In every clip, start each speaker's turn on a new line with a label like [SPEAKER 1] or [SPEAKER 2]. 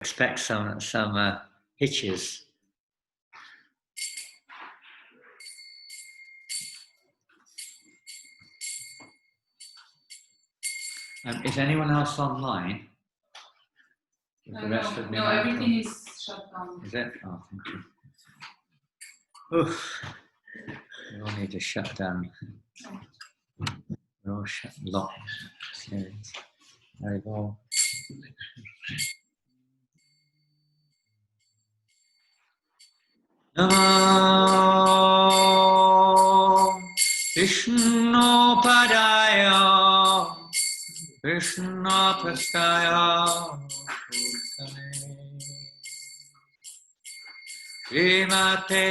[SPEAKER 1] Expect some hitches. Is anyone else online?
[SPEAKER 2] No, everything is shut down.
[SPEAKER 1] Is it? Oh, thank you. Oof. We all need to shut down. We're all shut, locked. There we go. Namo Vishnu Padaya Vishnu Prastaya Srimate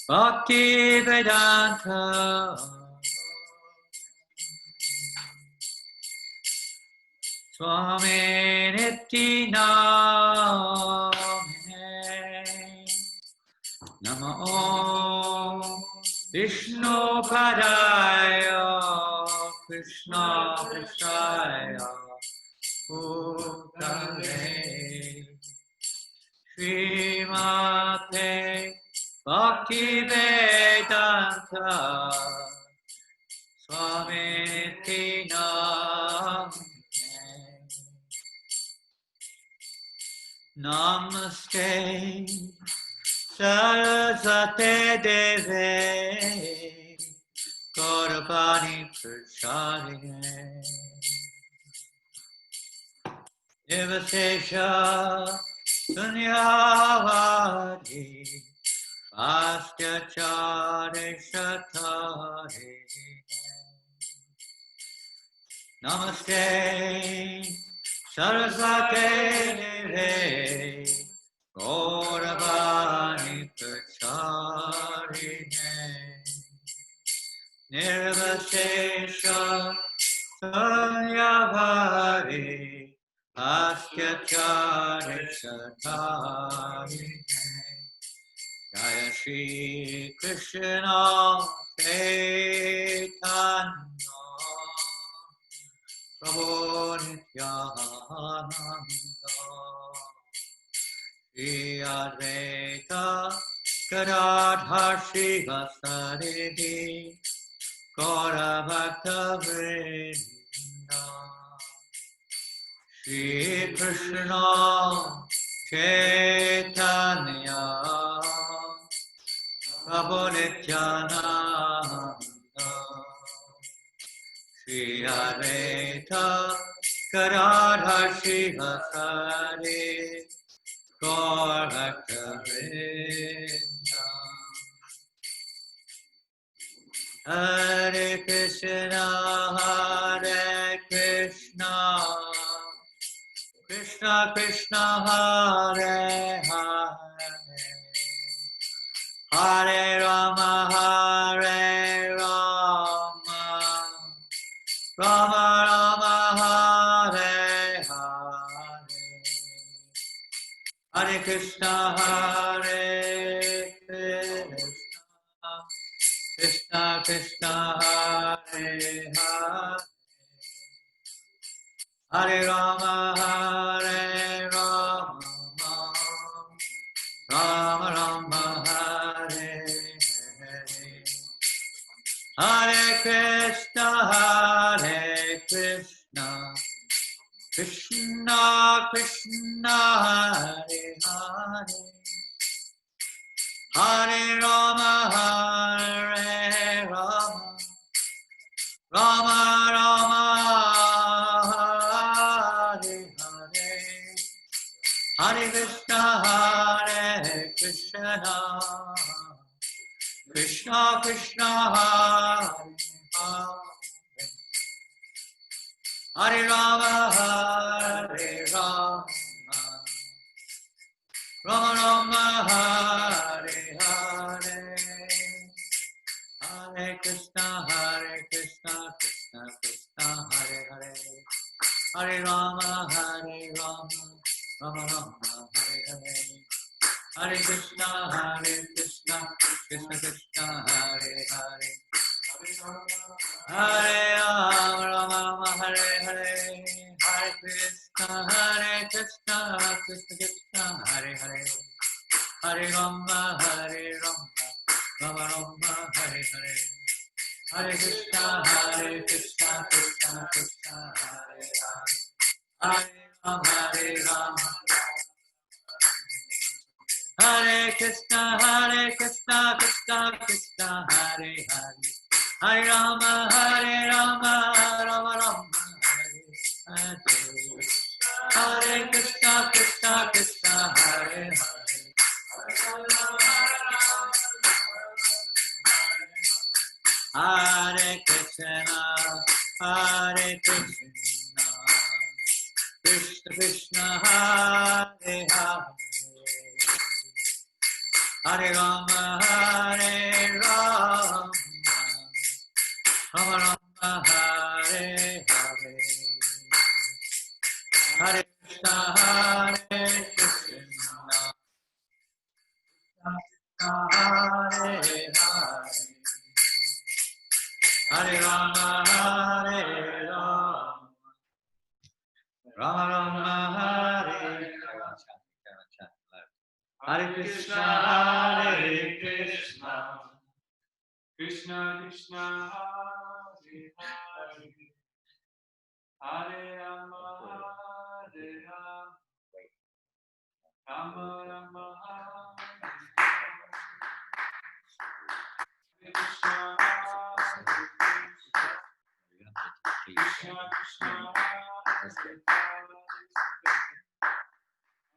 [SPEAKER 1] Bhakti Vedanta Swami Niti Namine Namo Vishnu Padaya Krishna Prasaya Bhutale Srimate Bhakti Vedanta Swami Namaste Saraswate Deve Gauravani Prachadine Devasesha Sunyavadi Vastyachare Shatare Namaste Saraswate Deve Gauravani Pracharine Nirvashesha Sanyavari Astyachari Satarine Jaya Shri Krishna Chaitanya Prabhu Nityananda Shri Advaita Gadadhar Srivasariti Gaura Bhakta Vrinda Shri Krishna Chaitanya Prabhu Nityananda Shri Advaita Gadadhar Srivasariti Gaura Bhakta Vrinda Hare Krishna Krishna Krishna Hare Hare Hare Rama Rama Rama Hare Hare Hare Krishna Krishna Krishna Hare Hare Hare Rama Rama Rama Hare Hare Hare Krishna Krishna Krishna Hare Hare Hare Rama Rama Rama Hare Hare Hare Krishna Krishna Krishna Hare Hare Hare Rama Rama Rama Hare Hare Hare Krishna Krishna Krishna Hare Hare Hare Rama Rama Rama Hare Hare Hare Krishna Krishna Krishna Hare Hare Hare Rama, Hare Hare, Hare Krishna, Krishna Krishna, Hare Hare, Hare Rama, Rama Rama, Hare Hare, Hare Krishna, Krishna Krishna, Hare Hare, Hare Rama, Hare Krishna, Krishna Krishna, Hare Hare. Hare Rama, Rama Rama, Hare Hare. Hare Krishna, Krishna, Hare Hare. Hare Krishna, Krishna Krishna, Hare Hare. Hare Rama, Rama Rama, Hare Hare. Hare Krishna, Krishna Hare Hare. Hare Rama, Rama Rama, Hare Hare Krishna,
[SPEAKER 3] Krishna Krishna, Hare Hare, Hare Rama, Hare Rama, Rama Rama, Hare Krishna, Krishna Krishna,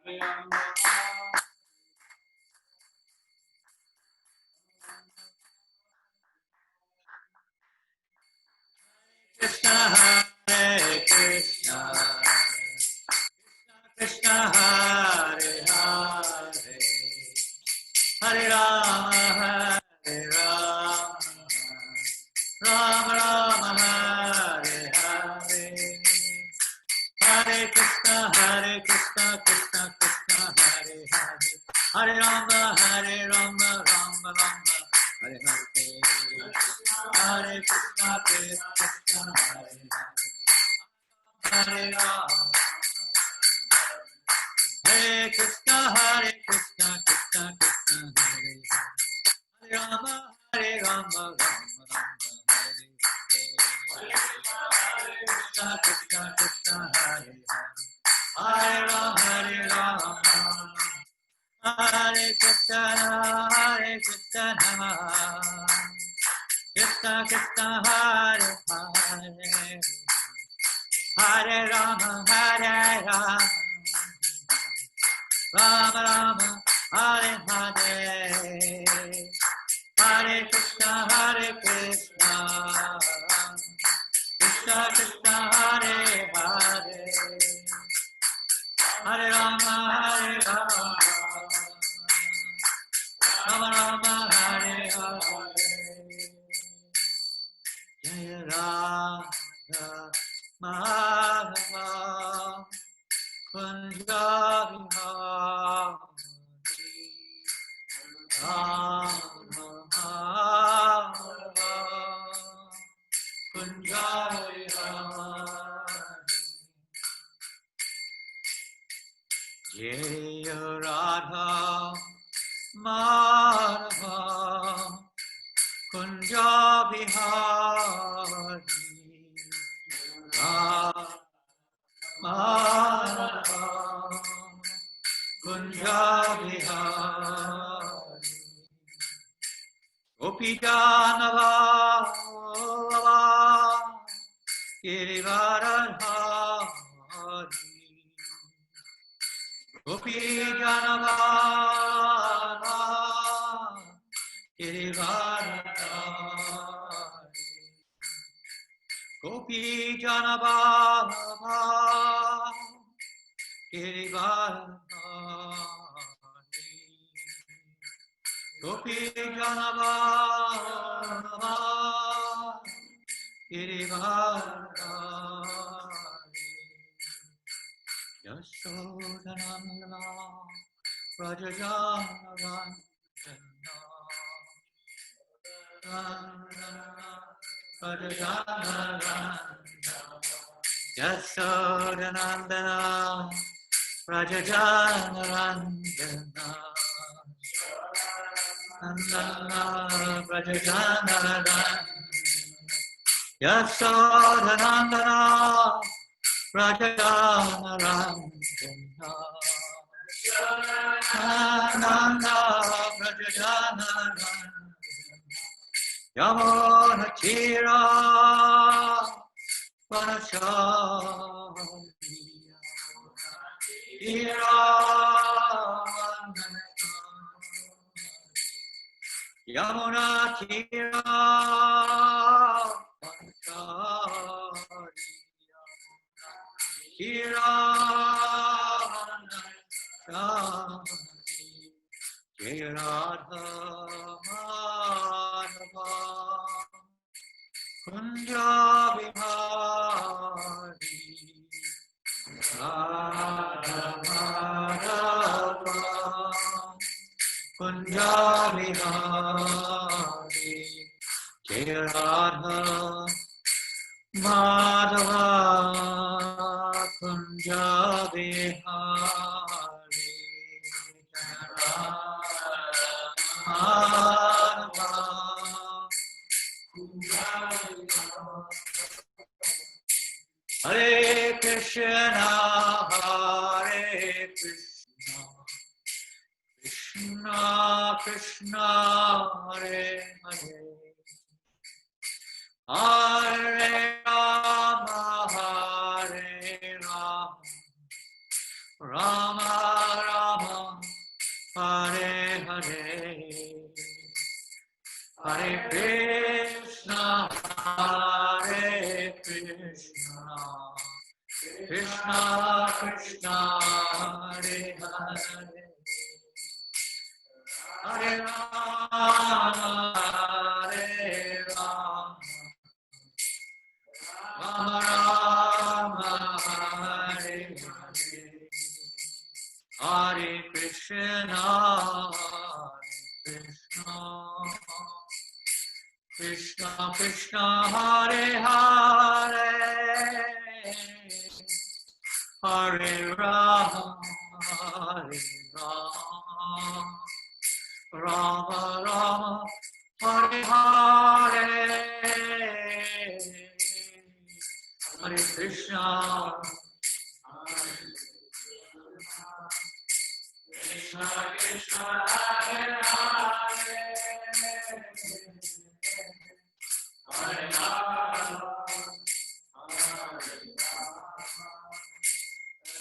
[SPEAKER 3] Hare Rama,
[SPEAKER 1] Krishna, Hare Krishna, Krishna Hare Hare, Hare Rama, Rama Rama, Hare Hare. Hare Krishna, Krishna Krishna, Hare Hare. Hare Rama, Rama Rama, Hare Hare. Hare Krishna, Krishna, Hare Hare. Hare Rama, Hare Krishna, Krishna Krishna, Hare Hare. Hare Rama, Rama Rama, Hare Hare. Krishna, Krishna, Hare Hare. Hare Rama, Hare Krishna, Krishna Krishna, Hare Hare. Hare Rama, Rama Rama, Hare Hare. Hare Krishna, Krishna Krishna, Hare Hare. Hare Rama, Rama Rama, Hare Hare. Jaya Radha Madhava Kunja Vihari Rama Madhava Kunja Vihari. Jaya Radha Madhava Kunja Vihari Rama Madhava Kunja Vihari Gopi Janava Girivaradhari Gopi Janava Girivaradhari Gopi Janava Girivaradhari Gopi Janava Girivaradhari Yasodhananda Rajajana Rajana Janananda Janananda Janananda Janananda Yasodhanandana Rajajanarandana Nanda Rajajanarandana Yamona Chira Vanachariya Ira Yamuna Chira Kira Jaya Radha Madhava Kunja Vihari Radha Madhava Kunja Vihari Jaya Radha Madhava Kunja Vihari Madhava Hare Krishna Hare Krishna Krishna Krishna Hare Hare Hare Rama Hare Rama Rama Rama Hare Hare Hare Krishna Hare Krishna Krishna Krishna Hare Hare Hare Rama Hare Rama Rama Hare Hare Hare Krishna Krishna Krishna Hare Hare Hare Rama Rama Rama Hare Hare Hare Krishna Krishna Krishna Hare Hare Hare Rama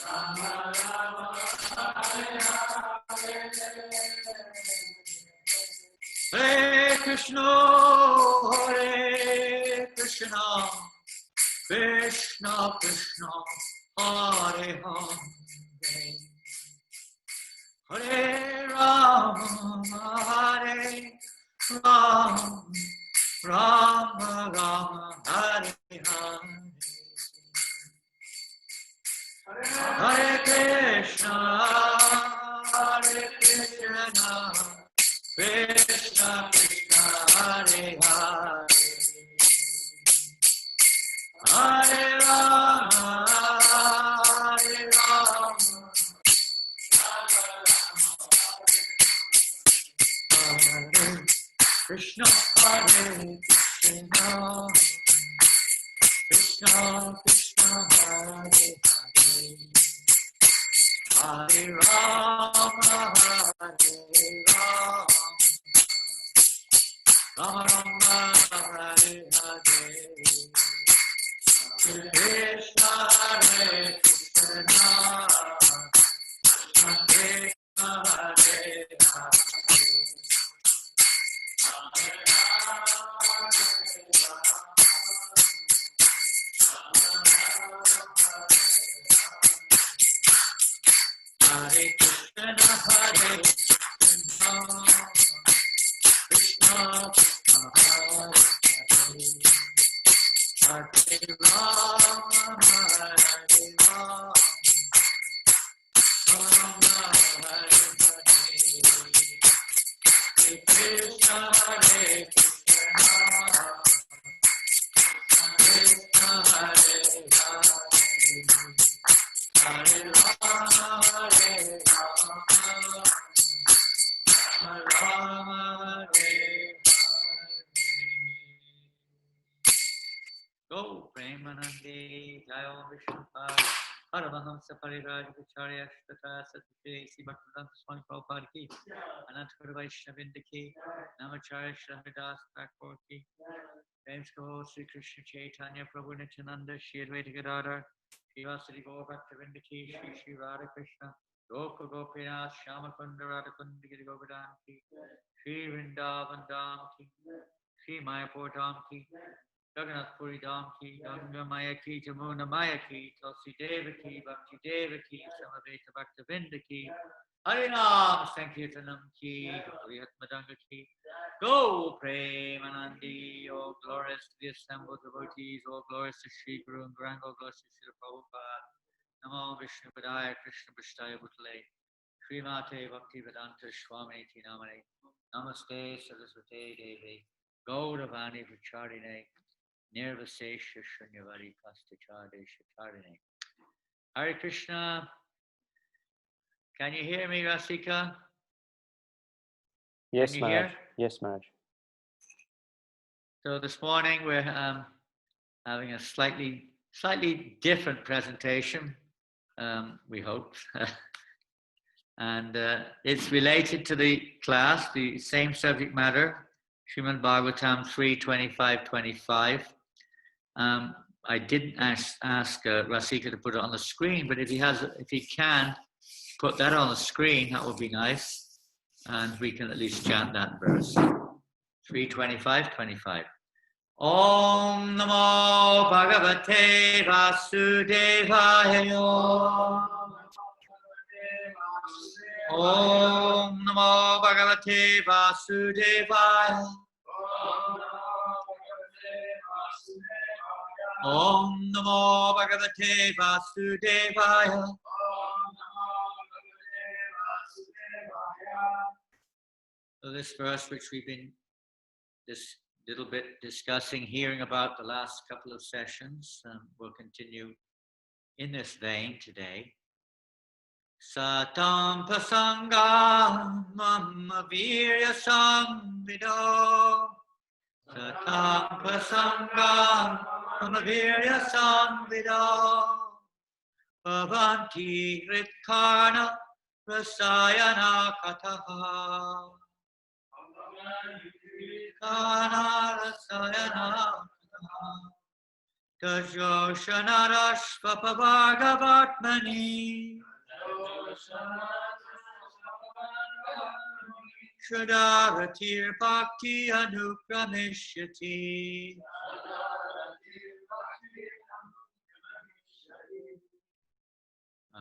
[SPEAKER 1] Rama Rama Hare Hare Hare Krishna Krishna Krishna Hare Hare Hare Rama Rama Rama Hare Hare Hare Krishna Krishna Krishna Hare Hare Hare Rama Krishna Hare Krishna Krishna Krishna Hare Hare Hare Rama Rama Rama Hare Hare Krishna Hare Krishna Krishna Hare Hare Hare Krishna Hare Krishna Krishna Krishna Hare Hare Hare Rama Hare Rama Rama Hare Hare Krishna Hare Krishna Jai Om Vishnupada Paramahamsa Pariraja Vicharya Shtata Satyate Sri Bhaktivedanta Swami Prabhupada Ki Anantapura Vaishnavinda Ki Namacharya Shravidas Thakur Ki James Go Sri Krishna Chaitanya Prabhu Nityananda Shri Advaita Gadadhar Shri Vasudeva Gaur Bhaktivedanta Ki Shri Shri Radha Krishna Gopa Gopinath Shama Kunda Radha Kunda Giri Govardhan Ki Shri Vrindavan Dham Ki Shri Mayapur Dham Ki Jagannath Puri Dham Ki Ganga Maya Ki Jamuna Maya Ki Tulsi Deva Ki Bhakti Deva Ki Samaveta Bhaktivinda Ki Harinam Sankirtanam Ki Gaurihat Madanga Ki Go Premanandi, all glorious to the assembled devotees, all glorious to Sri Guru and Grand, all glorious to Sri Prabhupada. Namo Vishnu Padaya Krishna Prasthaya Bhutale Srimate Bhaktivedanta Swami Iti Namane Namaste Saraswate Devi Gauravani Vicharine Nirvasesha Shunyavadi Pastachade Shatarine. Hare Krishna. Can you hear me, Rasika?
[SPEAKER 4] Yes,
[SPEAKER 1] Can you
[SPEAKER 4] Maharaj.
[SPEAKER 1] hear?
[SPEAKER 4] Yes, Maharaj.
[SPEAKER 1] So this morning we're having a slightly different presentation, we hope. And it's related to the class, the same subject matter, Srimad Bhagavatam 3:25-25. I didn't ask Rasika to put it on the screen, but if he can put that on the screen, that would be nice, and we can at least chant that verse. 3:25-25. Om Namo Bhagavate Vasudevaya. Om Namo Bhagavate Vasudevaya. Om Namo Bhagavate Vasudevaya. So this verse, which we've been this little bit discussing, hearing about the last couple of sessions, we'll continue in this vein today. Satam pasangam mama virya samvido. Satam pasangam mama virya samvido. Bhavanti ritkarna rasayana kataha. Ritkarna rasayana kataha. Tajoshanarashvapavargavatmani. Shradaratir bhakti anukramishyati.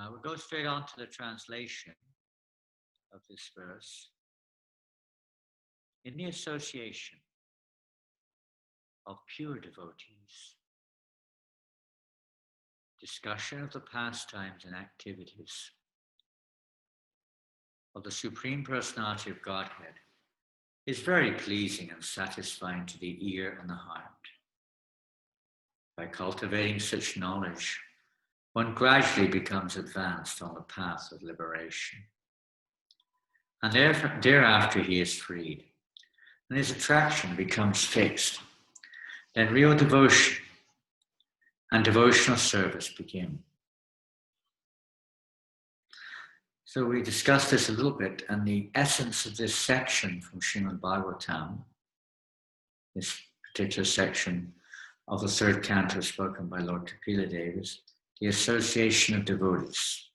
[SPEAKER 1] We'll go straight on to the translation of this verse. In the association of pure devotees, discussion of the pastimes and activities of the Supreme Personality of Godhead is very pleasing and satisfying to the ear and the heart. By cultivating such knowledge, one gradually becomes advanced on the path of liberation. And thereafter he is freed, and his attraction becomes fixed. Then real devotion and devotional service begin. So we discussed this a little bit, and the essence of this section from Srimad Bhagavatam, this particular section of the third canto spoken by Lord Kapila Deva, is the association of devotees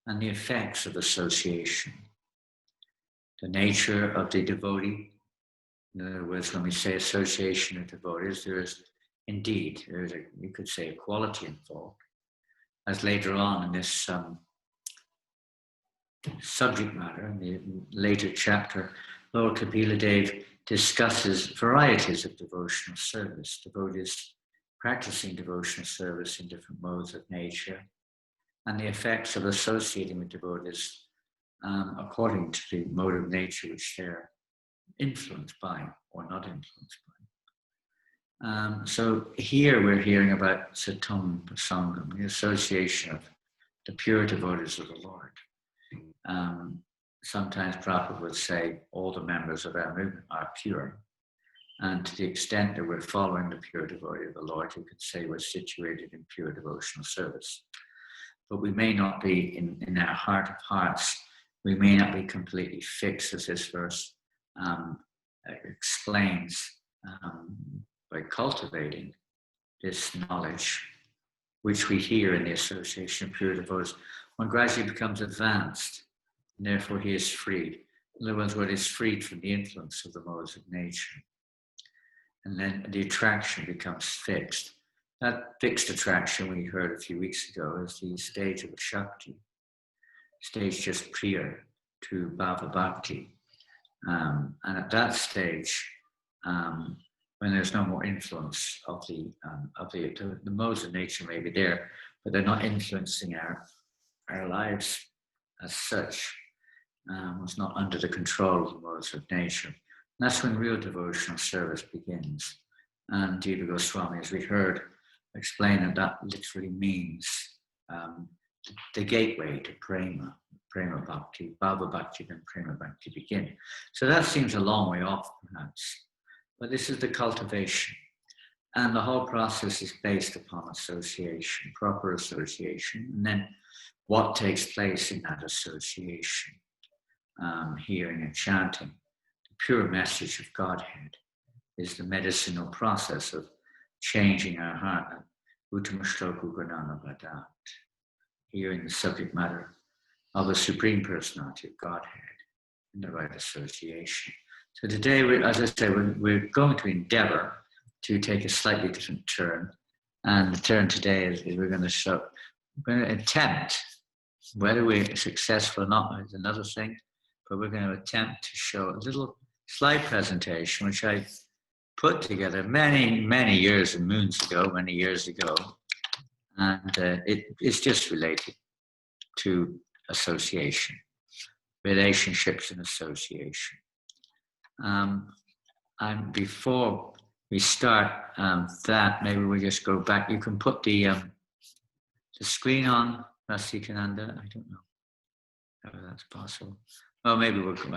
[SPEAKER 1] and the effects of association. The nature of the devotee, in other words, when we say association of devotees, there is you could say, a quality involved. As later on in this subject matter, in the later chapter, Lord Kapila Deva discusses varieties of devotional service, devotees practicing devotional service in different modes of nature, and the effects of associating with devotees according to the mode of nature which they're influenced by or not influenced by. So here we're hearing about Satam Pasangam, the association of the pure devotees of the Lord. Sometimes Prabhupada would say all the members of our movement are pure.
[SPEAKER 4] And to the extent that we're following the pure devotee of the Lord, you could say we're situated in pure devotional service. But we may not be in our heart of hearts, we may not be completely fixed, as this verse explains, by cultivating this knowledge, which we hear in the association of pure devotees. One gradually becomes advanced, and therefore he is freed. In other words, one is freed from the influence of the modes of nature. And then the attraction becomes fixed. That fixed attraction we heard a few weeks ago is the stage of Shakti, stage just prior to Bhava Bhakti. And at that stage, when there's no more influence of the modes of nature may be there, but they're not influencing our lives as such. It's not under the control of the modes of nature. And that's when real devotional service begins. And Jiva Goswami, as we heard, explain that literally means the gateway to prema bhakti, bhava bhakti, then prema bhakti begin. So that seems a long way off, perhaps. But this is the cultivation. And the whole process is based upon association, proper association, and then what takes place in that association, hearing and chanting. The pure message of Godhead is the medicinal process of changing our heart. Uttamashloku Gurnana Bhadat, hearing the subject matter of the Supreme Personality of Godhead in the right association. So today, as I say, we're going to endeavor to take a slightly different turn. And the turn today is we're going to attempt, whether we're successful or not is another thing, but we're going to attempt to show a little slide presentation, which I put together many years and moons ago, many years ago. And it's just related to association, relationships and association. And before we start that, maybe we just go back. You can put the screen on, Janananda. I don't know how that's possible. Oh, maybe it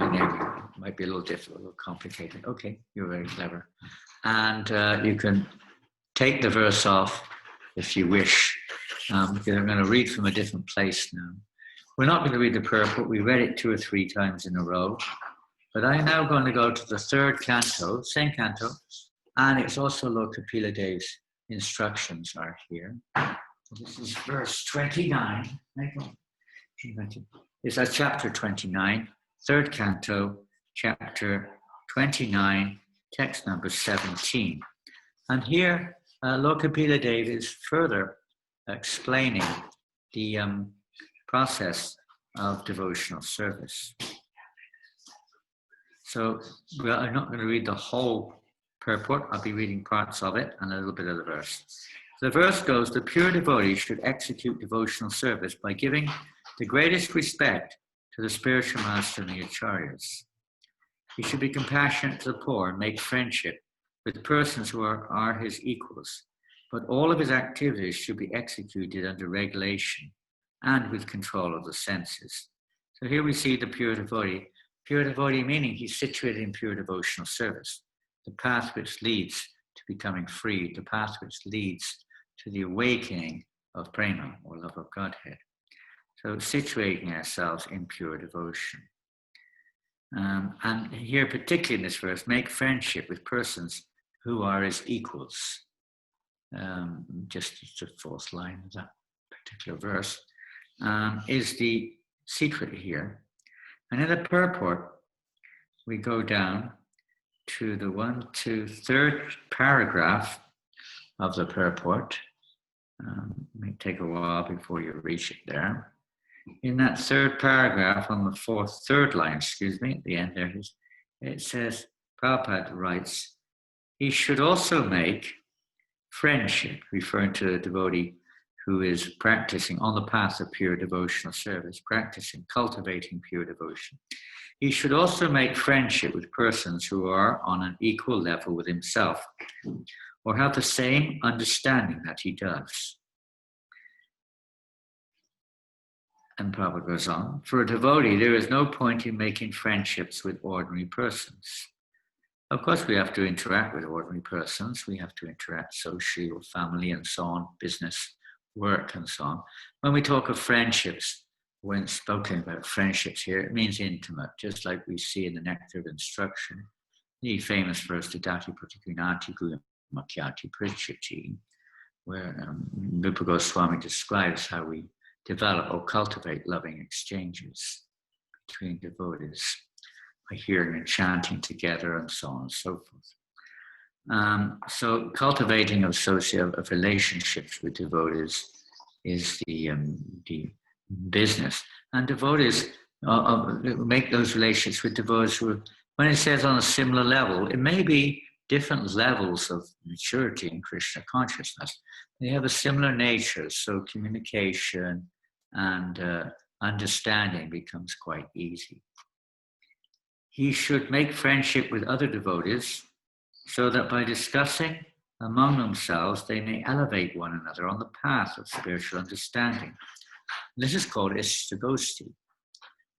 [SPEAKER 4] might be a little difficult, a little complicated. Okay, you're very clever. And you can take the verse off if you wish, because I'm going to read from a different place now. We're not going to read the purport. We read it 2 or 3 times in a row. But I'm now going to go to the 3rd canto, same canto, and it's also Lord Kapila Dev's instructions are here. This is verse 29. It's chapter 29, 3rd canto, chapter 29, text number 17. And here, Lord Kapila Dev is further explaining the process of devotional service. So I'm not going to read the whole purport. I'll be reading parts of it and a little bit of the verse. The verse goes, the pure devotee should execute devotional service by giving the greatest respect to the spiritual master and the acharyas. He should be compassionate to the poor and make friendship with persons who are his equals. But all of his activities should be executed under regulation and with control of the senses. So here we see the pure devotee. Pure devotee meaning he's situated in pure devotional service, the path which leads to becoming free, the path which leads to the awakening of prema, or love of Godhead. So situating ourselves in pure devotion. And here, particularly in this verse, make friendship with persons who are his equals. Just the 4th line of that particular verse is the secret here. And in the purport, we go down to the 3rd paragraph of the purport. It may take a while before you reach it there. In that 3rd paragraph, on the 3rd line, at the end there, it says, Prabhupada writes, he should also make friendship, referring to the devotee who is practicing on the path of pure devotional service, cultivating pure devotion. He should also make friendship with persons who are on an equal level with himself, or have the same understanding that he does. And Prabhupada goes on, for a devotee, there is no point in making friendships with ordinary persons. Of course, we have to interact with ordinary persons. We have to interact socially with family and so on, business, work and so on. When we talk of friendships, when spoken about friendships here, it means intimate, just like we see in the Nectar of Instruction, the famous verse, Dati Pratikunati Guru Makyati Pritchati, where Rupa Goswami describes how we develop or cultivate loving exchanges between devotees by hearing and chanting together and so on and so forth. So cultivating of relationships with devotees is the business. And devotees make those relationships with devotees who, when it says on a similar level, it may be different levels of maturity in Krishna consciousness. They have a similar nature, so communication and understanding becomes quite easy. He should make friendship with other devotees so that by discussing among themselves, they may elevate one another on the path of spiritual understanding. This is called Ishtagosti.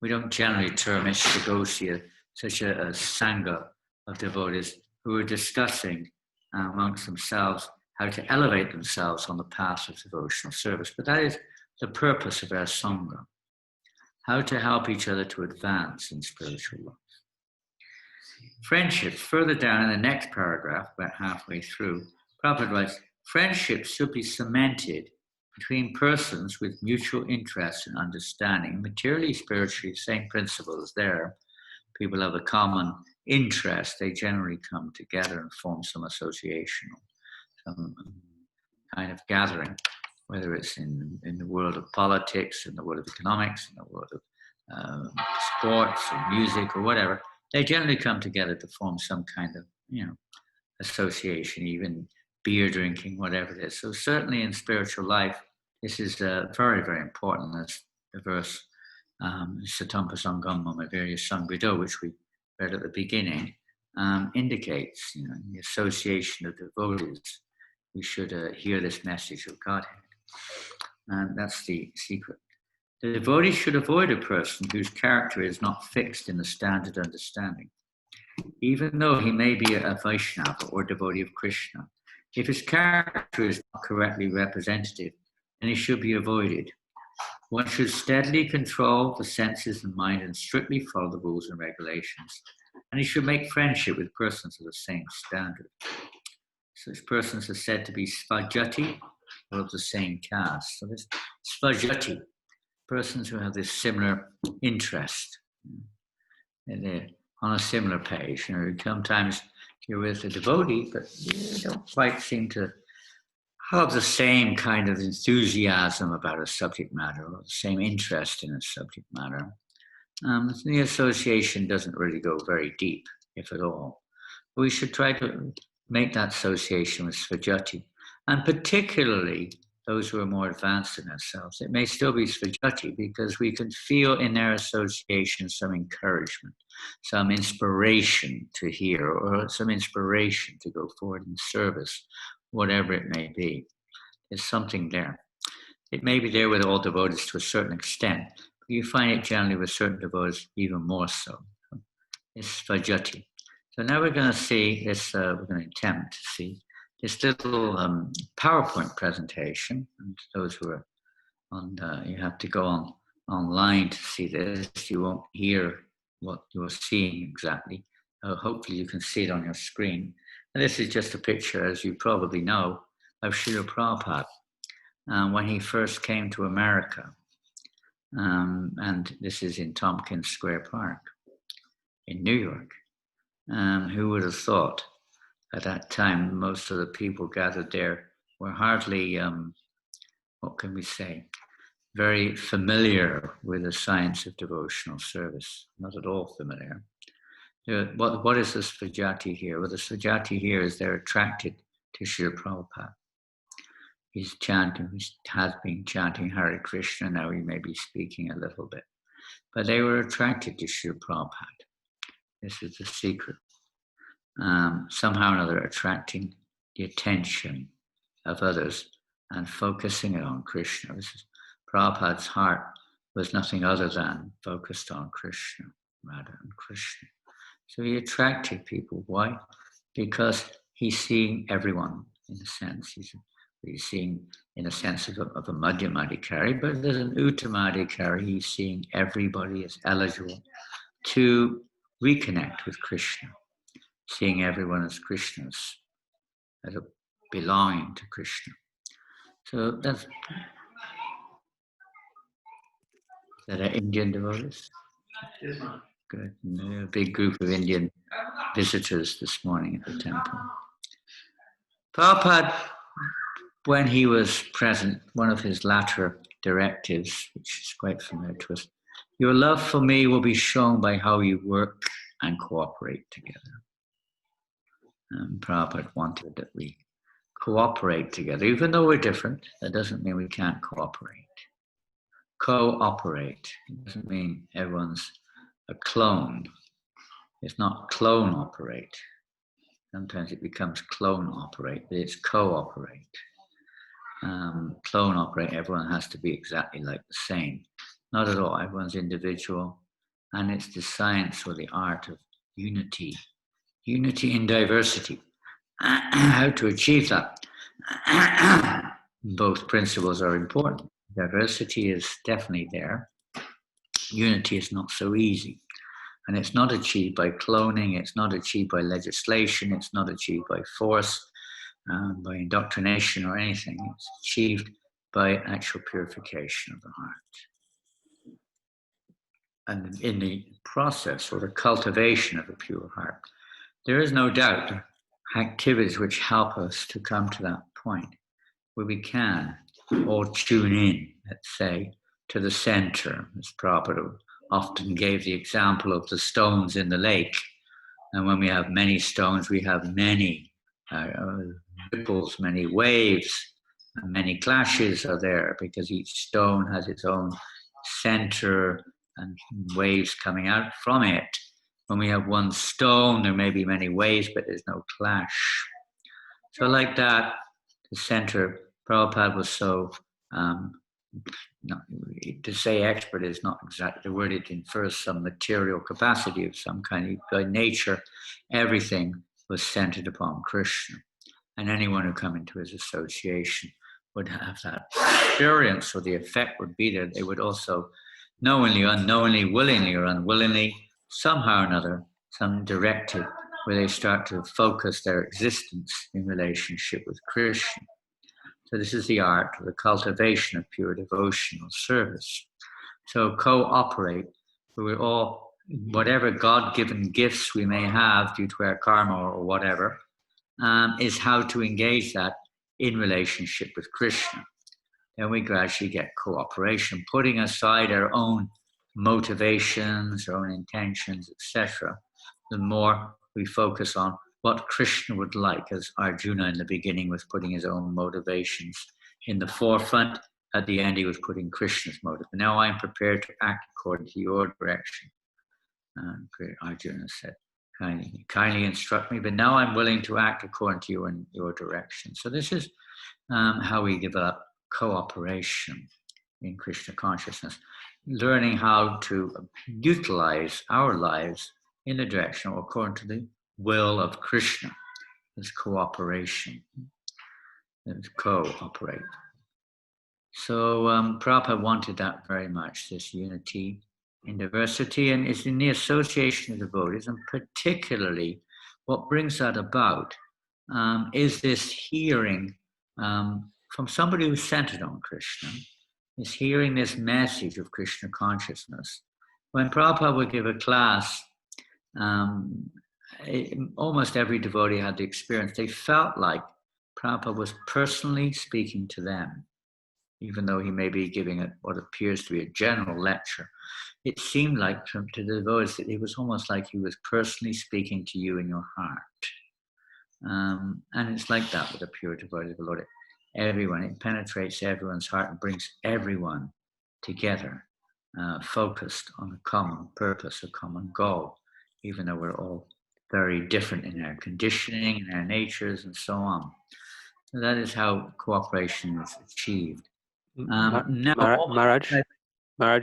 [SPEAKER 4] We don't generally term Ishtagosti such a sangha of devotees who are discussing amongst themselves how to elevate themselves on the path of devotional service. But that is the purpose of our sangha, how to help each other to advance in spiritual life. Friendships, further down in the next paragraph, about halfway through, Prabhupada writes, friendships should be cemented between persons with mutual interest and understanding. Materially, spiritually, same principles there. People have a common interest, they generally come together and form some association, some kind of gathering, whether it's in the world of politics, in the world of economics, in the world of sports or music or whatever. They generally come together to form some kind of, association, even beer drinking, whatever it is. So certainly in spiritual life, this is very, very important. As the verse, Satampa Sangam Mamadvirya Sangvido, which we read at the beginning, indicates, the association of devotees. We should hear this message of Godhead. And that's the secret. The devotee should avoid a person whose character is not fixed in the standard understanding, even though he may be a Vaishnava or devotee of Krishna. If his character is not correctly representative, then he should be avoided. One should steadily control the senses and mind and strictly follow the rules and regulations. And he should make friendship with persons of the same standard. Such persons are said to be svajati, or of the same caste. So this svajati, persons who have this similar interest, and they're on a similar page. Sometimes you're with a devotee, but you don't quite seem to have the same kind of enthusiasm about a subject matter or the same interest in a subject matter. The association doesn't really go very deep, if at all. We should try to make that association with svajati, and particularly those who are more advanced in ourselves. It may still be svajati because we can feel in their association some encouragement, some inspiration to hear, or some inspiration to go forward in service, whatever it may be. There's something there. It may be there with all devotees to a certain extent, but you find it generally with certain devotees even more so. It's svajati. So now we're going to see this, we're going to attempt to see this little PowerPoint presentation. And those who are on, you have to go online to see this. You won't hear what you're seeing exactly. Hopefully you can see it on your screen. And this is just a picture, as you probably know, of Srila Prabhupada when he first came to America. And this is in Tompkins Square Park in New York. Who would have thought at that time most of the people gathered there were hardly, what can we say, very familiar with the science of devotional service, not at all familiar. What is the svajati here? Well, the svajati here is they're attracted to Srila Prabhupada. He's chanting, he has been chanting Hare Krishna, now he may be speaking a little bit. But they were attracted to Srila Prabhupada. This is the secret. Somehow or another attracting the attention of others and focusing it on Krishna. Prabhupada's heart was nothing other than focused on Krishna, Radha and Krishna. So he attracted people. Why? Because he's seeing everyone in a sense. He's seeing in a sense of a Madhyamadikari, but there's an Uttamadikari. He's seeing everybody as eligible to reconnect with Krishna, seeing everyone as Krishnas, as a belonging to Krishna. So that's that are Indian devotees. Good. A big group of Indian visitors this morning at the temple. Prabhupada, when he was present, one of his latter directives, which is quite familiar to us, your love for me will be shown by how you work and cooperate together. And Prabhupada wanted that we cooperate together. Even though we're different, that doesn't mean we can't cooperate. Cooperate. It doesn't mean everyone's a clone. It's not clone operate. Sometimes it becomes clone operate, but it's cooperate. Clone operate, everyone has to be exactly like the same. Not at all, everyone's individual. And it's the science or the art of unity. Unity in diversity. How to achieve that? Both principles are important. Diversity is definitely there. Unity is not so easy. And it's not achieved by cloning, it's not achieved by legislation, it's not achieved by force, by indoctrination or anything. It's achieved by actual purification of the heart. And in the process or the cultivation of a pure heart, there is no doubt activities which help us to come to that point where we can all tune in, let's say, to the center, as Prabhupada often gave the example of the stones in the lake. And when we have many stones, we have many ripples, many waves, and many clashes are there because each stone has its own center and waves coming out from it. When we have one stone, there may be many waves, but there's no clash. So like that, the center, Prabhupada was so, to say expert is not exactly the word, it infers some material capacity of some kind. By nature, everything was centered upon Krishna. And anyone who come into his association would have that experience, so the effect would be that they would also knowingly, unknowingly, willingly or unwillingly, somehow or another, some directive where they start to focus their existence in relationship with Krishna. So this is the art of the cultivation of pure devotional service. So cooperate, we're all, whatever God-given gifts we may have due to our karma or whatever, is how to engage that in relationship with Krishna. Then we gradually get cooperation, putting aside our own motivations, our own intentions, etc. The more we focus on what Krishna would like, as Arjuna in the beginning was putting his own motivations in the forefront, at the end he was putting Krishna's motive. Now I'm prepared to act according to your direction. Arjuna said, kindly instruct me, but now I'm willing to act according to you in your direction. So this is how we develop cooperation in Krishna consciousness, learning how to utilize our lives in the direction or according to the will of Krishna. Is cooperation, is cooperate. So Prabhupada wanted that very much, this unity in diversity, and it's in the association of devotees, and particularly what brings that about is this hearing from somebody who's centered on Krishna, is hearing this message of Krishna consciousness. When Prabhupada would give a class, almost every devotee had the experience. They felt like Prabhupada was personally speaking to them, even though he may be giving what appears to be a general lecture. It seemed like to the devotees that it was almost like he was personally speaking to you in your heart. And it's like that with a pure devotee of the Lord. It penetrates everyone's heart and brings everyone together, focused on a common purpose, a common goal, even though we're all very different in our conditioning, in our natures, and so on. So that is how cooperation is achieved.
[SPEAKER 5] Maharaj,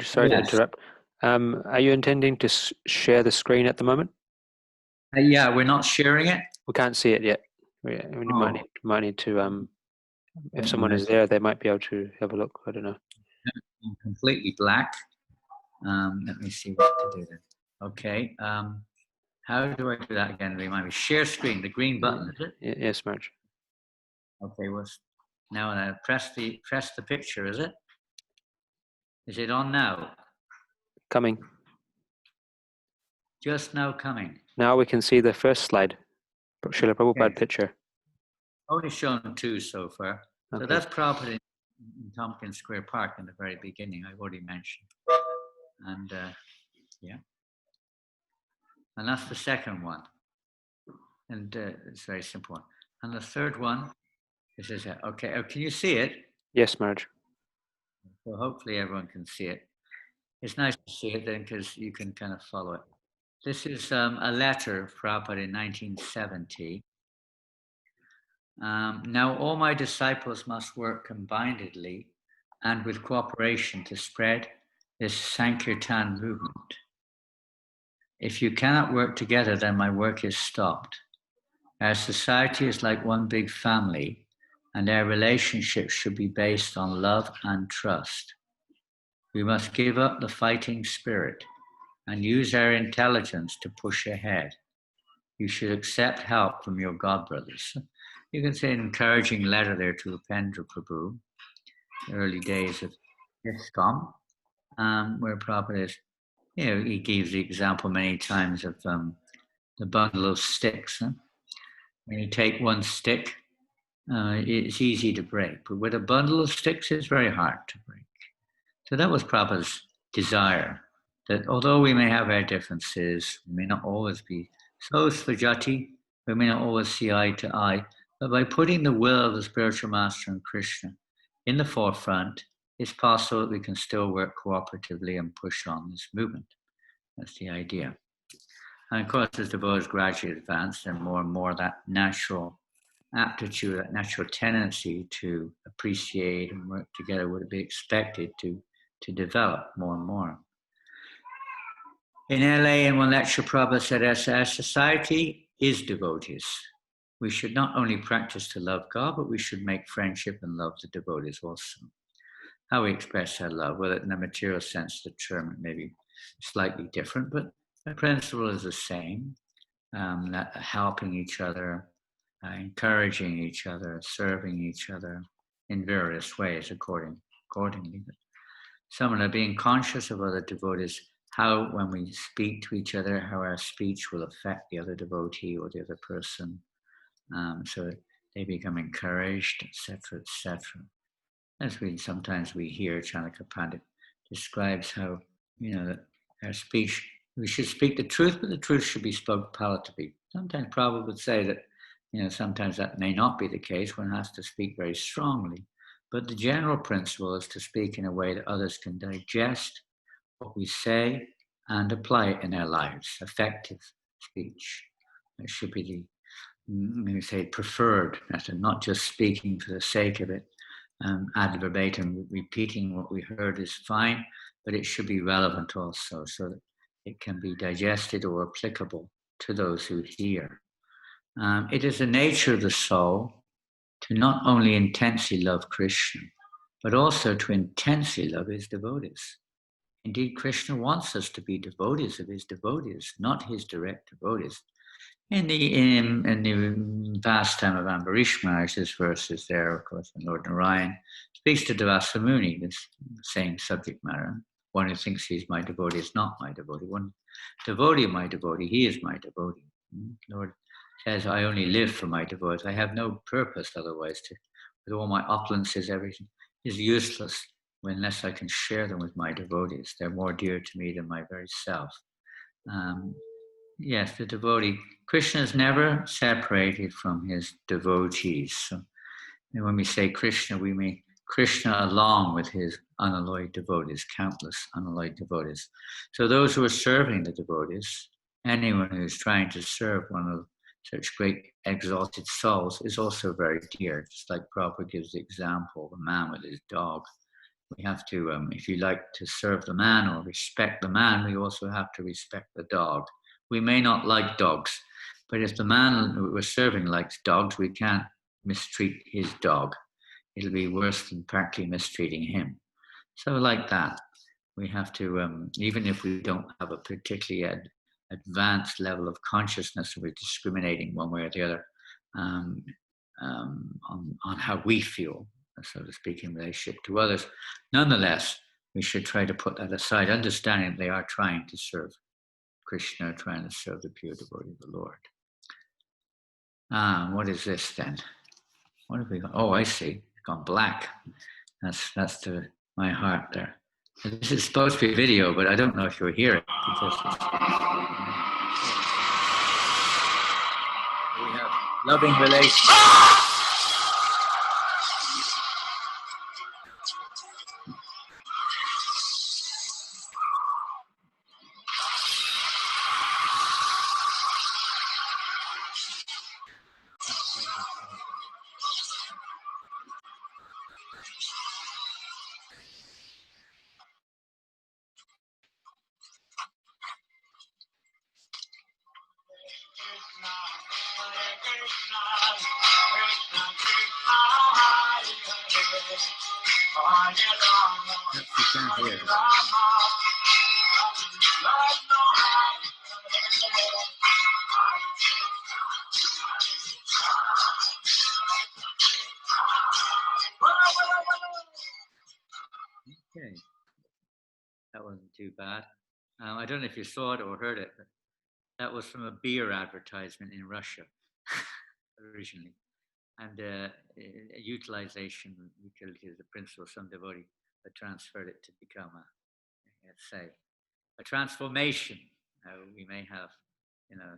[SPEAKER 5] sorry to interrupt. Are you intending to share the screen at the moment?
[SPEAKER 4] Yeah, we're not sharing it.
[SPEAKER 5] We can't see it yet. We might need to. If someone is there, they might be able to have a look. I don't know.
[SPEAKER 4] I'm completely black. Let me see what to do then. Okay. How do I do that again? Remind me. Share screen, the green button, is it?
[SPEAKER 5] Yes, Maharaj.
[SPEAKER 4] Okay. Well, now I press the picture. Is it? Is it on now?
[SPEAKER 5] Coming.
[SPEAKER 4] Just now coming.
[SPEAKER 5] Now we can see the first slide. Srila Prabhupada picture.
[SPEAKER 4] Only shown 2 so far.
[SPEAKER 5] Okay.
[SPEAKER 4] So that's Prabhupada in Tompkins Square Park in the very beginning. I've already mentioned. And yeah. And that's the second one. And it's a very simple one. And the third one is okay. Oh, can you see it?
[SPEAKER 5] Yes, Maharaj.
[SPEAKER 4] So hopefully everyone can see it. It's nice to see it then because you can kind of follow it. This is a letter of Prabhupada in 1970. Now all my disciples must work combinedly and with cooperation to spread this Sankirtan movement. If you cannot work together, then my work is stopped. Our society is like one big family, and our relationships should be based on love and trust. We must give up the fighting spirit and use our intelligence to push ahead. You should accept help from your God brothers. You can say an encouraging letter there to Upendra Prabhu, the early days of ISKCON, where Prabhupada is, he gives the example many times of the bundle of sticks. When you take one stick, it's easy to break, but with a bundle of sticks, it's very hard to break. So that was Prabhupada's desire, that although we may have our differences, we may not always be so svajati, we may not always see eye to eye, but by putting the will of the spiritual master and Krishna in the forefront, it's possible that we can still work cooperatively and push on this movement. That's the idea. And of course, as the devotees gradually advance, and more that natural aptitude, that natural tendency to appreciate and work together would be expected to develop more and more. In LA, in one lecture, Prabhupada said, as our society is devotees, we should not only practice to love God, but we should make friendship and love the devotees also. How we express our love, whether in the material sense of the term, it may be slightly different, but the principle is the same, that helping each other, encouraging each other, serving each other in various ways accordingly. Similarly, being conscious of other devotees, how when we speak to each other, how our speech will affect the other devotee or the other person, so they become encouraged, etc., etc. As sometimes we hear, Chanaka Pandit describes how, that our speech, we should speak the truth, but the truth should be spoken palatably. Sometimes Prabhupada would say that, sometimes that may not be the case. One has to speak very strongly. But the general principle is to speak in a way that others can digest what we say and apply it in their lives. Effective speech. It should be the, preferred method, not just speaking for the sake of it. Ad verbatim, repeating what we heard is fine, but it should be relevant also so that it can be digested or applicable to those who hear. It is the nature of the soul to not only intensely love Krishna, but also to intensely love his devotees. Indeed, Krishna wants us to be devotees of his devotees, not his direct devotees. In the vast time of Ambarish Maharaj, this verse is there, of course, and Lord Narayan speaks to Devasa Muni, this same subject matter. One who thinks he's my devotee is not my devotee. One devotee of my devotee, he is my devotee. Lord says, I only live for my devotees. I have no purpose otherwise. With all my opulences, everything is useless unless I can share them with my devotees. They're more dear to me than my very self. Yes, the devotee. Krishna is never separated from his devotees. So when we say Krishna, we mean Krishna along with his unalloyed devotees, countless unalloyed devotees. So those who are serving the devotees, anyone who's trying to serve one of such great exalted souls is also very dear. Just like Prabhupada gives the example of a man with his dog. We have to, if you like to serve the man or respect the man, we also have to respect the dog. We may not like dogs, but if the man who we're serving likes dogs, we can't mistreat his dog. It'll be worse than partly mistreating him. So like that, we have to, even if we don't have a particularly advanced level of consciousness, we're discriminating one way or the other on how we feel, so to speak, in relationship to others. Nonetheless, we should try to put that aside, understanding they are trying to serve Krishna, trying to serve the pure devotee of the Lord. What is this then? What have we got? Oh, I see. It's gone black. That's to my heart there. This is supposed to be video, but I don't know if you'll hear it because we have loving relations. Okay, that wasn't too bad. I don't know if you saw it or heard it, but that was from a beer advertisement in Russia originally. And utilization, utility is the principle of some devotee that transferred it to become let's say, a transformation. We may have,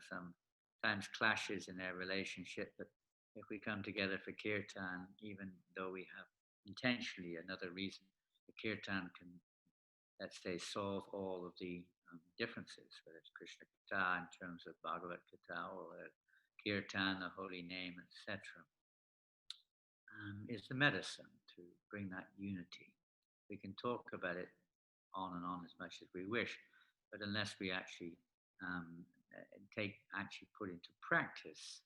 [SPEAKER 4] sometimes clashes in our relationship, but if we come together for kirtan, even though we have intentionally another reason, the kirtan can, let's say, solve all of the differences, whether it's Krishna Katha in terms of Bhagavad Gita or kirtan, the holy name, etc. Is the medicine to bring that unity. We can talk about it on and on as much as we wish, but unless we actually put into practice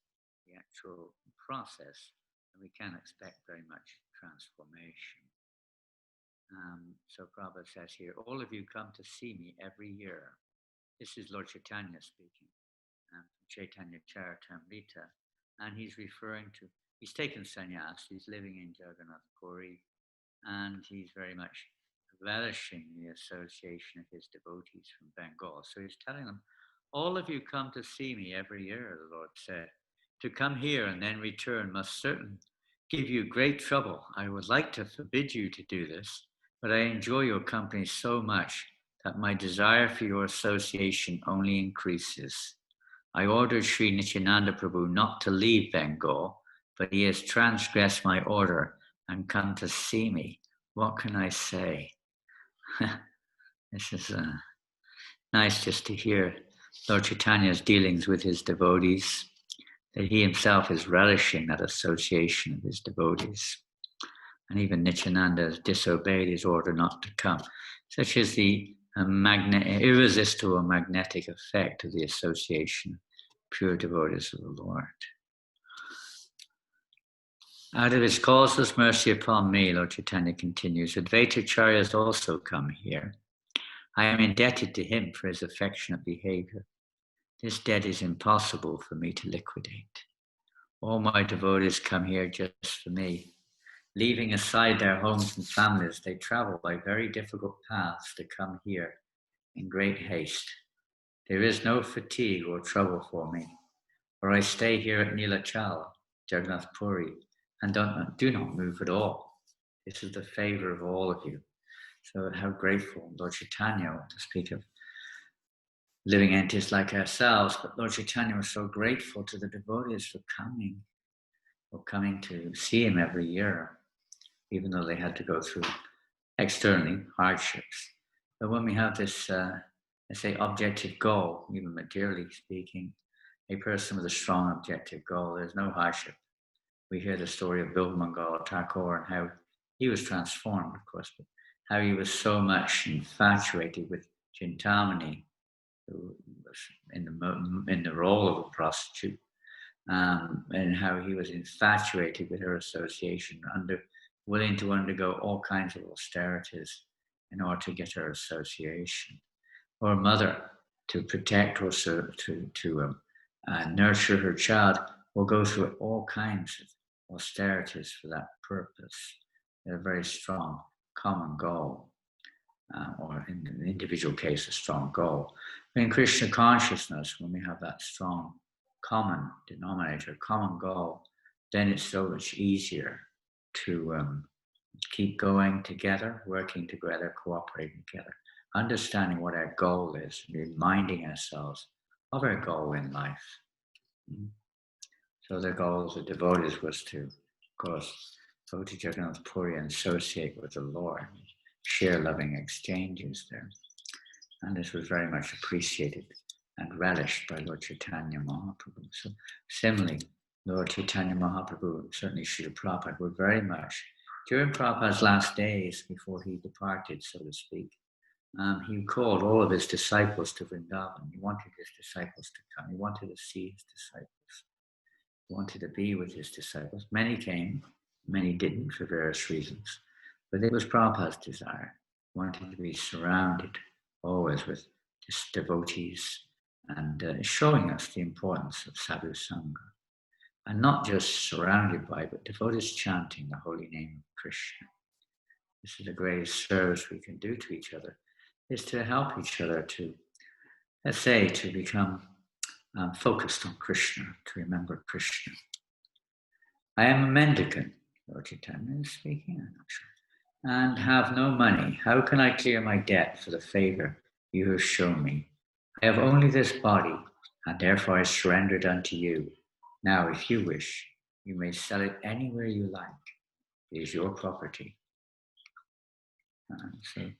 [SPEAKER 4] the actual process, then we can't expect very much transformation. So Prabhupada says here, all of you come to see me every year. This is Lord Chaitanya speaking, Chaitanya Charitamrita, and he's referring to, he's taken sannyas, he's living in Jagannath Puri, and he's very much relishing the association of his devotees from Bengal. So he's telling them, all of you come to see me every year, the Lord said. To come here and then return must certainly give you great trouble. I would like to forbid you to do this, but I enjoy your company so much that my desire for your association only increases. I ordered Sri Nityananda Prabhu not to leave Bengal, but he has transgressed my order and come to see me. What can I say? This is nice just to hear Lord Chaitanya's dealings with his devotees, that he himself is relishing that association of his devotees. And even Nityananda has disobeyed his order not to come. Such is the irresistible magnetic effect of the association of pure devotees of the Lord. Out of his causeless mercy upon me, Lord Chaitanya continues, Advaita Acharya has also come here. I am indebted to him for his affectionate behavior. This debt is impossible for me to liquidate. All my devotees come here just for me. Leaving aside their homes and families, they travel by very difficult paths to come here in great haste. There is no fatigue or trouble for me, for I stay here at Nilachal, Jagannath Puri, and do not move at all. This is the favor of all of you. So how grateful Lord Chaitanya, to speak of living entities like ourselves, but Lord Chaitanya was so grateful to the devotees for coming to see him every year, even though they had to go through externally hardships. But when we have this, let's say, objective goal, even materially speaking, a person with a strong objective goal, there's no hardship. We hear the story of Bilvamangal Thakur and how he was transformed, of course, but how he was so much infatuated with Chintamani, who was in the role of a prostitute, and how he was infatuated with her association, willing to undergo all kinds of austerities in order to get her association. Or a mother, to protect or to nurture her child, will go through all kinds of austerities for that purpose. They're a very strong common goal, or in an individual case, a strong goal. In Krishna consciousness, when we have that strong common denominator, common goal, then it's so much easier to keep going together, working together, cooperating together, understanding what our goal is, reminding ourselves of our goal in life. So the goal of the devotees was to, of course, go to Jagannath Puri and associate with the Lord, share loving exchanges there. And this was very much appreciated and relished by Lord Chaitanya Mahaprabhu. So similarly, Lord Chaitanya Mahaprabhu, certainly Srila Prabhupada, were very much, during Prabhupada's last days before he departed, so to speak, he called all of his disciples to Vrindavan. He wanted his disciples to come. He wanted to see his disciples. He wanted to be with his disciples. Many came, many didn't for various reasons. But it was Prabhupada's desire. He wanted to be surrounded always with just devotees and showing us the importance of sadhu sangha. And not just surrounded by, but devotees chanting the holy name of Krishna. This is the greatest service we can do to each other, is to help each other to, let's say, to become focused on Krishna, to remember Krishna. I am a mendicant, Lord Chaitanya is speaking, I'm not sure, and have no money. How can I clear my debt for the favor you have shown me? I have only this body, and therefore I surrender it unto you. Now, if you wish, you may sell it anywhere you like. It is your property. So,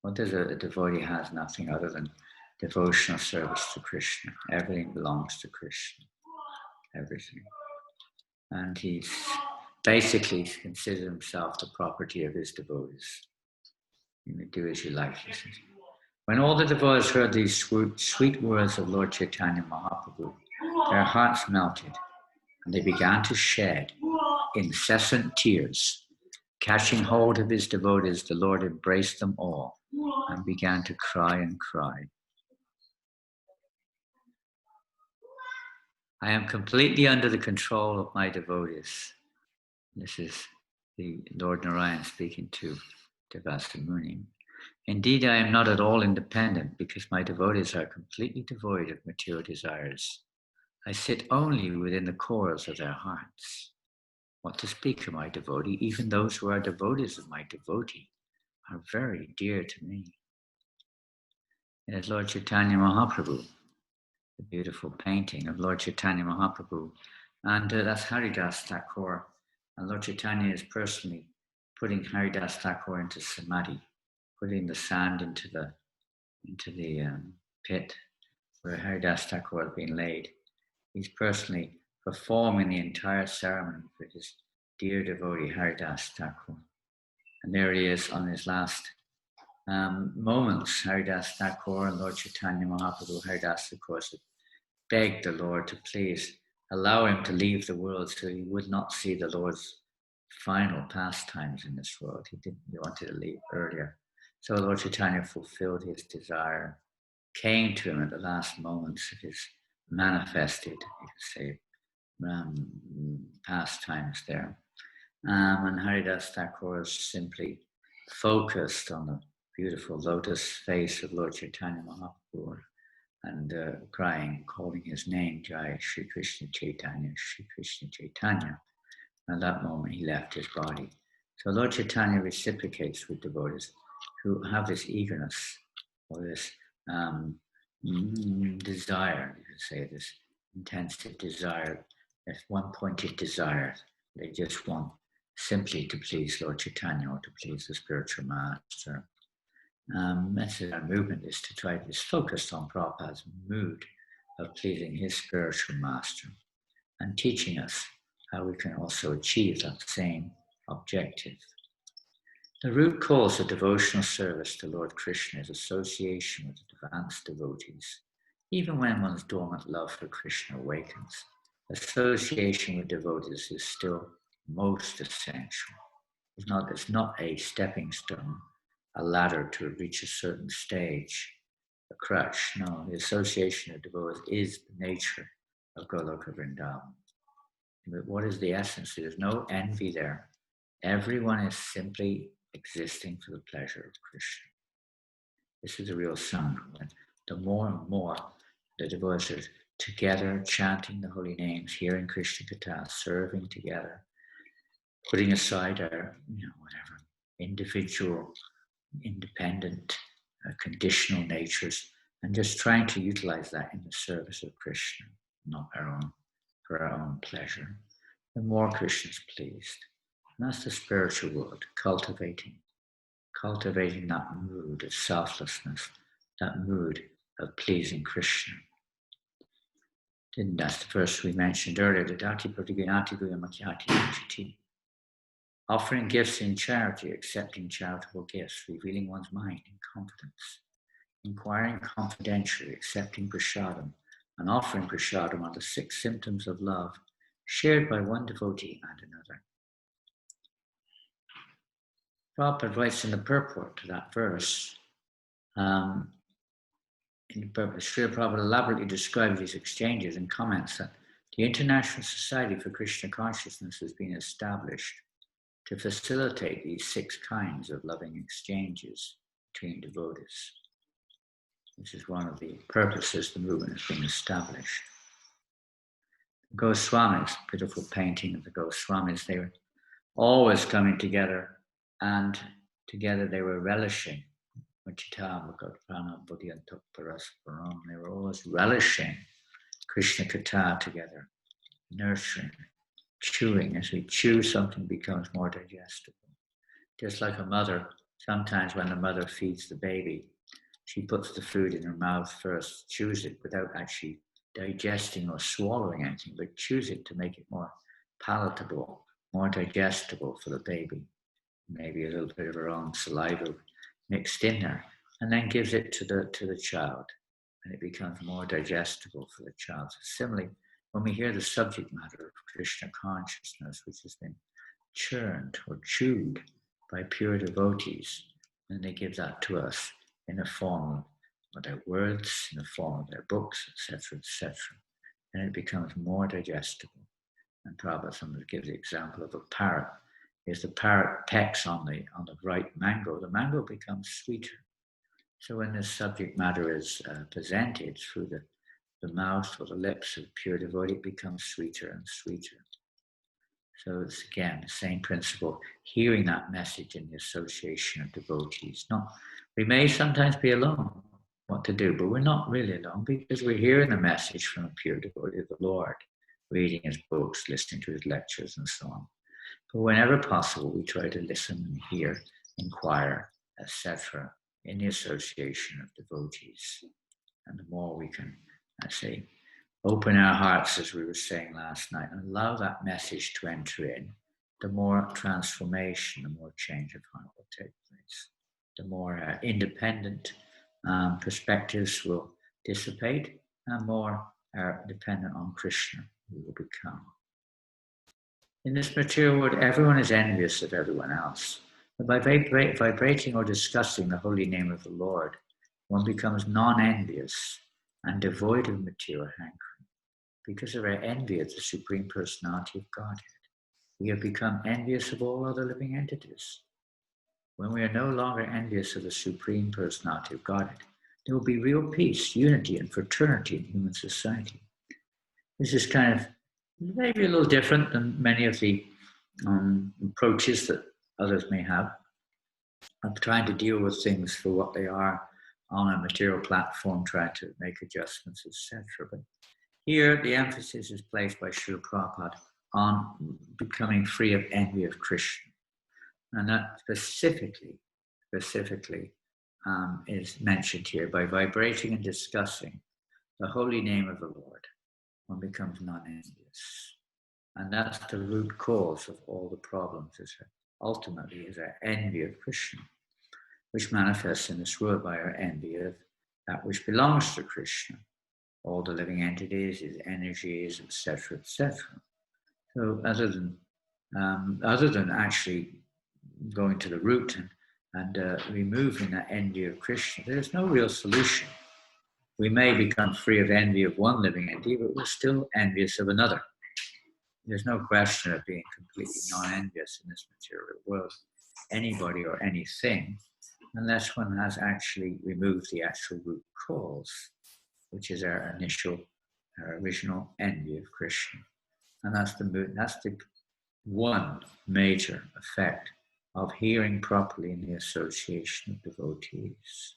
[SPEAKER 4] what does a devotee has? Nothing other than devotional service to Krishna. Everything belongs to Krishna. Everything. And he's basically considered himself the property of his devotees. You may do as you like, he says. When all the devotees heard these sweet words of Lord Chaitanya Mahaprabhu, their hearts melted, and they began to shed incessant tears. Catching hold of his devotees, the Lord embraced them all and began to cry and cry. I am completely under the control of my devotees. This is the Lord Narayan speaking to Devasa Muni. Indeed, I am not at all independent because my devotees are completely devoid of material desires. I sit only within the cores of their hearts. What to speak of my devotee, even those who are devotees of my devotee are very dear to me. There's Lord Chaitanya Mahaprabhu, the beautiful painting of Lord Chaitanya Mahaprabhu, and that's Haridas Thakur. And Lord Chaitanya is personally putting Haridas Thakur into samadhi, putting the sand into the pit where Haridas Thakur has been laid. He's personally performing the entire ceremony for his dear devotee Haridas Thakur. And there he is on his last moments. Haridas Thakur and Lord Chaitanya Mahaprabhu, Haridas Thakur begged the Lord to please allow him to leave the world so he would not see the Lord's final pastimes in this world. He wanted to leave earlier. So Lord Chaitanya fulfilled his desire, came to him at the last moments of his manifested, you could say, pastimes there. And Haridas Thakur is simply focused on the beautiful lotus face of Lord Chaitanya Mahaprabhu and crying, calling his name, Jai Shri Krishna Chaitanya, Shri Krishna Chaitanya. At that moment, he left his body. So Lord Chaitanya reciprocates with devotees who have this eagerness or this desire, you could say, this intensive desire, this one-pointed desire. They just want simply to please Lord Chaitanya or to please the spiritual master. Message our movement is to try to focus on Prabhupada's mood of pleasing his spiritual master and teaching us how we can also achieve that same objective. The root cause of devotional service to Lord Krishna is association with advanced devotees. Even when one's dormant love for Krishna awakens, association with devotees is still most essential. It's not a stepping stone, a ladder to reach a certain stage, a crutch. No, the association of devotees is the nature of Goloka Vrindavan. But what is the essence? There's no envy there. Everyone is simply existing for the pleasure of Krishna. This is the real sangha. The more and more the devotees are together, chanting the holy names, hearing Krishna Katha, serving together, putting aside our, whatever, individual, independent, conditional natures, and just trying to utilize that in the service of Krishna, not for our own pleasure. The more Krishna is pleased. And that's the spiritual world, cultivating that mood of selflessness, that mood of pleasing Krishna. That's the verse we mentioned earlier, the Dati Pratiganati Guyamakyati Chiti. Offering gifts in charity, accepting charitable gifts, revealing one's mind in confidence, inquiring confidentially, accepting prasadam, and offering prasadam are the 6 symptoms of love shared by one devotee and another. Prabhupada writes in the purport to that verse, Srila Prabhupada elaborately describes these exchanges and comments that the International Society for Krishna Consciousness has been established to facilitate these 6 kinds of loving exchanges between devotees. This is one of the purposes the movement has been established. The Goswamis, beautiful painting of the Goswamis, they were always coming together, and together they were relishing. They were always relishing Krishna Katha together, nurturing, chewing. As we chew, something becomes more digestible. Just like a mother, sometimes when the mother feeds the baby, she puts the food in her mouth first, chews it without actually digesting or swallowing anything, but chews it to make it more palatable, more digestible for the baby. Maybe a little bit of her own saliva mixed in there, and then gives it to the child, and it becomes more digestible for the child. So similarly, when we hear the subject matter of Krishna consciousness, which has been churned or chewed by pure devotees, and they give that to us in the form of their words, in the form of their books, etc., etc., and it becomes more digestible. And Prabhupada sometimes gives the example of a parrot. If the parrot pecks on the ripe mango, the mango becomes sweeter. So when this subject matter is presented through the mouth or the lips of pure devotee, it becomes sweeter and sweeter. So it's again the same principle, hearing that message in the association of devotees. We may sometimes be alone what to do, but we're not really alone because we're hearing the message from a pure devotee of the Lord, reading his books, listening to his lectures and so on. But whenever possible, we try to listen and hear, inquire, etc., in the association of devotees. And the more we can, open our hearts, as we were saying last night, and allow that message to enter in, the more transformation, the more change of heart will take place. The more independent perspectives will dissipate, and more dependent on Krishna we will become. In this material world, everyone is envious of everyone else. But by vibrating or discussing the holy name of the Lord, one becomes non-envious and devoid of material hankering. Because of our envy of the Supreme Personality of Godhead, we have become envious of all other living entities. When we are no longer envious of the Supreme Personality of Godhead, there will be real peace, unity, and fraternity in human society. This is kind of maybe a little different than many of the approaches that others may have of trying to deal with things for what they are on a material platform, trying to make adjustments, etc. But here, the emphasis is placed by Srila Prabhupada on becoming free of envy of Krishna. And that specifically is mentioned here. By vibrating and discussing the holy name of the Lord, one becomes non-envious. And that's the root cause of all the problems, ultimately is our envy of Krishna, which manifests in this world by our envy of that which belongs to Krishna. all the living entities, his energies, etc., etc. So other than actually going to the root and removing that envy of Krishna, there's no real solution. We may become free of envy of one living entity, but we're still envious of another. There's no question of being completely non-envious in this material world, anybody or anything, unless one has actually removed the actual root cause, which is our original envy of Krishna. And that's the one major effect of hearing properly in the association of devotees,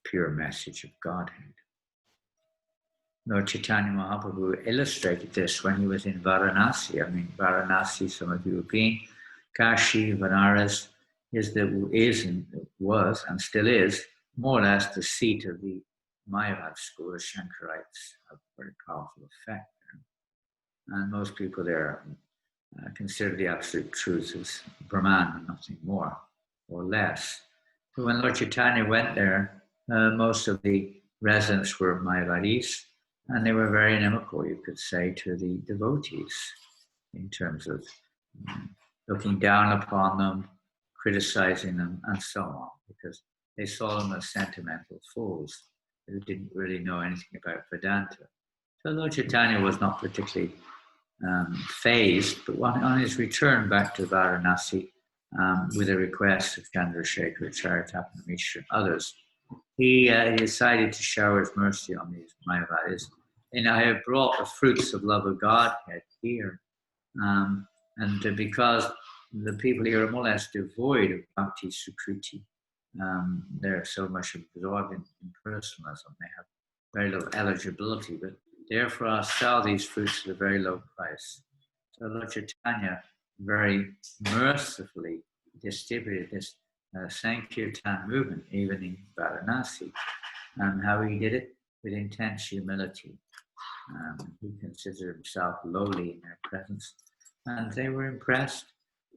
[SPEAKER 4] pure message of Godhead. Lord Chaitanya Mahaprabhu illustrated this when he was in Varanasi. I mean, Varanasi, some of you have been. Kashi, Vanaras was and still is more or less the seat of the Mayavad school of Shankarites, a very powerful effect there. And most people there consider the absolute truth as Brahman and nothing more or less. So when Lord Chaitanya went there, most of the residents were Mayavadis, and they were very inimical, you could say, to the devotees in terms of looking down upon them, criticizing them, and so on, because they saw them as sentimental fools who didn't really know anything about Vedanta. So Lord Chaitanya was not particularly phased, but on his return back to Varanasi, with a request of Chandrasekhar, Charitamrita Mishra, and others, he decided to shower his mercy on these Mayavadis. And I have brought the fruits of love of Godhead here. And because the people here are more or less devoid of bhakti sukriti, they're so much absorbed in personalism, they have very little eligibility, but therefore sell these fruits at a very low price. So Lord Chaitanya very mercifully distributed this Sankirtan movement, even in Varanasi. And how he did it? With intense humility. He considered himself lowly in their presence. And they were impressed.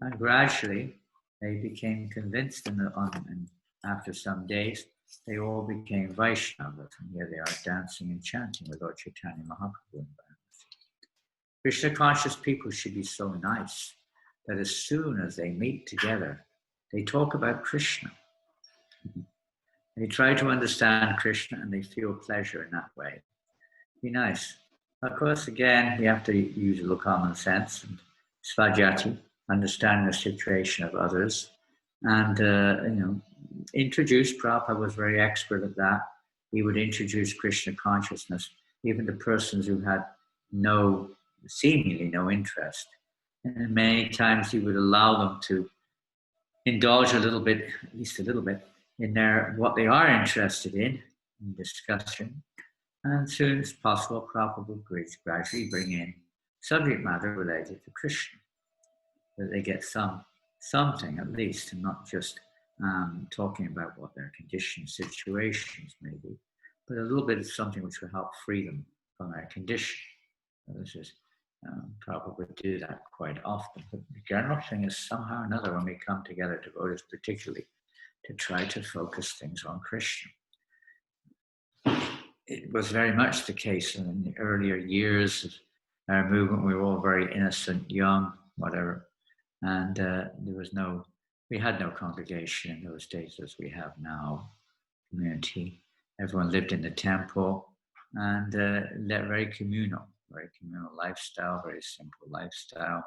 [SPEAKER 4] And gradually, they became convinced, and after some days, they all became Vaishnavas. And here they are dancing and chanting with Lord Chaitanya Mahaprabhu in Varanasi. Krishna conscious people should be so nice that as soon as they meet together, they talk about Krishna. They try to understand Krishna and they feel pleasure in that way. Be nice. Of course, again, we have to use a little common sense and svajati, understanding the situation of others. And, introduce, Prabhupada was very expert at that. He would introduce Krishna consciousness, even to persons who had seemingly no interest. And many times he would allow them to indulge a little bit, at least a little bit, in what they are interested in discussion. And as soon as possible, Prabhupada would gradually bring in subject matter related to Krishna, that they get something at least, and not just talking about what their conditioned situations may be, but a little bit of something which will help free them from their condition. Prabhupada would do that quite often. But the general thing is somehow or another, when we come together, devotees particularly, to try to focus things on Krishna. It was very much the case in the earlier years of our movement. We were all very innocent, young, whatever. And we had no congregation in those days as we have now, community. Everyone lived in the temple and very communal lifestyle, very simple lifestyle.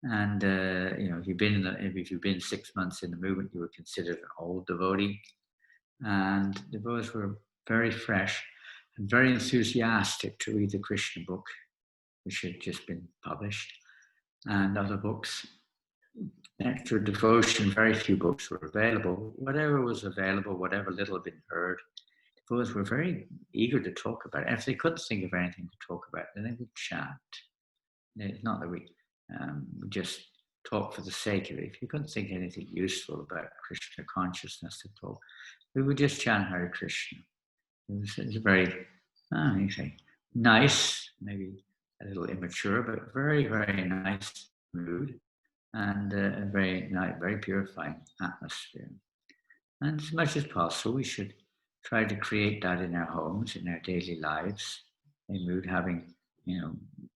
[SPEAKER 4] And if you've been 6 months in the movement, you were considered an old devotee. And devotees were very fresh and very enthusiastic to read the Krishna book, which had just been published, and other books. After devotion, very few books were available. Whatever was available, whatever little had been heard, devotees were very eager to talk about it. And if they couldn't think of anything to talk about, then they would chant. It's not that we just talk for the sake of it. If you couldn't think of anything useful about Krishna consciousness to talk, we would just chant Hare Krishna. It was a very nice, maybe a little immature, but very, very nice mood, and a very nice, very purifying atmosphere. And as much as possible, we should try to create that in our homes, in our daily lives, in mood having,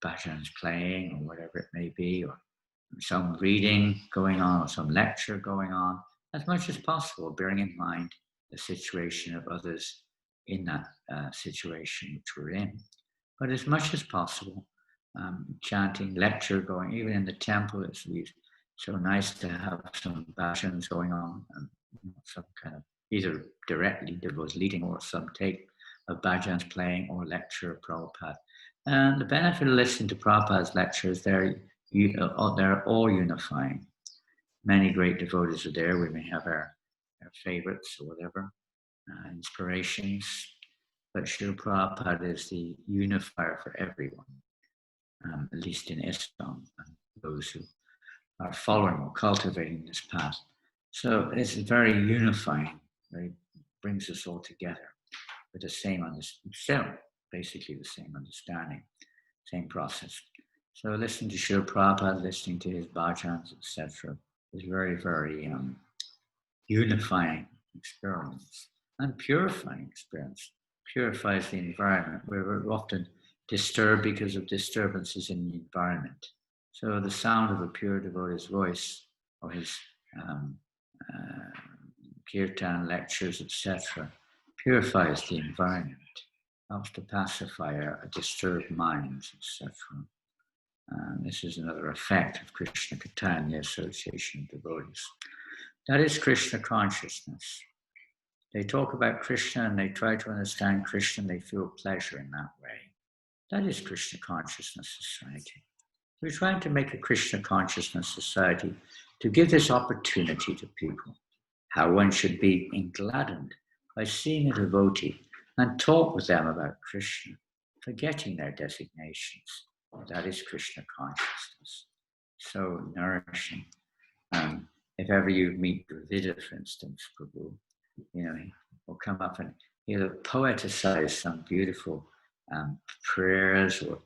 [SPEAKER 4] bhajans playing or whatever it may be, or some reading going on, or some lecture going on, as much as possible, bearing in mind the situation of others in that situation which we're in. But as much as possible, chanting, lecture going, even in the temple, it's so nice to have some bhajans going on, and some kind of either directly devotees leading or some take of bhajans playing or lecture of Prabhupada. And the benefit of listening to Prabhupada's lectures, they're all unifying. Many great devotees are there. We may have our favorites or whatever, inspirations, but Srila Prabhupada is the unifier for everyone, at least in ISKCON, and those who are following or cultivating this path. So it's very unifying, very brings us all together with the same basically the same understanding, same process. So listening to Srila Prabhupada, listening to his bhajans, etc., is very, very unifying experience and purifying experience. Purifies the environment where we're often disturbed because of disturbances in the environment. So the sound of a pure devotee's voice or his kirtan lectures, etc., purifies the environment, helps to pacify our disturbed minds, etc. This is another effect of Krishna Katha, the association of devotees. That is Krishna consciousness. They talk about Krishna and they try to understand Krishna and they feel pleasure in that way. That is Krishna consciousness society. We're trying to make a Krishna consciousness society to give this opportunity to people, how one should be engladdened by seeing a devotee and talk with them about Krishna, forgetting their designations. That is Krishna consciousness. So nourishing. If ever you meet Dravida, for instance, Prabhu, he'll come up and he'll poeticize some beautiful prayers or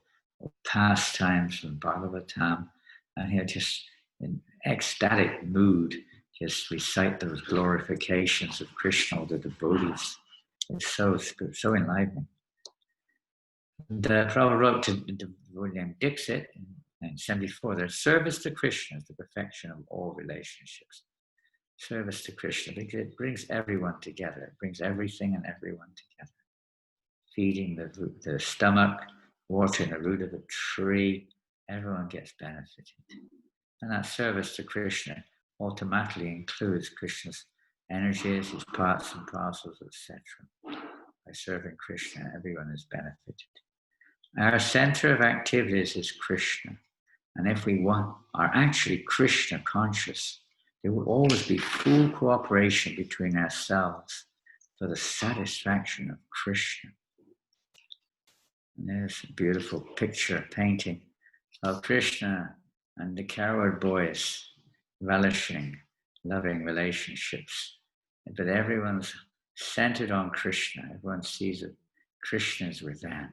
[SPEAKER 4] pastimes from Bhagavatam, and he'll just, in ecstatic mood, just recite those glorifications of Krishna or the devotees. It's so enlivening. And Prabhupada wrote to the devotee named Dixit in 1974, there's service to Krishna is the perfection of all relationships. Service to Krishna, because it brings everyone together. It brings everything and everyone together. Feeding the stomach, watering the root of a tree, everyone gets benefited. And that service to Krishna automatically includes Krishna's energies, his parts and parcels, etc. By serving Krishna, everyone is benefited. Our center of activities is Krishna. And if we are actually Krishna conscious, there will always be full cooperation between ourselves for the satisfaction of Krishna. And there's a beautiful picture, painting of Krishna and the cowherd boys relishing, loving relationships. But everyone's centered on Krishna. Everyone sees that Krishna is with them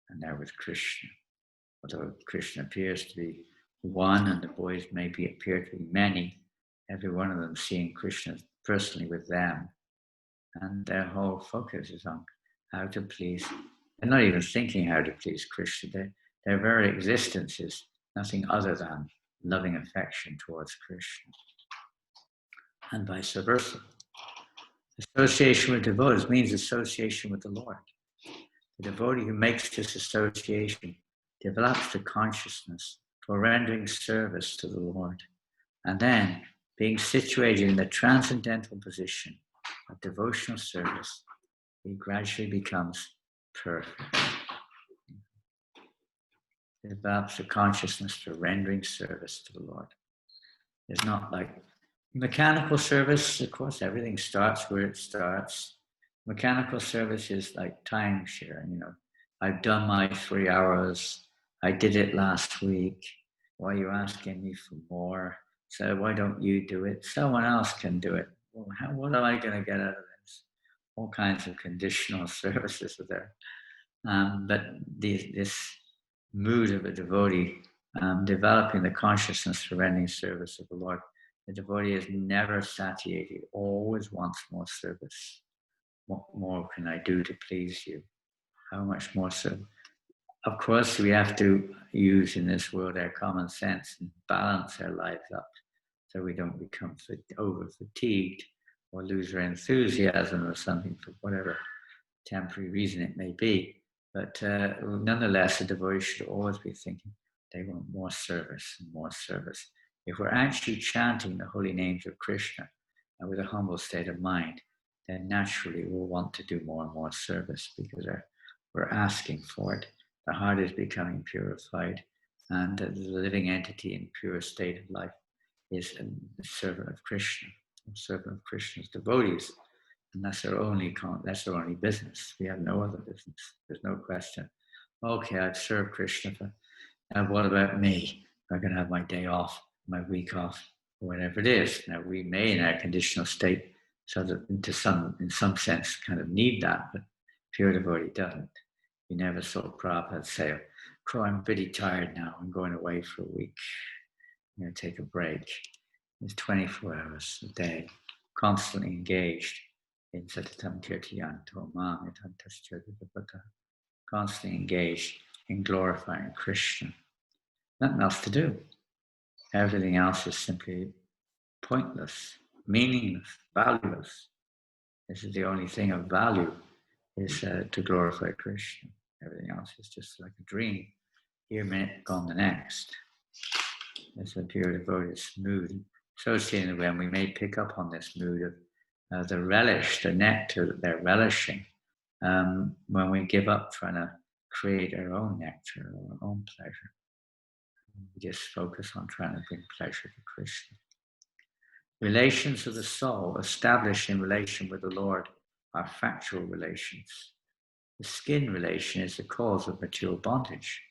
[SPEAKER 4] and they're with Krishna. Although Krishna appears to be one and the boys maybe appear to be many, every one of them seeing Krishna personally with them. And their whole focus is on how to please. They're not even thinking how to please Krishna. Their very existence is nothing other than loving affection towards Krishna. And vice versa. Association with devotees means association with the Lord. The devotee who makes this association develops the consciousness for rendering service to the Lord. And then, being situated in the transcendental position of devotional service, he gradually becomes perfect. He develops the consciousness for rendering service to the Lord. It's not like mechanical service, of course, everything starts where it starts. Mechanical service is like timeshare, I've done my 3 hours, I did it last week, why are you asking me for more? So why don't you do it? Someone else can do it. Well, what am I going to get out of this? All kinds of conditional services are there. But this mood of a devotee, developing the consciousness for rendering service of the Lord, the devotee is never satiated, always wants more service. what more can I do to please you? How much more so? Of course, we have to use in this world our common sense and balance our lives up so we don't become over fatigued or lose our enthusiasm or something for whatever temporary reason it may be. But nonetheless, a devotee should always be thinking they want more service and more service. If we're actually chanting the holy names of Krishna and with a humble state of mind, then naturally we'll want to do more and more service because we're asking for it. The heart is becoming purified, and the living entity in pure state of life is a servant of Krishna, a servant of Krishna's devotees. And that's our only business. We have no other business. There's no question. Okay, I've served Krishna, and what about me? I'm going to have my day off, my week off, or whatever it is. Now, we may, in our conditional state, so that in some sense, kind of need that, but pure devotee doesn't. You never saw Prabhupada say, "Oh, I'm pretty tired now. I'm going away for a week. I'm going to take a break." It's 24 hours a day, constantly engaged in Satatam Kirtiyan Tomam Yatantaschadivata, constantly engaged in glorifying Krishna. Nothing else to do. Everything else is simply pointless, meaningless, valueless. This is the only thing of value, is to glorify Krishna. Everything else is just like a dream. Here, minute, gone the next. It's a pure devotee's mood. Associated with them, we may pick up on this mood of the relish, the nectar that they're relishing when we give up trying to create our own nectar or our own pleasure. We just focus on trying to bring pleasure to Krishna. Relations of the soul established in relation with the Lord are factual relations. The skin relation is the cause of material bondage,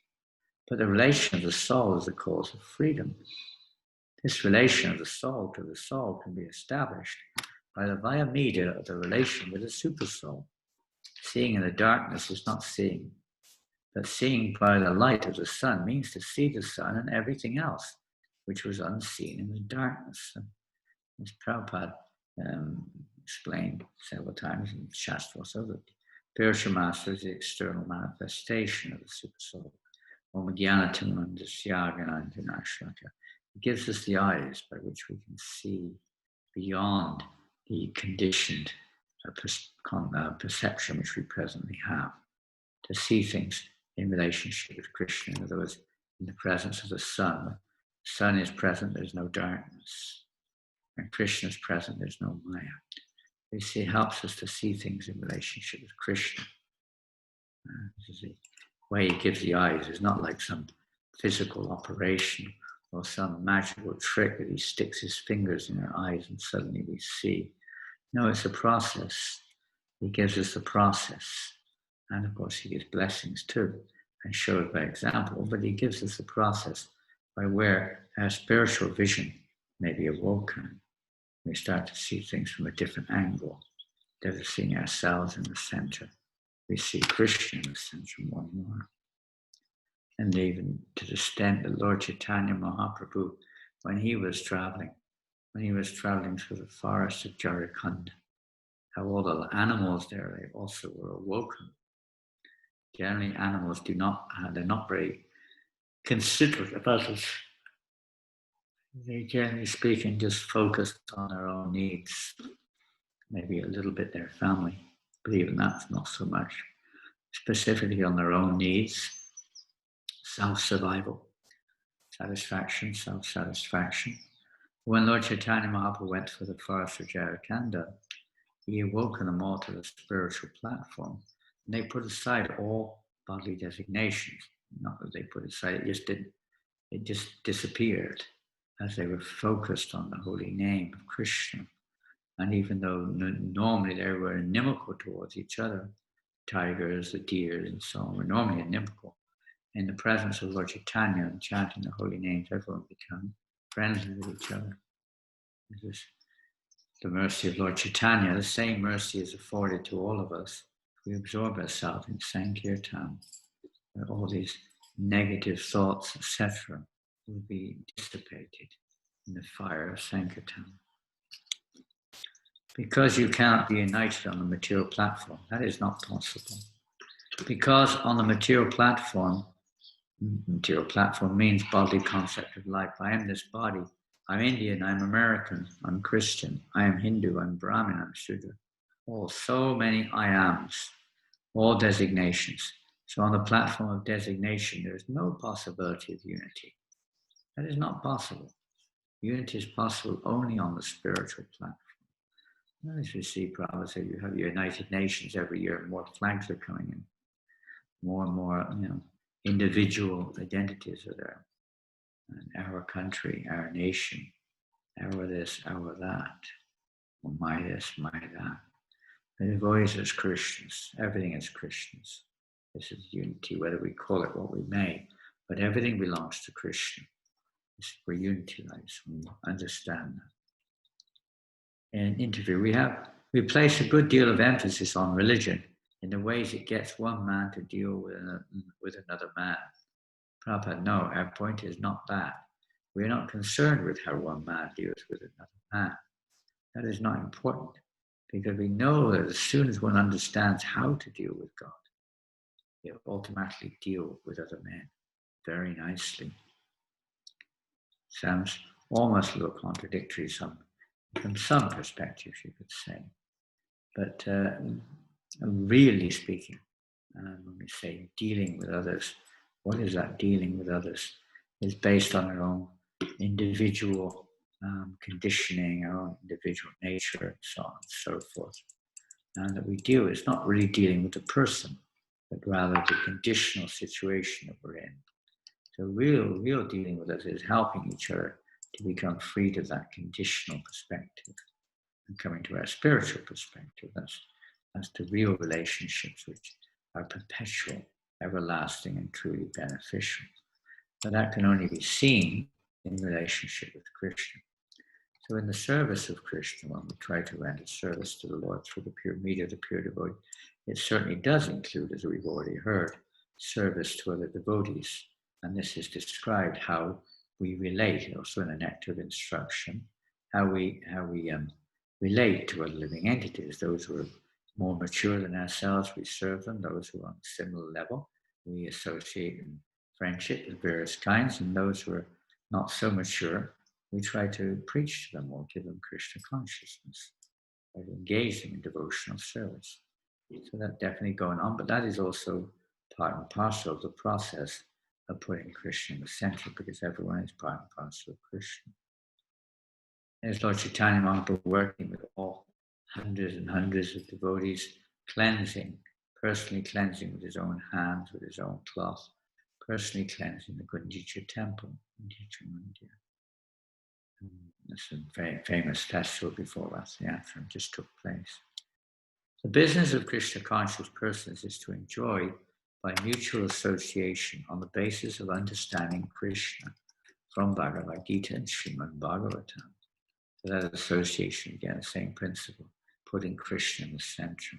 [SPEAKER 4] but the relation of the soul is the cause of freedom. This relation of the soul to the soul can be established by the via media of the relation with the supersoul. Seeing in the darkness is not seeing, but seeing by the light of the sun means to see the sun and everything else, which was unseen in the darkness. And as Prabhupada explained several times in Shastra also, that spiritual master is the external manifestation of the supersoul. It gives us the eyes by which we can see beyond the conditioned perception which we presently have, to see things in relationship with Krishna. In other words, in the presence of the sun. The sun is present, there's no darkness. When Krishna is present, there's no Maya. You see, it helps us to see things in relationship with Krishna. This is the way he gives the eyes. It's not like some physical operation or some magical trick that he sticks his fingers in our eyes and suddenly we see. No, it's a process. He gives us the process. And of course, he gives blessings too and shows by example, but he gives us the process by where our spiritual vision may be awoken. We start to see things from a different angle. Instead of seeing ourselves in the center, we see Krishna in the center more and more. And even to the extent that Lord Chaitanya Mahaprabhu, when he was traveling through the forest of Jharkhand, how all the animals there, they also were awoken. Generally, animals they're not very considerate of others. They, generally speaking, just focus on their own needs, maybe a little bit their family, but even that's not so much. Specifically on their own needs, self-survival, satisfaction, self-satisfaction. When Lord Chaitanya Mahaprabhu went for the forest of Jharkhand, he awoken them all to the spiritual platform. And they put aside all bodily designations. Not that they put aside, it just disappeared as they were focused on the holy name of Krishna. And even though normally they were inimical towards each other, tigers, the deer, and so on were normally inimical. In the presence of Lord Chaitanya and chanting the holy names, everyone became friendly with each other. This is the mercy of Lord Chaitanya. The same mercy is afforded to all of us. We absorb ourselves in Sankirtan. All these negative thoughts, etc., will be dissipated in the fire of Sankirtan. Because you cannot be united on the material platform. That is not possible. Because on the material platform means bodily concept of life. I am this body. I'm Indian, I'm American, I'm Christian, I am Hindu, I'm Brahmin, I'm Shudra. Oh, so many I ams, all designations. So on the platform of designation, there is no possibility of unity. That is not possible. Unity is possible only on the spiritual platform. As you see, Prabhupada said, you have United Nations every year, more flags are coming in. More and more, individual identities are there. And our country, our nation, our this, our that, my this, my that. The devotees as Christians, everything is Christians. This is unity, whether we call it what we may, but everything belongs to Krishna. It's where unity lies. We understand that. In an interview, we place a good deal of emphasis on religion in the ways it gets one man to deal with another man. Prabhupada, no, our point is not that. We're not concerned with how one man deals with another man. That is not important, because we know that as soon as one understands how to deal with God, he'll automatically deal with other men very nicely. Sounds almost a little contradictory from some perspectives, you could say. But really speaking, when we say dealing with others, what is that dealing with others? Is based on our own individual conditioning, our own individual nature, and so on and so forth. And that we deal, it's not really dealing with the person, but rather the conditional situation that we're in. So real dealing with us is helping each other to become free to that conditional perspective and coming to our spiritual perspective. That's the real relationships which are perpetual, everlasting, and truly beneficial. But that can only be seen in relationship with Krishna. So in the service of Krishna, when we try to render service to the Lord through the pure media of the pure devotee, it certainly does include, as we've already heard, service to other devotees. And this is described how we relate, also in the nectar of instruction, how we relate to other living entities. Those who are more mature than ourselves, we serve them. Those who are on a similar level, we associate in friendship of various kinds. And those who are not so mature, we try to preach to them or give them Krishna consciousness by engaging in devotional service. So that's definitely going on, but that is also part and parcel of the process of putting Krishna in the center, because everyone is part and parcel of Krishna. There's Lord Chaitanya Mahaprabhu working with all hundreds and hundreds of devotees, personally cleansing with his own hands, with his own cloth, personally cleansing the Gundicha temple in India. That's a very famous festival before Rath Yatra just took place. The business of Krishna conscious persons is to enjoy by mutual association on the basis of understanding Krishna from Bhagavad Gita and Srimad Bhagavatam. So that association, again, same principle, putting Krishna in the center.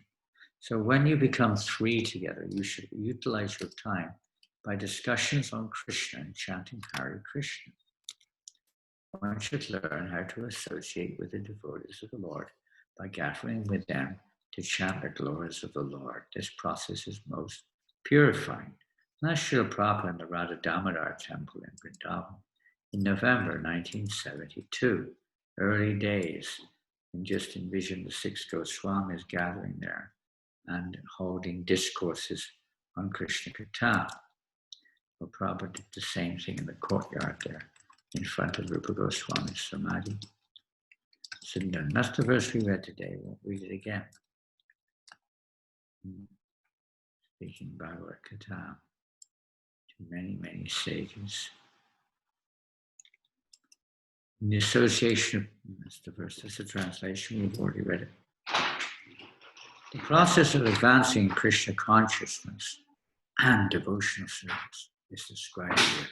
[SPEAKER 4] So when you become three together, you should utilize your time by discussions on Krishna and chanting Hare Krishna. One should learn how to associate with the devotees of the Lord by gathering with them to chant the glories of the Lord. This process is most purifying. And that's Srila Prabhupada in the Radha Damodar temple in Vrindavan in November 1972, early days. And just envision the 6 Goswamis gathering there and holding discourses on Krishna Katha. Well, Prabhupada did the same thing in the courtyard there, in front of Rupa Goswami's Samadhi. So that's the verse we read today. We'll read it again. Speaking Bhagavad Gita to many, many sages. In the association, that's the verse, that's the translation, we've already read it. The process of advancing Krishna consciousness and devotional service is described here.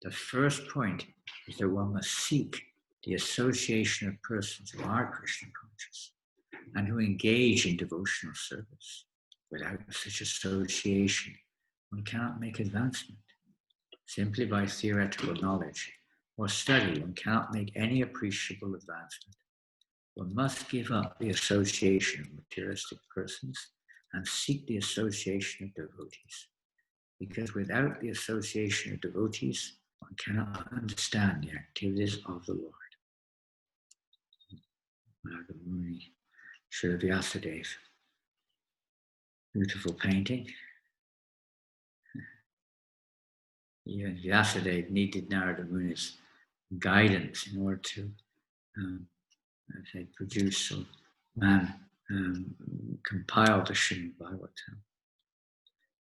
[SPEAKER 4] The first point is that one must seek the association of persons who are Krishna conscious and who engage in devotional service. Without such association, one cannot make advancement. Simply by theoretical knowledge or study, one cannot make any appreciable advancement. One must give up the association of materialistic persons and seek the association of devotees. Because without the association of devotees, one cannot understand the activities of the Lord. Narada Muni, Srila Vyasadeva. Beautiful painting. Even Vyasadeva needed Narada Muni's guidance in order to produce or compile the Srimad Bhagavatam.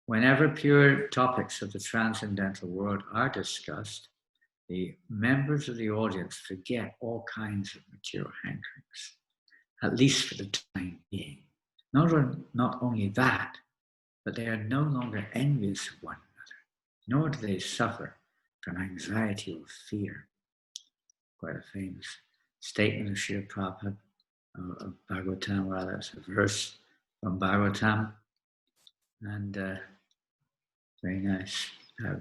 [SPEAKER 4] Whenever pure topics of the transcendental world are discussed, the members of the audience forget all kinds of material hankerings, at least for the time being. Not only that, but they are no longer envious of one another, nor do they suffer from anxiety or fear. Quite a famous statement of Srila Prabhupada, of Bhagavatam, rather, it's a verse from Bhagavatam, and very nice how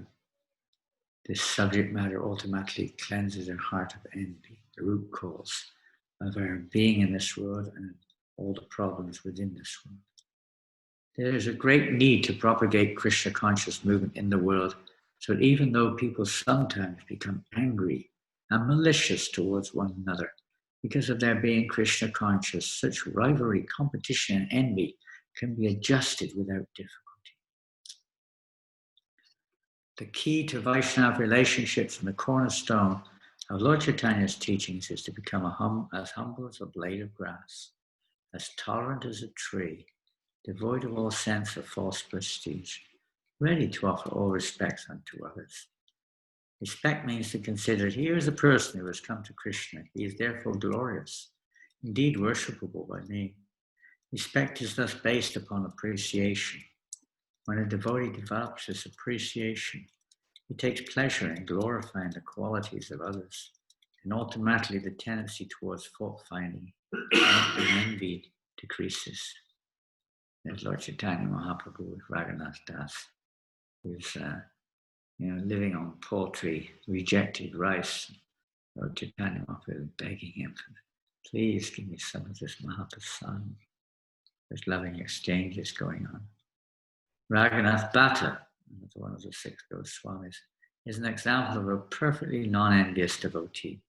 [SPEAKER 4] this subject matter ultimately cleanses our heart of envy, the root cause of our being in this world and all the problems within this world. There is a great need to propagate Krishna conscious movement in the world, so that even though people sometimes become angry and malicious towards one another because of their being Krishna conscious, such rivalry, competition, and envy can be adjusted without difficulty. The key to Vaishnava relationships and the cornerstone of Lord Chaitanya's teachings is to become as humble as a blade of grass, as tolerant as a tree, devoid of all sense of false prestige, ready to offer all respects unto others. Respect means to consider, here is a person who has come to Krishna. He is therefore glorious, indeed worshipable by me. Respect is thus based upon appreciation. When a devotee develops this appreciation, he takes pleasure in glorifying the qualities of others, and ultimately the tendency towards fault-finding and envy decreases. There's Lord Chaitanya Mahaprabhu with Raghunath Das, who's living on paltry, rejected rice. Lord Chaitanya Mahaprabhu begging him, please give me some of this Mahaprasad. There's loving exchanges going on. Raghunath Bhatta, one of the 6 Goswamis, is an example of a perfectly non-envious devotee.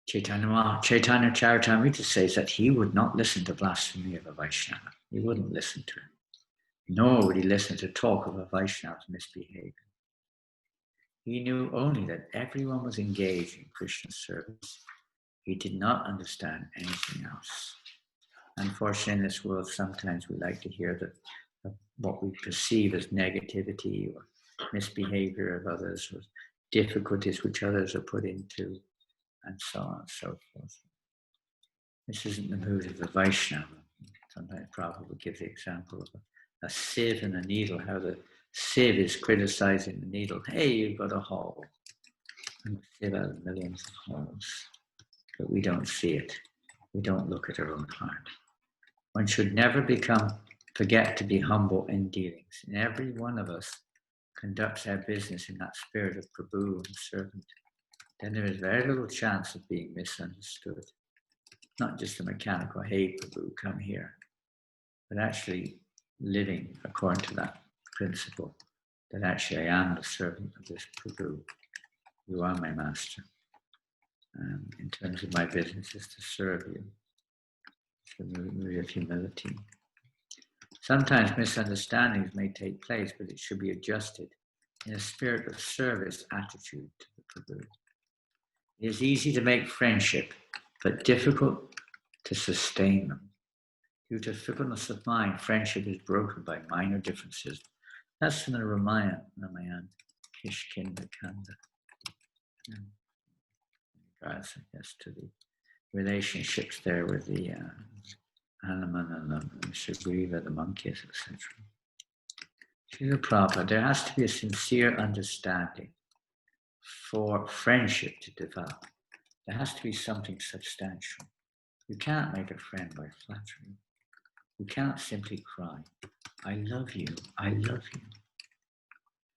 [SPEAKER 4] Chaitanya Charitamrita says that he would not listen to blasphemy of a Vaishnava. He wouldn't listen to it. Nor would he listen to talk of a Vaishnava's misbehavior. He knew only that everyone was engaged in Krishna's service. He did not understand anything else. Unfortunately, in this world, sometimes we like to hear that what we perceive as negativity or misbehavior of others or difficulties which others are put into, and so on and so forth. This isn't the mood of the Vaishnava. Sometimes Prabhupada would give the example of a sieve and a needle, how the sieve is criticizing the needle. Hey, you've got a hole. And the sieve has millions of holes. But we don't see it. We don't look at our own heart. One should never forget to be humble in dealings. And every one of us conducts our business in that spirit of Prabhu and servant. Then there is very little chance of being misunderstood. Not just a mechanical, hey Prabhu, come here, but actually living according to that principle, that actually I am the servant of this Prabhu. You are my master. In terms of my business is to serve you. It's the mood of humility. Sometimes misunderstandings may take place, but it should be adjusted in a spirit of service attitude to the Prabhu. It is easy to make friendship, but difficult to sustain them. Due to fickleness of mind, friendship is broken by minor differences. That's from the Ramayana, Kishkinda Kanda. Regards, I guess, to the relationships there with the Hanuman and the Sugriva, the monkeys, etc. Srila Prabhupada, there has to be a sincere understanding for friendship to develop. There has to be something substantial. You can't make a friend by flattery. You can't simply cry, I love you, I love you.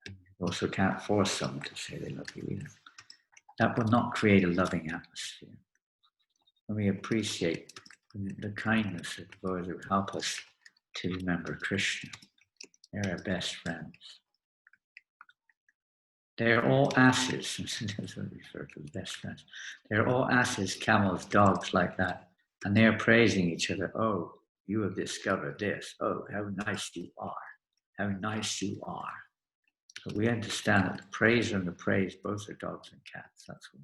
[SPEAKER 4] And you also can't force someone to say they love you either. That will not create a loving atmosphere. when we appreciate the kindness of those who help us to remember Krishna. They're our best friends. They're all asses. That's what we refer to as best friends. They're all asses, camels, dogs, like that. And they're praising each other. Oh, you have discovered this. Oh, how nice you are. How nice you are. But we understand that the praise and the praise both are dogs and cats. That's what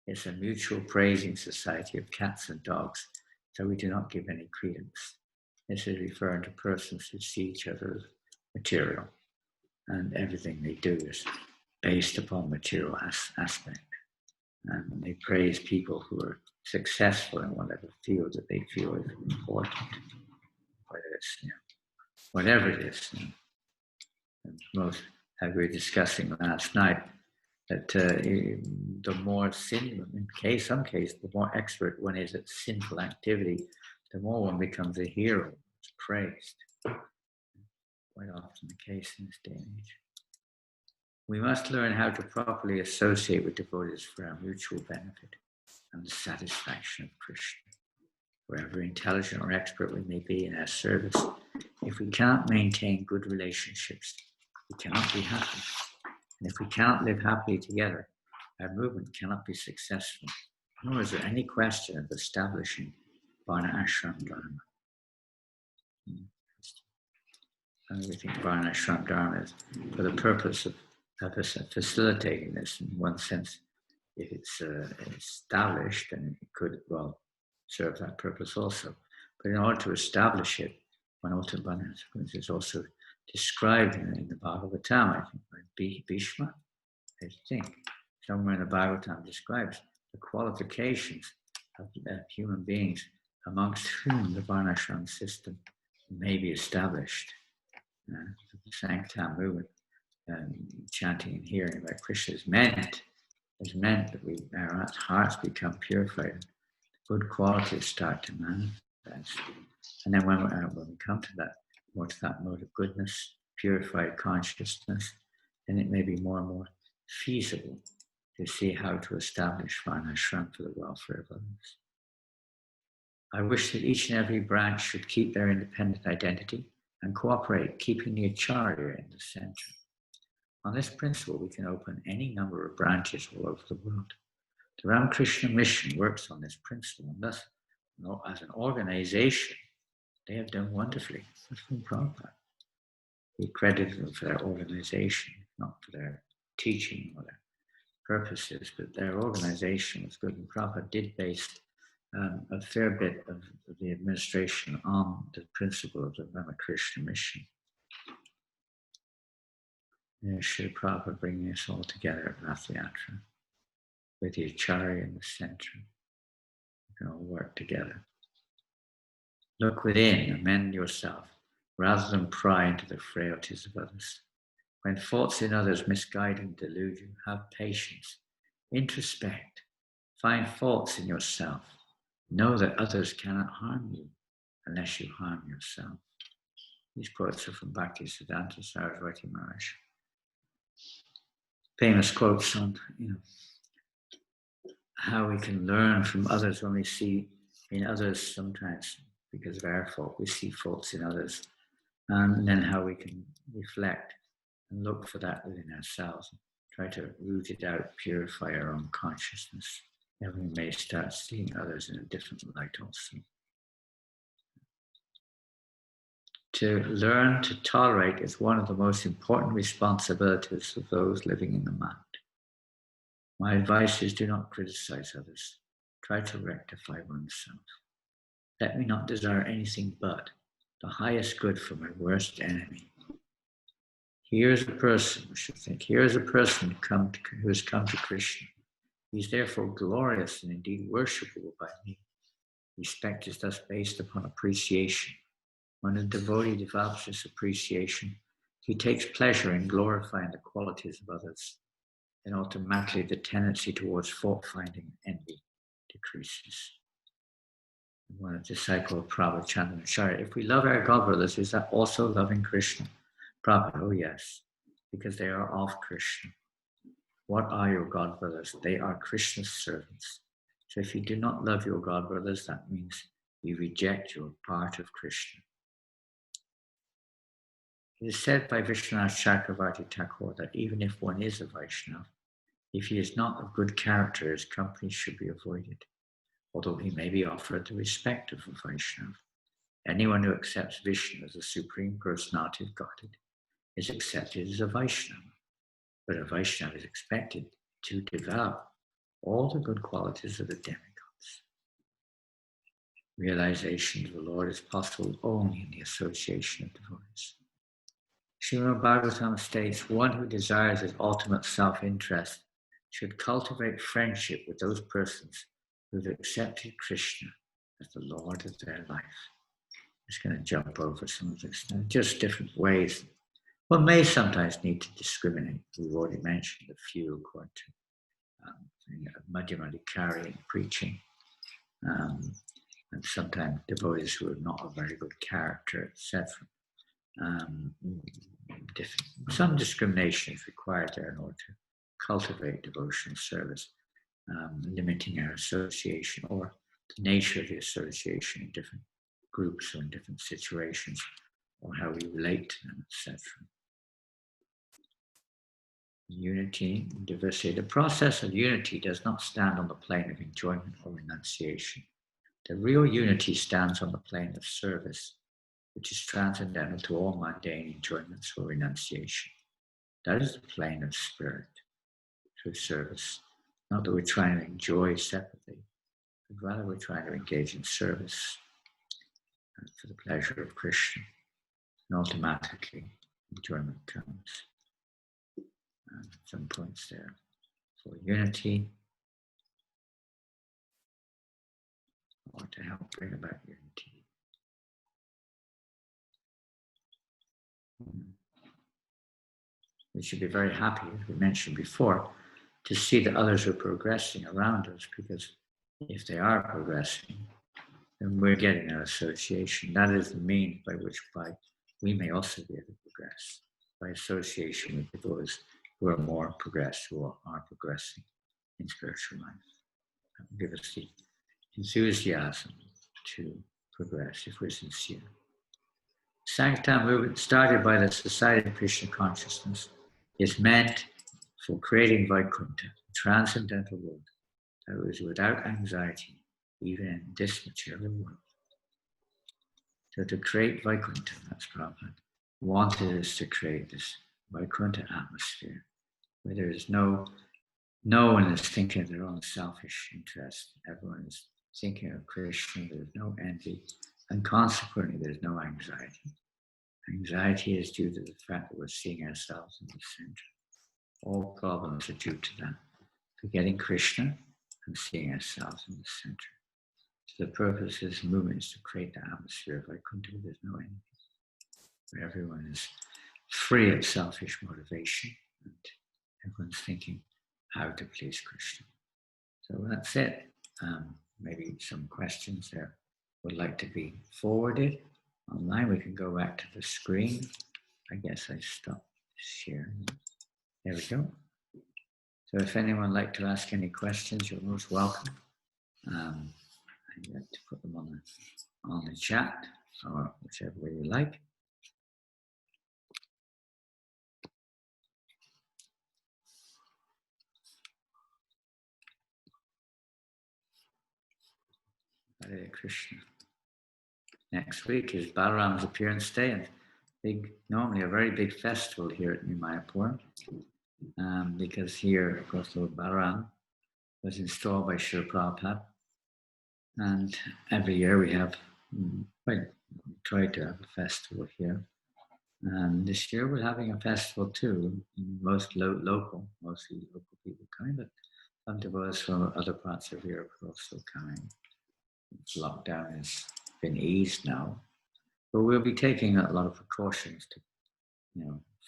[SPEAKER 4] it's a mutual praising society of cats and dogs. So we do not give any credence. This is referring to persons who see each other as material. And everything they do is based upon material aspect. And they praise people who are successful in whatever field that they feel is important. Whether it's, whatever it is. And most, as we were discussing last night, that the more sin, in some cases, the more expert one is at sinful activity, the more one becomes a hero, it's praised. Quite often the case in this day and age. We must learn how to properly associate with devotees for our mutual benefit and the satisfaction of Krishna. Wherever intelligent or expert we may be in our service, if we cannot maintain good relationships, we cannot be happy. And if we cannot live happily together, our movement cannot be successful. Nor is there any question of establishing Varna Ashram Dharma. And we think Varna Ashram Dharma is for the purpose of facilitating this. In one sense, if it's established, then it could, serve that purpose also. But in order to establish it, one ultimate is also described in the Bhagavatam, I think, by Bhishma, I think, somewhere in the Bhagavatam describes the qualifications of human beings amongst whom the Varnashram system may be established. The Sanktam movement, chanting and hearing about Krishna is meant that our hearts become purified, good qualities start to manifest. And then when we come to that mode of goodness, purified consciousness, then it may be more and more feasible to see how to establish Varnashram for the welfare of others. I wish that each and every branch should keep their independent identity and cooperate, keeping the Acharya in the center. On this principle, we can open any number of branches all over the world. The Ramakrishna Mission works on this principle, and thus, as an organization, they have done wonderfully. That's from Prabhupada. We credit them for their organization, not for their teaching or their purposes, but their organization was good. And Prabhupada did base a fair bit of the administration on the principle of the Ramakrishna Mission. Srila Prabhupada bringing us all together at Rath Yatra, with the Acharya in the center. We can all work together. Look within, amend yourself, rather than pry into the frailties of others. When faults in others misguide and delude you, have patience, introspect, find faults in yourself. Know that others cannot harm you unless you harm yourself. These quotes are from Bhaktisiddhanta Saraswati Maharaj. Famous quotes on, how we can learn from others when we see in others sometimes, because of our fault, we see faults in others, and then how we can reflect and look for that within ourselves, and try to root it out, purify our own consciousness, and we may start seeing others in a different light also. To learn to tolerate is one of the most important responsibilities of those living in the mind. My advice is do not criticize others. Try to rectify oneself. Let me not desire anything but the highest good for my worst enemy. Here is a person, we should think, here is a person who has come to Krishna. He is therefore glorious and indeed worshipable by me. Respect is thus based upon appreciation. When a devotee develops this appreciation, he takes pleasure in glorifying the qualities of others. Then automatically the tendency towards fault-finding and envy decreases. One of the disciple of Prabhupada, Janananda, if we love our God brothers, is that also loving Krishna? Prabhupada, oh yes, because they are of Krishna. What are your God brothers? They are Krishna's servants. So if you do not love your God brothers, that means you reject your part of Krishna. It is said by Vishwanath Chakravarti Thakur that even if one is a Vaishnava, if he is not of good character, his company should be avoided, although he may be offered the respect of a Vaishnava. Anyone who accepts Vishnu as the Supreme Personality of Godhead is accepted as a Vaishnava, but a Vaishnava is expected to develop all the good qualities of the demigods. Realization of the Lord is possible only in the association of devotees. Srimad Bhagavatam states, one who desires his ultimate self-interest should cultivate friendship with those persons who have accepted Krishna as the Lord of their life. I'm just going to jump over some of this now, just different ways. One may sometimes need to discriminate. We've already mentioned a few according to Madhyamali carrying, preaching, and sometimes devotees who are not a very good character, etc. Some discrimination is required there in order to cultivate devotional service, limiting our association or the nature of the association in different groups or in different situations, or how we relate to them, etc. Unity and diversity. The process of unity does not stand on the plane of enjoyment or renunciation. The real unity stands on the plane of service, which is transcendental to all mundane enjoyments or renunciation. That is the plane of spirit through service. Not that we're trying to enjoy separately, but rather we're trying to engage in service for the pleasure of Krishna. And automatically, enjoyment comes. Some points there for unity, or to help bring about unity. We should be very happy, as we mentioned before, to see that others are progressing around us, because if they are progressing, then we're getting an association. That is the means by which we may also be able to progress, by association with those who are more progressed, who are progressing in spiritual life. That will give us the enthusiasm to progress if we're sincere. Sankirtan movement, started by the Society of Krishna Consciousness, is meant for creating Vaikuntha, a transcendental world that is without anxiety, even in this material world. So to create Vaikuntha, that's Prabhupada, wanted us to create this Vaikuntha atmosphere, where there is no one is thinking of their own selfish interest. Everyone is thinking of Krishna. There's no envy, and consequently, there's no anxiety. Anxiety is due to the fact that we're seeing ourselves in the center. All problems are due to that. Forgetting Krishna and seeing ourselves in the center. So the purpose of this movement is to create the atmosphere of Vaikuntha where there's no envy, where everyone is free of selfish motivation and everyone's thinking how to please Krishna. So that's it. Maybe some questions there would like to be forwarded online. We can go back to the screen. I guess I stopped sharing. There we go. So if anyone would like to ask any questions, you're most welcome. I'd like to put them on the chat or whichever way you like. Hare Krishna. Next week is Balaram's appearance day, and normally a very big festival here at New Mayapur, because here, of course, Lord Balaram was installed by Srila Prabhupada, and every year we have, try to have a festival here. And this year we're having a festival too, mostly local people coming, but some devotees from other parts of Europe are also coming. Lockdown has been eased now, but we'll be taking a lot of precautions to,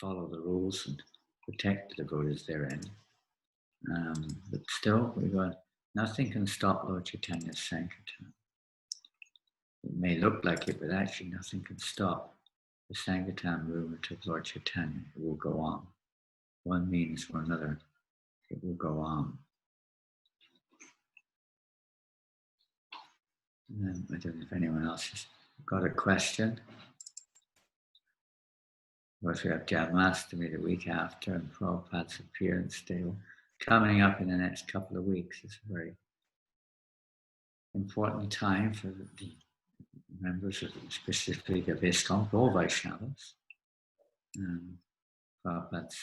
[SPEAKER 4] follow the rules and protect the devotees therein. But still, nothing can stop Lord Chaitanya's Sankirtan. It may look like it, but actually nothing can stop the Sankirtan movement of Lord Chaitanya. It will go on. One means or another, it will go on. I don't know if anyone else has got a question. Of course, we have Janmashtami the week after, and Prabhupada's appearance day coming up in the next couple of weeks. It's a very important time for the members of, specifically the ISKCON, all Vaishnavas. Prabhupada's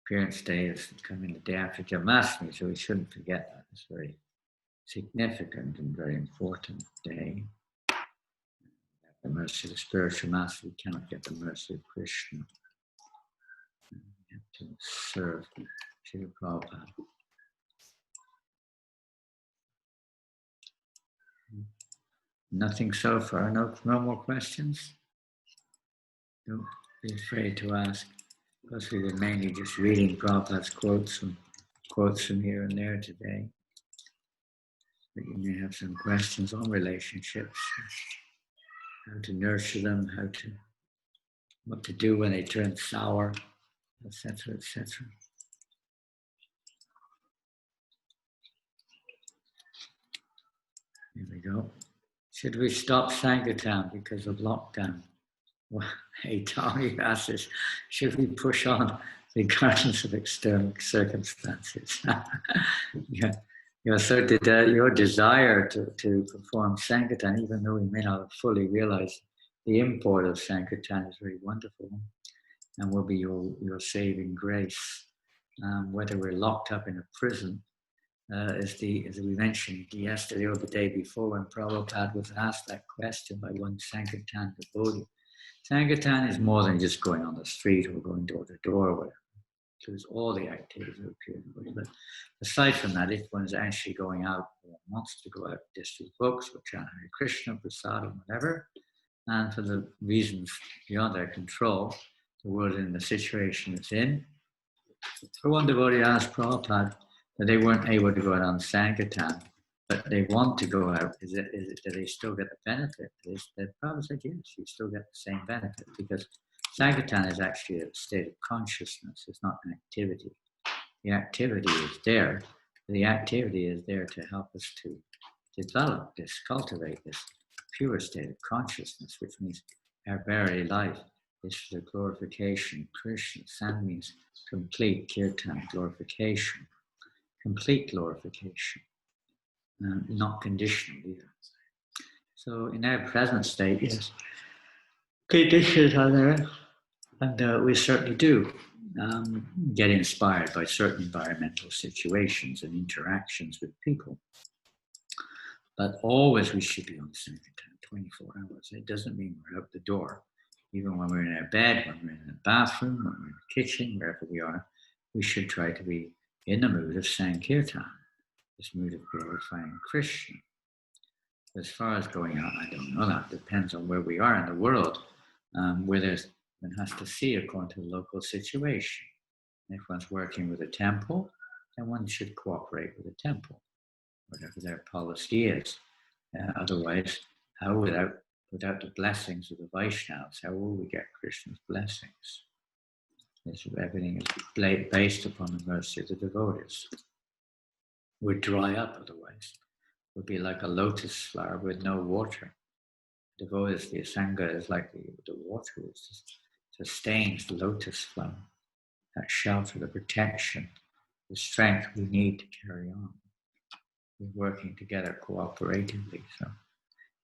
[SPEAKER 4] appearance day is coming the day after Janmashtami, so we shouldn't forget that. It's a very significant and very important day. The mercy of the spiritual master, we cannot get the mercy of Krishna. We have to serve Srila Prabhupada. Nothing so far, no more questions? Don't be afraid to ask, because we were mainly just reading Prabhupada's quotes from here and there today. But you may have some questions on relationships, how to nurture them, what to do when they turn sour, etc., etc. Here we go. Should we stop Sankirtan because of lockdown? Well, hey, Tommy asks us, should we push on regardless of external circumstances? Yeah. So did your desire to perform Sankirtan, even though we may not have fully realized the import of Sankirtan, is very wonderful and will be your saving grace. Whether we're locked up in a prison, as we mentioned yesterday or the day before, when Prabhupada was asked that question by one Sankirtan devotee. Sankirtan is more than just going on the street or going door to door or whatever. It includes all the activities of pure devotion. But aside from that, if one's actually going out or wants to go out to distribute books or chant Hare Krishna, prasadam, whatever, and for the reasons beyond their control, the world in the situation it's in. For one devotee asked Prabhupada that they weren't able to go out on Sankirtan, but they want to go out. Do they still get the benefit? The Prabhupada said, yes, you still get the same benefit, because Sankirtan is actually a state of consciousness. It's not an activity. The activity is there. The activity is there to help us to develop this, cultivate this pure state of consciousness, which means our very life is for the glorification of Krishna. San means complete kirtan, glorification, complete glorification, not conditional either. So in our present state, yes, conditions are there, and we certainly do get inspired by certain environmental situations and interactions with people. But always we should be on Sankirtan 24 hours. It doesn't mean we're out the door. Even when we're in our bed, when we're in the bathroom, when we're in the kitchen, wherever we are, we should try to be in the mood of Sankirtan, this mood of glorifying Krishna. As far as going out, I don't know. That depends on where we are in the world, where one has to see according to the local situation. If one's working with a temple, then one should cooperate with the temple, whatever their policy is. Otherwise, how without the blessings of the Vaishnavas, how will we get Krishna's blessings? Everything is based upon the mercy of the devotees. We'd dry up otherwise. Would be like a lotus flower with no water. Devotees, the Sangha is like the water, it sustains the lotus flower, that shelter, the protection, the strength we need to carry on. We're working together cooperatively. So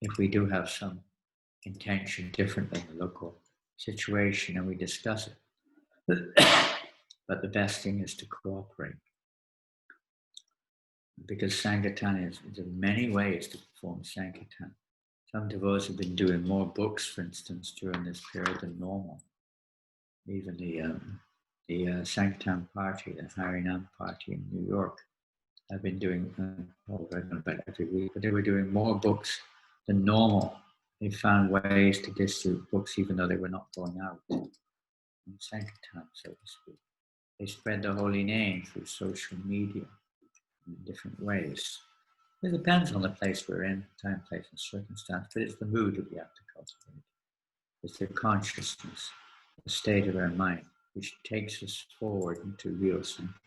[SPEAKER 4] if we do have some intention different than the local situation, and we discuss it. But the best thing is to cooperate. Because Sankirtan is there are many ways to perform Sankirtan. Some devotees have been doing more books, for instance, during this period than normal. Even the Sankirtan party, the Harinam party in New York, have been doing, I don't know about every week, but they were doing more books than normal. They found ways to distribute books even though they were not going out in Sankirtan, so to speak. They spread the holy name through social media in different ways. It depends on the place we're in, time, place, and circumstance, but it's the mood that we have to cultivate. It's the consciousness, the state of our mind, which takes us forward into real Sankirtan.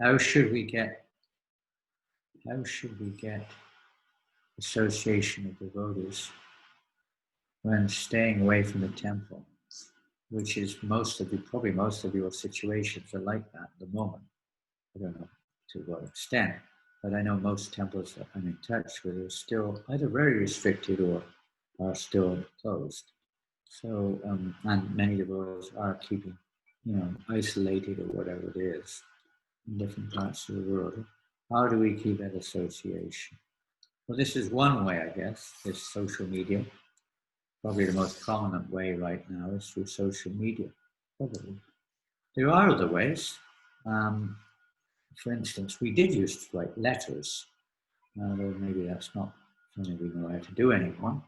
[SPEAKER 4] How should we get association of devotees when staying away from the temple, which is probably most of your situations are like that at the moment. I don't know to what extent, but I know most temples that I'm in touch with are still either very restricted or are still closed. So, and many devotees are keeping, isolated or whatever it is in different parts of the world. How do we keep that association? Well, this is one way, I guess, is social media. Probably the most prominent way right now is through social media, probably. There are other ways. For instance, we did used to write letters, although maybe that's not something we know how to do anymore.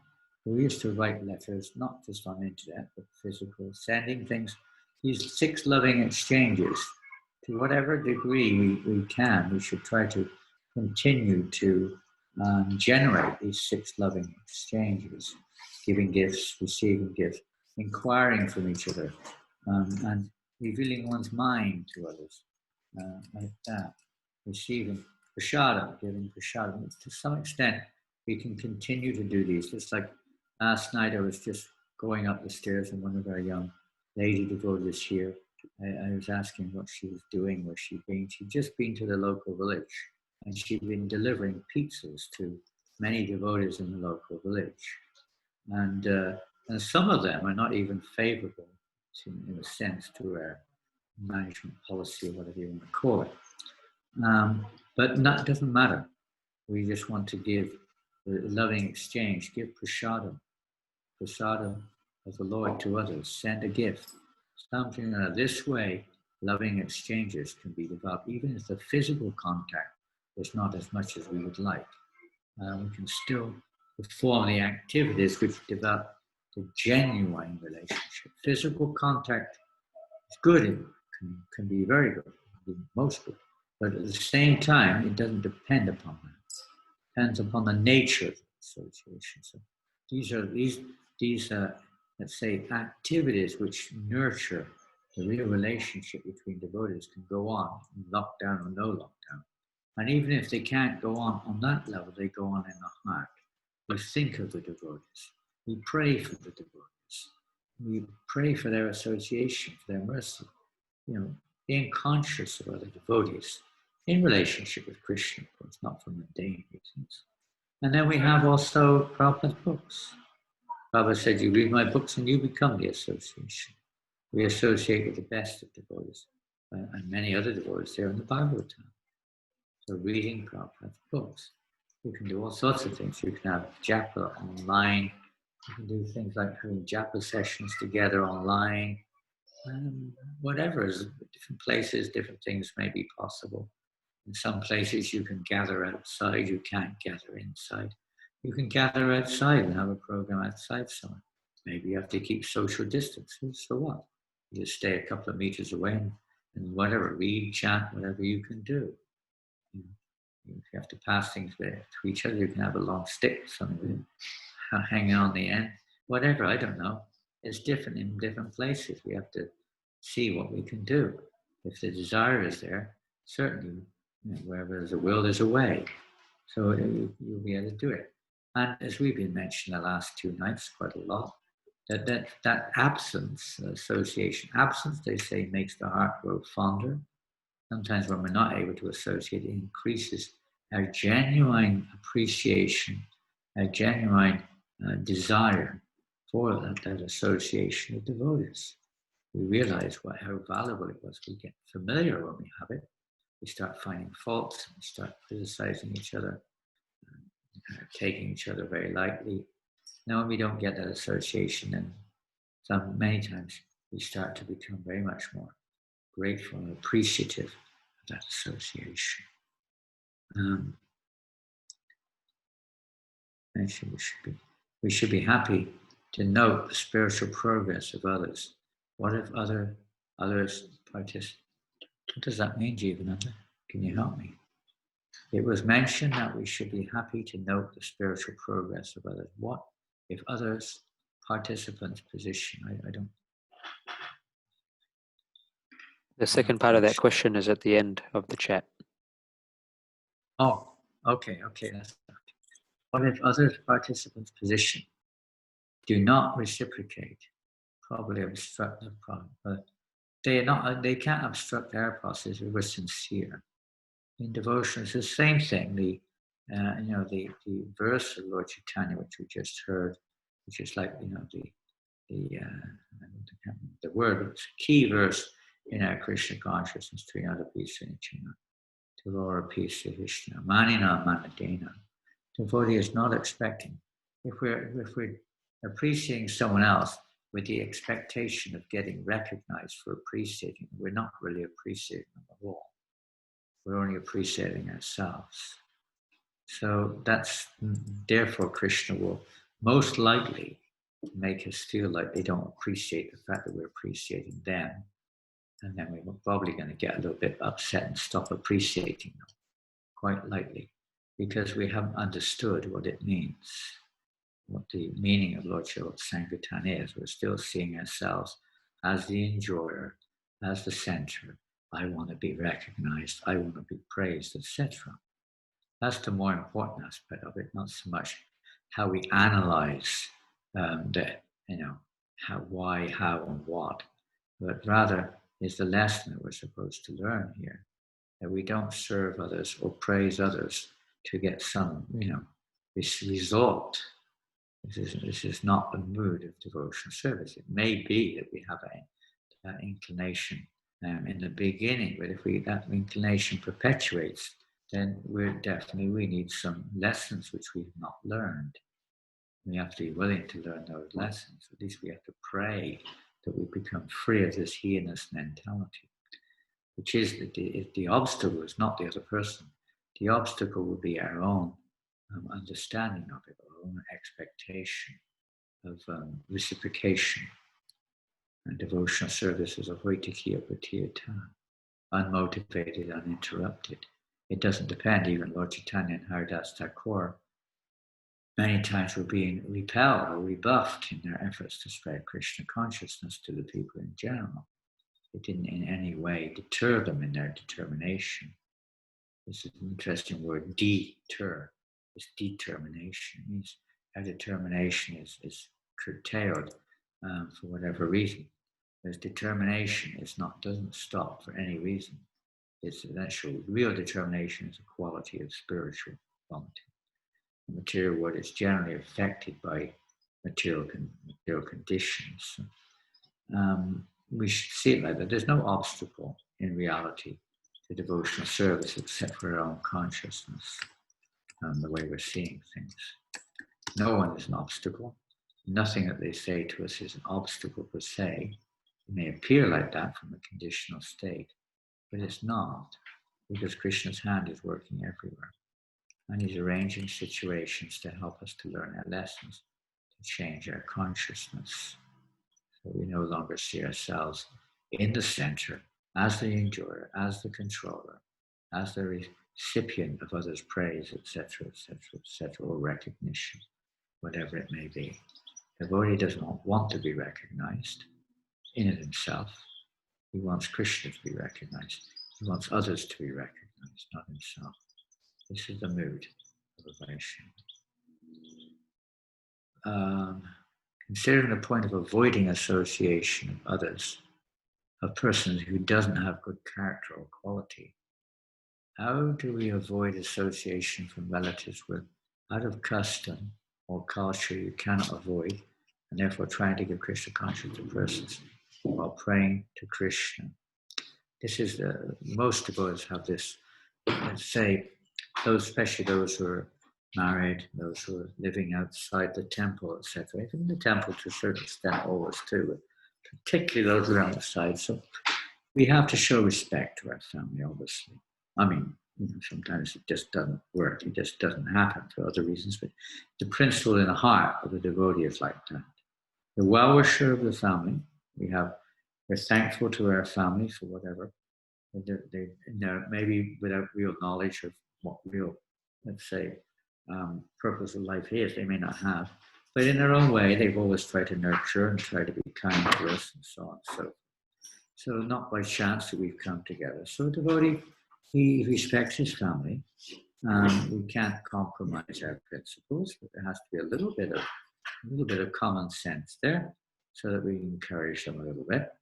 [SPEAKER 4] We used to write letters, not just on the internet, but physical, sending things, these 6 loving exchanges. To whatever degree we can, we should try to continue to generate these 6 loving exchanges, giving gifts, receiving gifts, inquiring from each other, and revealing one's mind to others, like that, receiving prashadam, giving prashadam. To some extent, we can continue to do these. Just like last night, I was just going up the stairs, and one of our young lady devotees here, I was asking what she was doing, where she'd been. She'd just been to the local village, and she'd been delivering pizzas to many devotees in the local village. And some of them are not even favorable, in a sense, to our management policy, or whatever you want to call it. But that doesn't matter. We just want to give the loving exchange, give prasadam of the Lord to others, send a gift. Something this way, loving exchanges can be developed, even if the physical contact is not as much as we would like. We can still perform the activities which develop the genuine relationship. Physical contact is good, it can be very good, most good. But at the same time, it doesn't depend upon that. It depends upon the nature of the association. So these let's say, activities which nurture the real relationship between devotees can go on, lockdown or no lockdown. And even if they can't go on that level, they go on in the heart. We think of the devotees. We pray for the devotees. We pray for their association, for their mercy. Being conscious of other devotees in relationship with Krishna, of course, not for mundane reasons. And then we have also Prabhupada's books. Prabhupada said, you read my books and you become the association. We associate with the best of devotees and many other devotees there in the Bhagavatam. So reading Prabhupada's books. You can do all sorts of things. You can have japa online. You can do things like having japa sessions together online. Whatever, different places, different things may be possible. In some places you can gather outside, you can't gather inside. You can gather outside and have a program outside somewhere. Maybe you have to keep social distances, so what? You just stay a couple of meters away and whatever, read, chant, whatever you can do. If you have to pass things to each other, you can have a long stick, something hanging on the end. Whatever, I don't know. It's different in different places. We have to see what we can do. If the desire is there, certainly, wherever there's a will, there's a way. So you'll be able to do it. And as we've been mentioning the last 2 nights quite a lot, that absence, association, absence, they say, makes the heart grow fonder. Sometimes when we're not able to associate, it increases our genuine appreciation, our genuine desire for that association of devotees. We realize how valuable it was. We get familiar when we have it. We start finding faults, and we start criticizing each other, taking each other very lightly. Now, when we don't get that association, then many times we start to become very much more grateful and appreciative of that association. We should be happy to note the spiritual progress of others. What if others participate? What does that mean, Jivananda? Can you help me? It was mentioned that we should be happy to note the spiritual progress of others. What if others, participants' position? I don't.
[SPEAKER 5] The second part of that question is at the end of the chat.
[SPEAKER 4] Oh, okay, that's okay. What if other participants' position do not reciprocate? Probably obstruct the problem, but they can't obstruct our process if we're sincere. In devotion, it's the same thing. The verse of Lord Chaitanya, which we just heard, which is like the word, it's a key verse in our Krishna consciousness, Triada Pisa Nichina, Tulora Pisa Vishnu, Manina Manadena. Devotee is not expecting. If we're appreciating someone else with the expectation of getting recognized for appreciating, we're not really appreciating them at all. We're only appreciating ourselves. So therefore Krishna will most likely make us feel like they don't appreciate the fact that we're appreciating them. And then we're probably going to get a little bit upset and stop appreciating them, quite likely, because we haven't understood what it means, what the meaning of Lord Shiva Sankirtan is. We're still seeing ourselves as the enjoyer, as the center. I want to be recognized, I want to be praised, etc. That's the more important aspect of it, not so much how we analyze how, why, how, and what, but rather is the lesson that we're supposed to learn here, that we don't serve others or praise others to get some, this result. This is not the mood of devotional service. It may be that we have that inclination in the beginning, but if that inclination perpetuates, then we need some lessons which we've not learned. We have to be willing to learn those lessons. At least we have to pray that we become free of this heinous mentality, which is that the obstacle is not the other person. The obstacle will be our own understanding of it, our own expectation of reciprocation. And devotional service is a hoitikiya pratiyata, unmotivated, uninterrupted. It doesn't depend. Even Lord Chaitanya and Haridas Thakur many times were being repelled or rebuffed in their efforts to spread Krishna consciousness to the people in general. It didn't in any way deter them in their determination. This is an interesting word, deter. It's determination. It means our determination is curtailed for whatever reason. Whereas determination doesn't stop for any reason. It's an actual real determination is a quality of spiritual quality. The material world is generally affected by material conditions. We should see it like that. There's no obstacle in reality to devotional service except for our own consciousness and the way we're seeing things. No one is an obstacle. Nothing that they say to us is an obstacle per se. It may appear like that from a conditional state, but it's not, because Krishna's hand is working everywhere. And he's arranging situations to help us to learn our lessons, to change our consciousness. So we no longer see ourselves in the center, as the enjoyer, as the controller, as the recipient of others' praise, etc., or recognition, whatever it may be. The devotee doesn't want to be recognized in it himself. He wants Krishna to be recognized. He wants others to be recognized, not himself. This is the mood of a Vaishnava. Considering the point of avoiding association of others, of persons who doesn't have good character or quality, how do we avoid association from relatives with out of custom or culture you cannot avoid, and therefore trying to give Krishna consciousness to persons while praying to Krishna? This is most devotees have this, let's say, especially those who are married, those who are living outside the temple, etc. Even the temple to a certain extent always too, but particularly those who are outside. So we have to show respect to our family, obviously. I mean, sometimes it just doesn't work. It just doesn't happen for other reasons. But the principle in the heart of the devotee is like that. The well-wisher of the family, we're thankful to our family for whatever. Maybe without real knowledge of what real, let's say, purpose of life is, they may not have. But in their own way, they've always tried to nurture and try to be kind to us and so on. So not by chance that we've come together. So a devotee, he respects his family. We can't compromise our principles, but there has to be a little bit of common sense there, so that we encourage them a little bit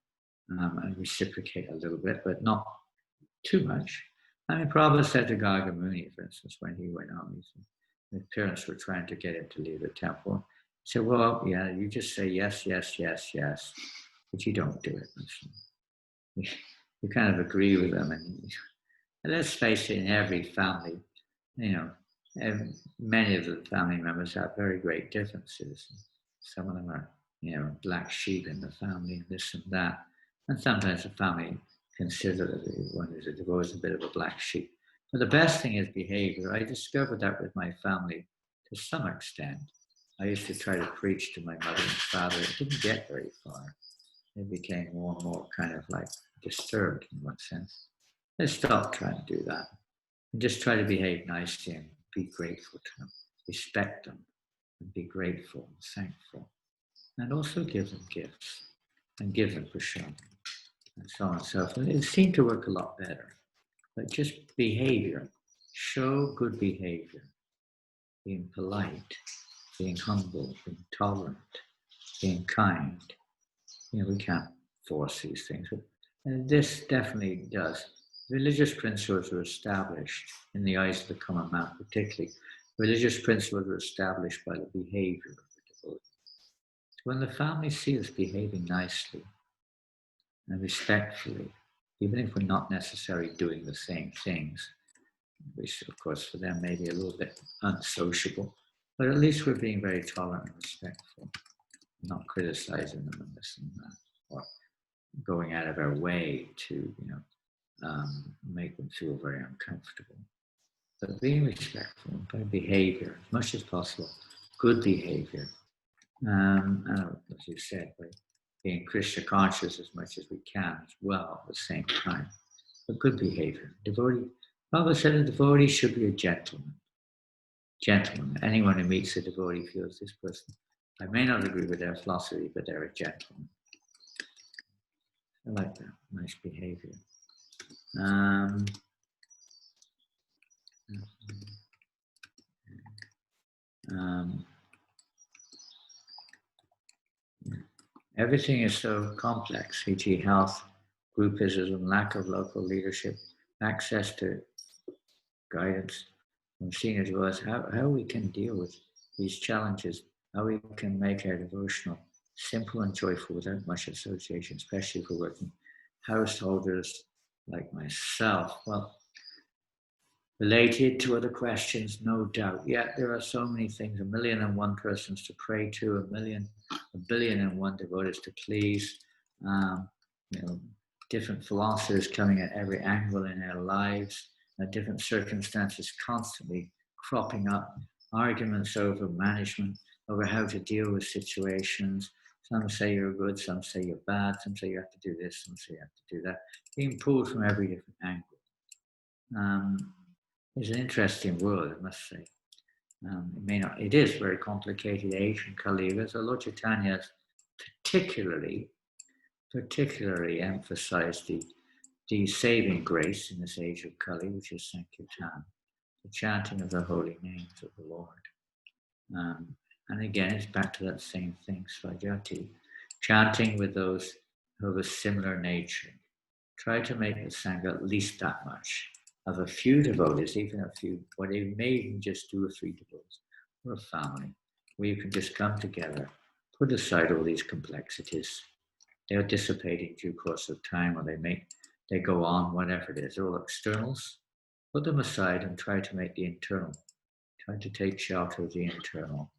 [SPEAKER 4] and reciprocate a little bit, but not too much. I mean, Prabhupada said to Gargamuni, for instance, when he went home, his parents were trying to get him to leave the temple. He said, well, yeah, you just say yes, yes, yes, yes, but you don't do it. You kind of agree with them. And let's face it, in every family, many of the family members have very great differences. Some of them are, black sheep in the family, and this and that. And sometimes the family consider that one who's a devotee is a bit of a black sheep. But the best thing is behavior. I discovered that with my family to some extent. I used to try to preach to my mother and father. It didn't get very far. It became more and more kind of like disturbed in one sense. I stopped trying to do that. And just try to behave nicely and be grateful to them, respect them, and be grateful and thankful. And also give them gifts and give them prashad and so on and so forth. And it seemed to work a lot better. But just behavior, show good behavior, being polite, being humble, being tolerant, being kind. We can't force these things. And this definitely does. Religious principles were established in the eyes of the common man, particularly. Religious principles were established by the behavior of the devotee. When the family sees us behaving nicely and respectfully, even if we're not necessarily doing the same things, which of course for them may be a little bit unsociable, but at least we're being very tolerant and respectful, not criticizing them and this and that, or going out of our way to, make them feel very uncomfortable. But being respectful by behavior, as much as possible, good behavior. And as you said, by being Krishna conscious as much as we can as well at the same time. But good behavior. Devotee, Prabhupada said a devotee should be a gentleman. Gentleman. Anyone who meets a devotee feels this person, I may not agree with their philosophy, but they're a gentleman. I like that. Nice behavior. Everything is so complex, e.g. health, groupism, lack of local leadership, access to guidance from senior devotees, how we can deal with these challenges, how we can make our devotional simple and joyful without much association, especially for working householders like myself. Well, related to other questions, no doubt. Yeah, there are so many things, 1,000,001 persons to pray to, 1,000,000,001 devotees to please, different philosophers coming at every angle in our lives, different circumstances constantly cropping up, arguments over management, over how to deal with situations. Some say you're good, some say you're bad, some say you have to do this, some say you have to do that, being pulled from every different angle. It's an interesting world, I must say. It is very complicated age in Kali Yuga. So Lord Chaitanya has particularly emphasized the saving grace in this age of Kali, which is Sankirtan, the chanting of the holy names of the Lord. And again, it's back to that same thing, Svajati, chanting with those who have a similar nature. Try to make the Sangha at least that much. Of a few devotees, even a few, or they may even just 2 or 3 devotees, or a family, where you can just come together, put aside all these complexities. They'll dissipate in due course of time, or they go on, whatever it is. They're all externals. Put them aside and try to make the internal. Try to take shelter of the internal.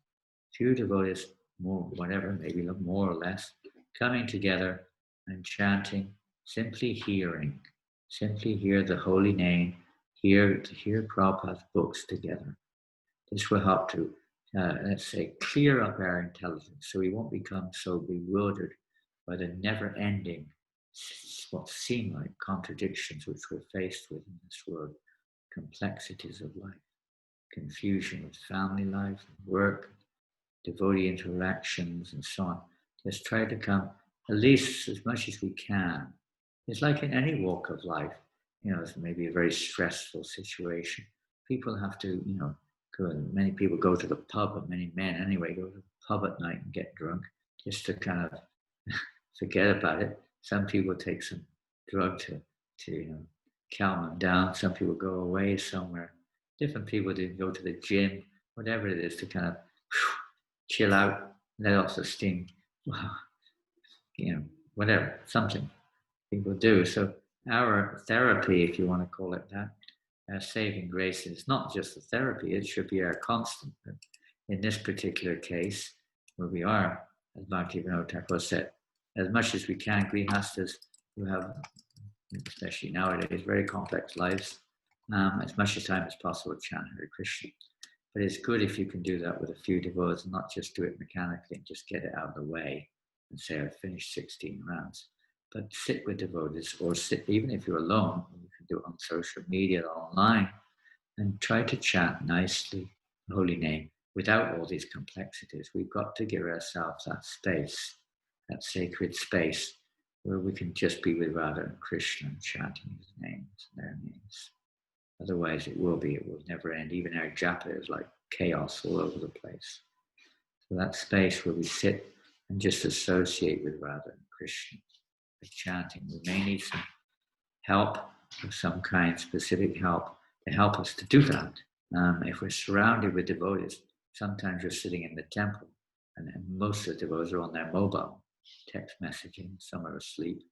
[SPEAKER 4] Few devotees, more, whatever, maybe more or less, coming together and chanting, simply hearing. Simply hear the holy name, hear Prabhupada's books together. This will help to, let's say, clear up our intelligence so we won't become so bewildered by the never-ending, what seem like contradictions which we're faced with in this world, complexities of life, confusion with family life, work, devotee interactions, and so on. Just try to come, at least as much as we can, It's like in any walk of life, it's maybe a very stressful situation. People have to, many people go to the pub, and many men anyway go to the pub at night and get drunk just to kind of forget about it. Some people take some drug to calm them down. Some people go away somewhere. Different people do go to the gym, whatever it is, to kind of chill out, let off the steam. Whatever, something people do. So our therapy, if you want to call it that, saving grace is not just a therapy, it should be our constant. But in this particular case, where we are, as Bhaktivinoda Thakur said, as much as we can, grihastas who have, especially nowadays, very complex lives, as much as time as possible chant Hare Krishna. But it's good if you can do that with a few devotees and not just do it mechanically and just get it out of the way and say, I've finished 16 rounds. But sit with devotees, or sit, even if you're alone, you can do it on social media or online, and try to chant nicely the holy name without all these complexities. We've got to give ourselves that space, that sacred space, where we can just be with Radha and Krishna and chanting his names and their names. Otherwise it will never end. Even our japa is like chaos all over the place. So that space where we sit and just associate with Radha and Krishna by chanting. We may need some help of some kind, specific help, to help us to do that. If we're surrounded with devotees, sometimes you're sitting in the temple and most of the devotees are on their mobile, text messaging, some are asleep,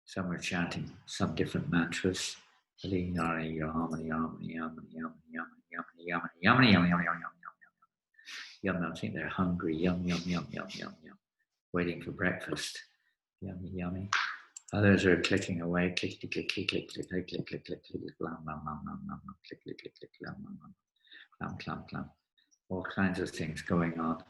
[SPEAKER 4] some are chanting some different mantras. I think they're hungry, yum, yum, yum, yum, yum, yum, waiting for breakfast. Yummy, yummy. Others are clicking away, click, click, click, click, click, click, click, click, click, click, click, clam, clam, clam, clam, click, click, click, click, clam, clam, clam, clam. All kinds of things going on.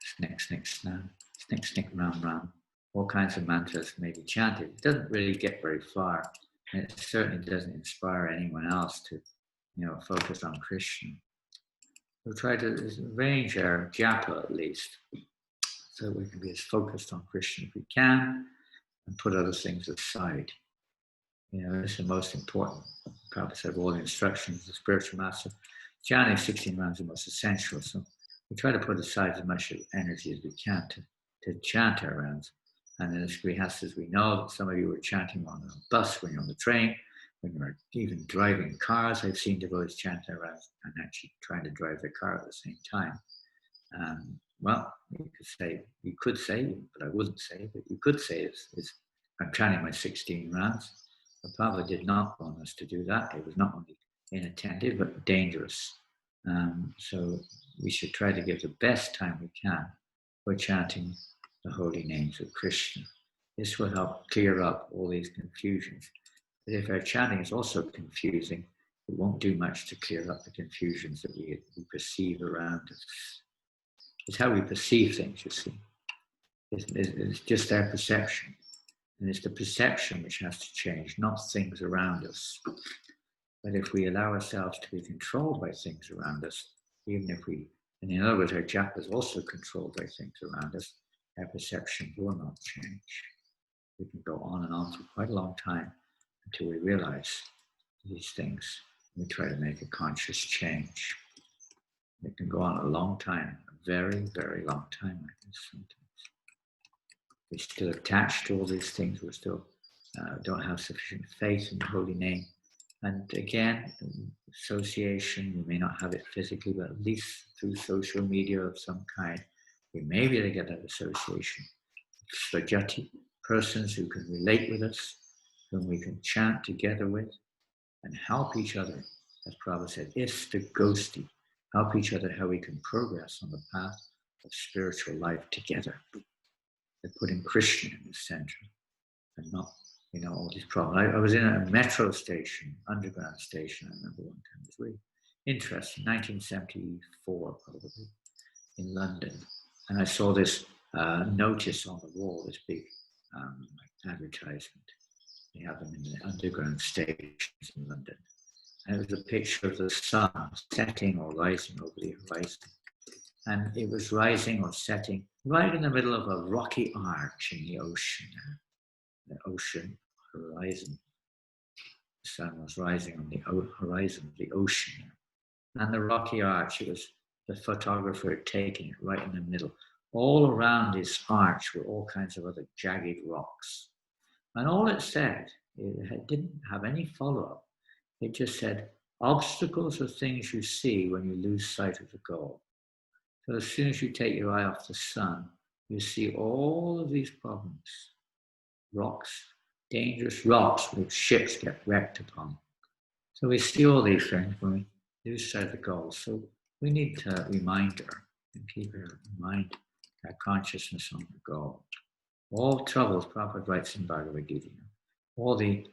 [SPEAKER 4] Snick, snick, snan, snick, snick, ram, ram. All kinds of mantras may be chanted. It doesn't really get very far. And it certainly doesn't inspire anyone else to, focus on Krishna. We'll try to arrange our japa at least, so we can be as focused on Krishna as we can and put other things aside. This is the most important. Prabhupada said all the instructions of the spiritual master. Chanting 16 rounds is the most essential. So we try to put aside as much energy as we can to chant our rounds. And then as grihastas, we know that some of you are chanting on a bus, when you're on the train, when you're even driving cars. I've seen devotees chant their rounds and actually trying to drive the car at the same time. Well, you could say, but I wouldn't say, but you could say is I'm chanting my 16 rounds. The Prabhupada did not want us to do that. It was not only inattentive, but dangerous. So we should try to give the best time we can for chanting the holy names of Krishna. This will help clear up all these confusions. But if our chanting is also confusing, it won't do much to clear up the confusions that we perceive around us. It's how we perceive things, you see. It's just our perception. And it's the perception which has to change, not things around us. But if we allow ourselves to be controlled by things around us, even if and in other words, our japa is also controlled by things around us, our perception will not change. We can go on and on for quite a long time until we realize these things. We try to make a conscious change. It can go on a long time, a very, very long time like this sometimes. We're still attached to all these things. We still don't have sufficient faith in the holy name. And again, association, we may not have it physically, but at least through social media of some kind, we may be able to get that association. Svajati, persons who can relate with us, whom we can chant together with, and help each other, as Prabhupada said, Ista Gosti, help each other how we can progress on the path of spiritual life together. By putting Krishna in the center and not, all these problems. I was in a metro station, underground station, I remember one time. It was really interesting, 1974 probably, in London. And I saw this notice on the wall, this big advertisement. They have them in the underground stations in London. And it was a picture of the sun setting or rising over the horizon. And it was rising or setting right in the middle of a rocky arch in the ocean. The ocean horizon. The sun was rising on the horizon of the ocean. And the rocky arch, it was the photographer taking it right in the middle. All around this arch were all kinds of other jagged rocks. And all it said, it didn't have any follow-up. It just said, obstacles are things you see when you lose sight of the goal. So as soon as you take your eye off the sun, you see all of these problems. Rocks, dangerous rocks which ships get wrecked upon. So we see all these things when we lose sight of the goal. So we need a reminder and keep our mind, our consciousness on the goal. All troubles, Prabhupada writes in Bhagavad Gita, all the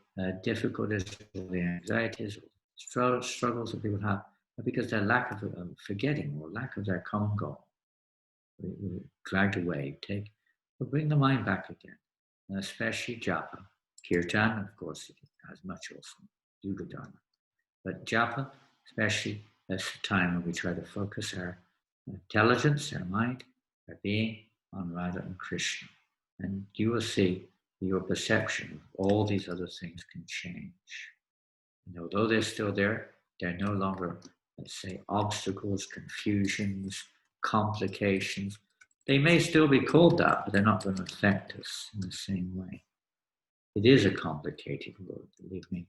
[SPEAKER 4] difficulties, all the anxieties, struggles that people have are because their lack of forgetting or lack of their common goal. We're dragged away, we'll bring the mind back again, and especially japa. Kirtan, of course, as much also, Yuga Dharma. But japa, especially, that's the time when we try to focus our intelligence, our mind, our being on Radha and Krishna. And you will see your perception of all these other things can change. And although they're still there, they're no longer, let's say, obstacles, confusions, complications. They may still be called that, but they're not going to affect us in the same way. It is a complicated world, believe me.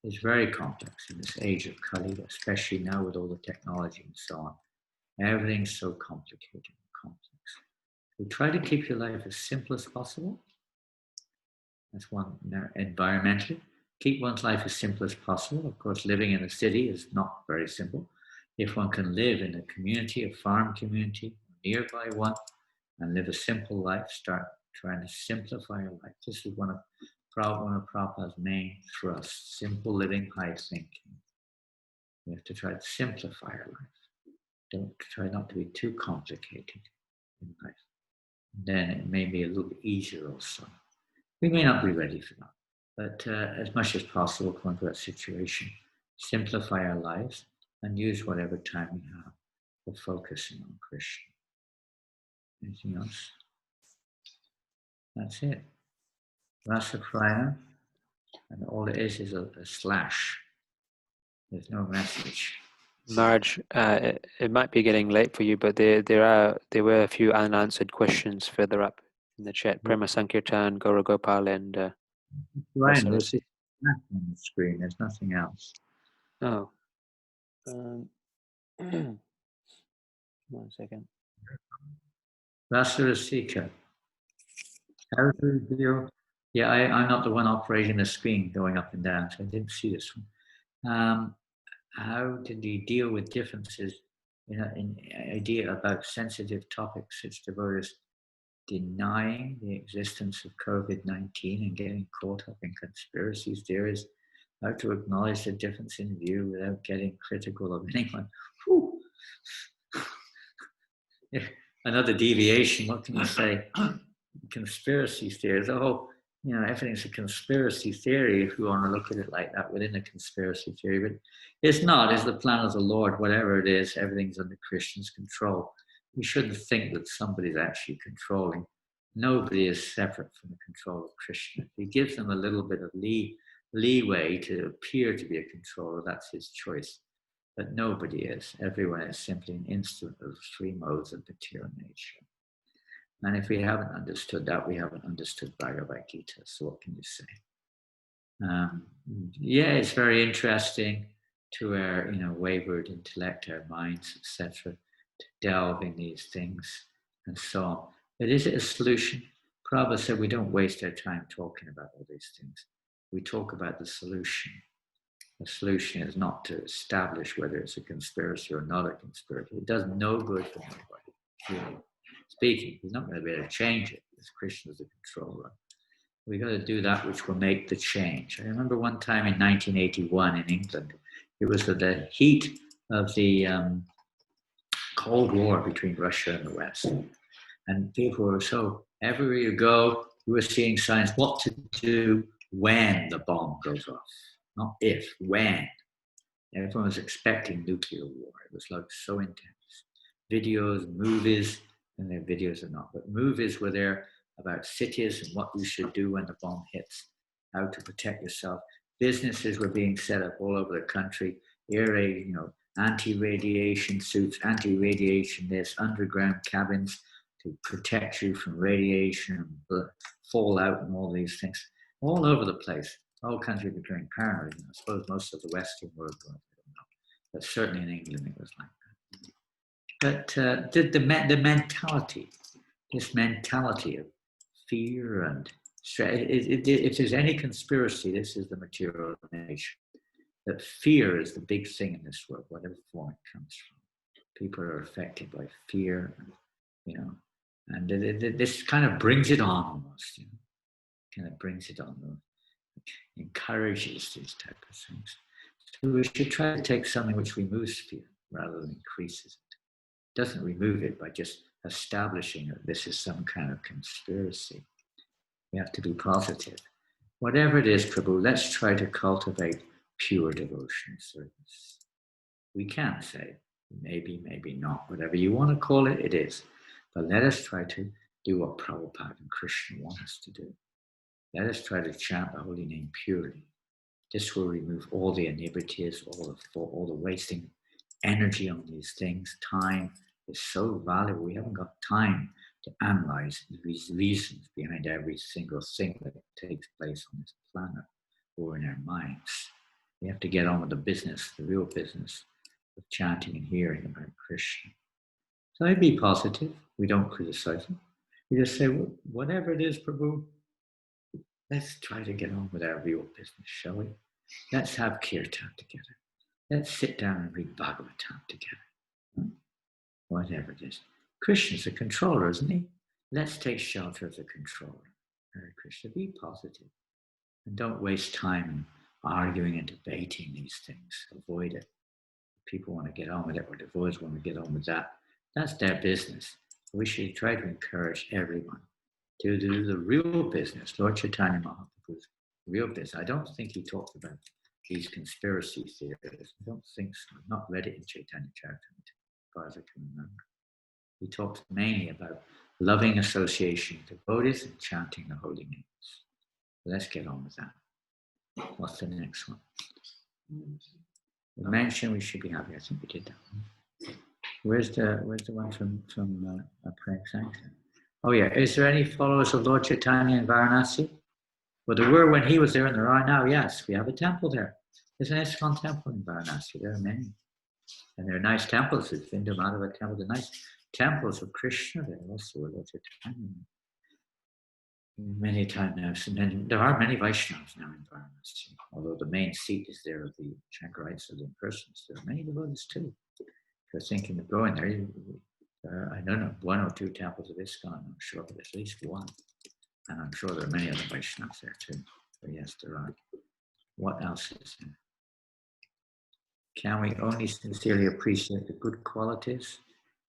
[SPEAKER 4] It's very complex in this age of Kali, especially now with all the technology and so on. Everything's so complicated and complex. So try to keep your life as simple as possible. That's one. Environmentally, keep one's life as simple as possible. Of course, living in a city is not very simple. If one can live in a community, a farm community, nearby one, and live a simple life, start trying to simplify your life. This is one of Prabhupada's main thrusts, simple living, high thinking. We have to try to simplify our life. Don't try not to be too complicated in life. Then it may be a little bit easier also. We may not be ready for that, but as much as possible, come into that situation, simplify our lives, and use whatever time we have for focusing on Krishna. Anything else? That's it. Rasa Prayana, and all it is a slash. There's no message.
[SPEAKER 5] Maharaj, it might be getting late for you, but there were a few unanswered questions further up in the chat. Prema Sankirtan, Gaura Gopal, and
[SPEAKER 4] Ryan, there's a slash on the screen. There's nothing else.
[SPEAKER 5] oh, 1 second.
[SPEAKER 4] Rasa Rasika. How do you deal? Yeah, I'm not the one operating the screen going up and down, so I didn't see this one. How did you deal with differences in idea about sensitive topics such devotees denying the existence of COVID-19 and getting caught up in conspiracies theories? How to acknowledge the difference in view without getting critical of anyone? Whew. Another deviation, what can you say? Conspiracy theories. Oh, everything's a conspiracy theory if you want to look at it like that within a conspiracy theory. But it's not. It's the plan of the Lord. Whatever it is, everything's under Krishna's control. We shouldn't think that somebody's actually controlling. Nobody is separate from the control of Krishna. He gives them a little bit of leeway to appear to be a controller. That's his choice. But nobody is. Everyone is simply an instrument of three modes of material nature. And if we haven't understood that, we haven't understood Bhagavad Gita. So what can you say? Yeah, it's very interesting to our, wayward intellect, our minds, etc., to delve in these things and so on. But is it a solution? Prabhupada said we don't waste our time talking about all these things. We talk about the solution. The solution is not to establish whether it's a conspiracy or not a conspiracy. It does no good for anybody, really. Speaking, he's not going to be able to change it because Krishna is the controller. We've got to do that which will make the change. I remember one time in 1981 in England, it was the heat of the Cold War between Russia and the West. And people were so, everywhere you go, you were seeing signs what to do when the bomb goes off. Not if, when. Everyone was expecting nuclear war. It was like so intense. Videos, movies, and their videos are not, but movies were there about cities and what you should do when the bomb hits. how to protect yourself. Businesses were being set up all over the country. Anti-radiation suits, anti-radiation this, underground cabins to protect you from radiation and fallout and all these things. All over the place. The whole country became paranoid. I suppose most of the Western world was, I don't know. But certainly in England it was like that. But the mentality, this mentality of fear and stress, if there's any conspiracy, this is the material nature. That fear is the big thing in this world, whatever form it comes from. People are affected by fear, and this kind of brings it on almost, kind of brings it on, encourages these type of things. So we should try to take something which removes fear rather than increases it. It doesn't remove it by just establishing that this is some kind of conspiracy. We have to be positive. Whatever it is, Prabhu, let's try to cultivate pure devotion service. We can say, maybe, maybe not, whatever you want to call it, it is. But let us try to do what Prabhupada and Krishna want us to do. Let us try to chant the holy name purely. This will remove all the iniquities, all the wasting energy on these things. Time is so valuable. We haven't got time to analyze these reasons behind every single thing that takes place on this planet or in our minds. We have to get on with the business, the real business of chanting and hearing about Krishna. So I'd be positive. We don't criticize him. We just say, well, whatever it is, Prabhu, let's try to get on with our real business, shall we? Let's have kirtan together. Let's sit down and read Bhagavatam together. Whatever it is. Krishna's a controller, isn't he? Let's take shelter of the controller. Hare Krishna, be positive. And don't waste time in arguing and debating these things. Avoid it. People want to get on with it, or devotees want to get on with that. That's their business. We should try to encourage everyone to do the real business. Lord Chaitanya Mahaprabhu's real business. I don't think he talked about these conspiracy theories. I don't think so. I've not read it in Chaitanya Charitamrita, as far as I can remember. He talks mainly about loving association with devotees and chanting the holy names. So let's get on with that. What's the next one? We mentioned we should be happy. I think we did that one. Where's the one from Prem Sanctum? Oh yeah, is there any followers of Lord Chaitanya in Varanasi? Well, there were when he was there, and there are now. Yes, we have a temple there. There's an ISKCON temple in Varanasi. There are many, and there are nice temples. There's Vindhu Madhava temple. The nice temples of Krishna there also. Lord Chaitanya. Many times now. So there are many Vaishnavas now in Varanasi. Although the main seat is there of the Shankarites, of the impersonalists, there are many devotees too. If you're thinking of going there, I don't know, 1 or 2 temples of ISKCON, I'm sure, but at least one. And I'm sure there are many other Vaishnavas there too. So yes, there are. What else is there? Can we only sincerely appreciate the good qualities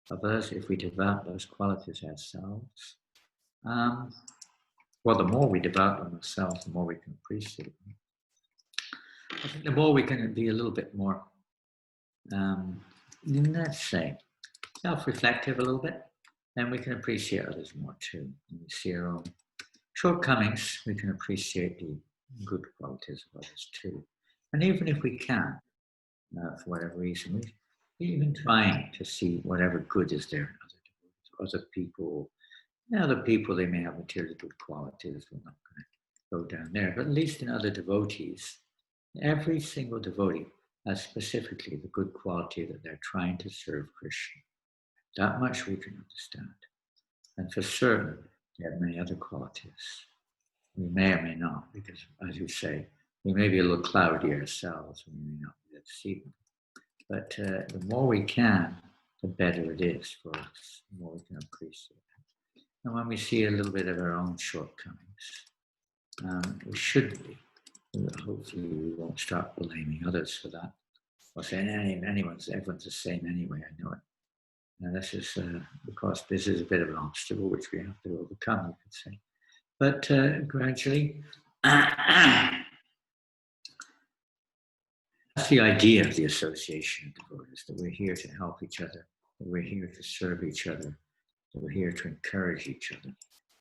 [SPEAKER 4] of others if we develop those qualities ourselves? Well, the more we develop them ourselves, the more we can appreciate them. I think the more we can be a little bit more, let's say, self-reflective a little bit, then we can appreciate others more too. When we see our own shortcomings, we can appreciate the good qualities of others too. And even if we can, for whatever reason, we even trying to see whatever good is there in other people. Other people, they may have materially good qualities. We're not going to go down there. But at least in other devotees, every single devotee has specifically the good quality that they're trying to serve Krishna. That much we can understand. And for certain, they have many other qualities. We may or may not, because as you say, we may be a little cloudy ourselves, and we may not be able to see them. But the more we can, the better it is for us, the more we can appreciate it. And when we see a little bit of our own shortcomings, we shouldn't be. Hopefully we won't start blaming others for that. Or saying everyone's the same anyway, I know it. And this is because this is a bit of an obstacle which we have to overcome, you could say. But gradually, that's the idea of the association of devotees, that we're here to help each other, that we're here to serve each other, that we're here to encourage each other.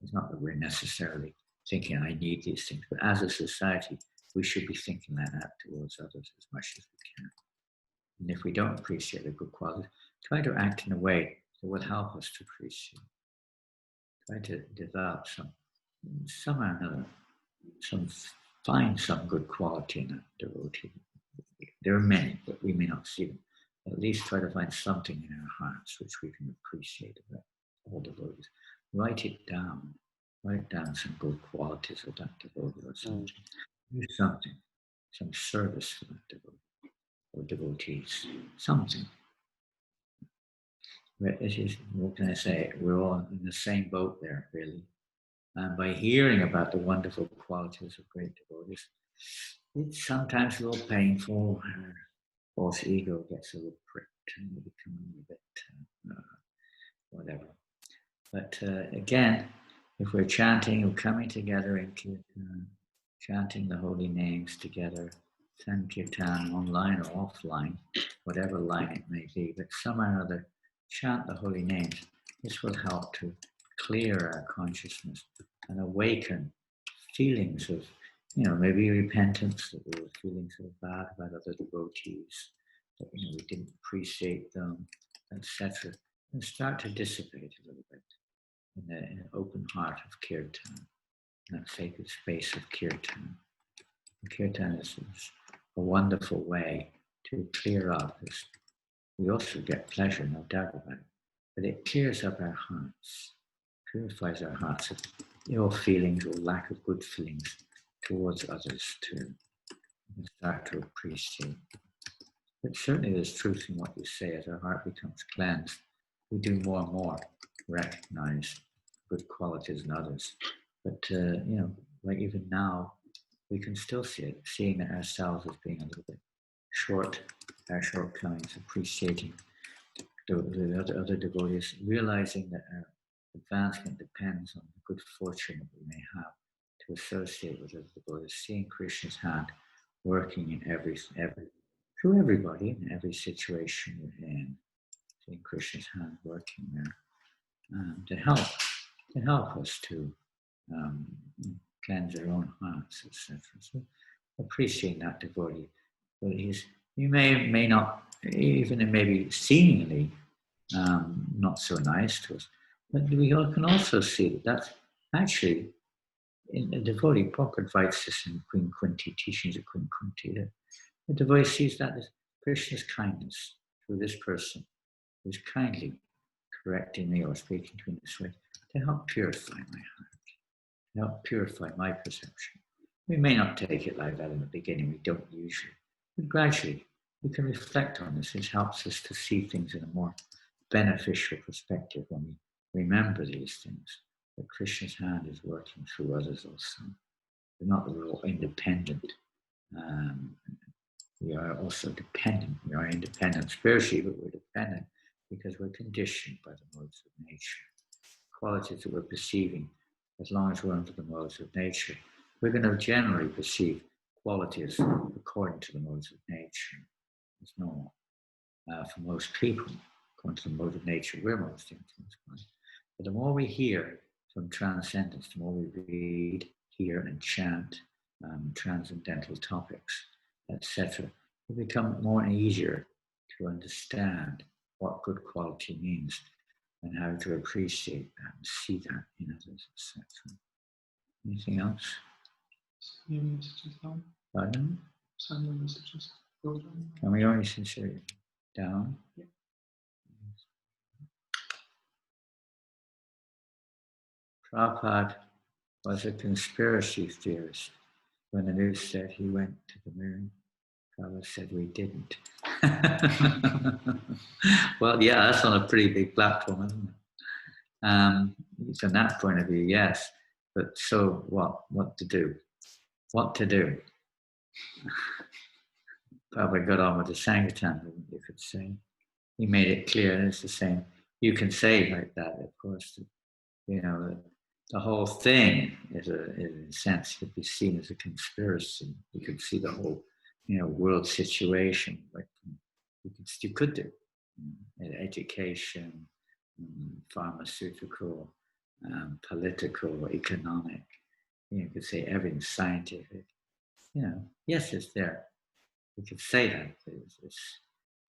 [SPEAKER 4] It's not that we're necessarily thinking, I need these things. But as a society, we should be thinking like that towards others as much as we can. And if we don't appreciate the good qualities, try to act in a way that will help us to appreciate. Try to develop somehow or another, find some good quality in a devotee. There are many, but we may not see them. At least try to find something in our hearts which we can appreciate about all devotees. Write it down. Write down some good qualities of that devotee or something. Do something, some service for that devotee or devotees, something. What can I say? We're all in the same boat there, really. And by hearing about the wonderful qualities of great devotees, it's sometimes a little painful. Our false ego gets a little pricked and we become a bit whatever. But again, if we're chanting or coming together in kirtan, chanting the holy names together, sankirtan online or offline, whatever line it may be, but somehow or other, chant the holy names. This will help to clear our consciousness and awaken feelings of, maybe repentance, that we were feeling so bad about other devotees, that we didn't appreciate them, etc., and start to dissipate a little bit in an open heart of kirtan, in that sacred space of kirtan. And kirtan is a wonderful way to clear up this. We also get pleasure, no doubt about it, but it clears up our hearts, purifies our hearts of ill feelings or lack of good feelings towards others too, and start to appreciate. But certainly there's truth in what you say. As our heart becomes cleansed, we do more and more recognize good qualities in others. But, like even now, we can still see it, seeing it ourselves as being a little bit short, our shortcomings, appreciating the other devotees, realizing that our advancement depends on the good fortune that we may have to associate with other devotees, seeing Krishna's hand working in through everybody in every situation we're in, seeing Krishna's hand working there to help us to cleanse our own hearts, etc. So appreciating that devotee. But you may not, even it may be seemingly not so nice to us, but we can also see that that's actually in a devotee. Prabhupada writes this in Queen Kunti, teachings of Queen Kunti, that the devotee sees that as Krishna's kindness through this person who's kindly correcting me or speaking to me this way to help purify my heart, to help purify my perception. We may not take it like that in the beginning, we don't usually, but gradually we can reflect on this. It helps us to see things in a more beneficial perspective when we remember these things, that Krishna's hand is working through others also. We're not all independent. We are also dependent. We are independent spiritually, but we're dependent because we're conditioned by the modes of nature. Qualities that we're perceiving, as long as we're under the modes of nature, we're going to generally perceive qualities according to the modes of nature. It's normal for most people, according to the mode of nature we're most influenced by. But the more we hear from transcendence, the more we read, hear, and chant transcendental topics, etc., it becomes more and easier to understand what good quality means and how to appreciate that and see that in others, etc. Anything else?
[SPEAKER 6] Any messages down?
[SPEAKER 4] Pardon?
[SPEAKER 6] Send messages. Go down.
[SPEAKER 4] Can we only sincerely down?
[SPEAKER 6] Yeah.
[SPEAKER 4] Prabhupada was a conspiracy theorist. When the news said he went to the moon, Prabhupada said we didn't. Well, yeah, that's on a pretty big platform, isn't it? From that point of view, yes. But so what? What to do? What to do? Prabhupada got on with the Sankirtan, you could say. He made it clear, and it's the same. You can say like that, of course, the whole thing is in a sense, could be seen as a conspiracy. You could see the whole, world situation, like you could do education, pharmaceutical, political, economic, You could say everything's scientific. Yes, it's there. We could say that.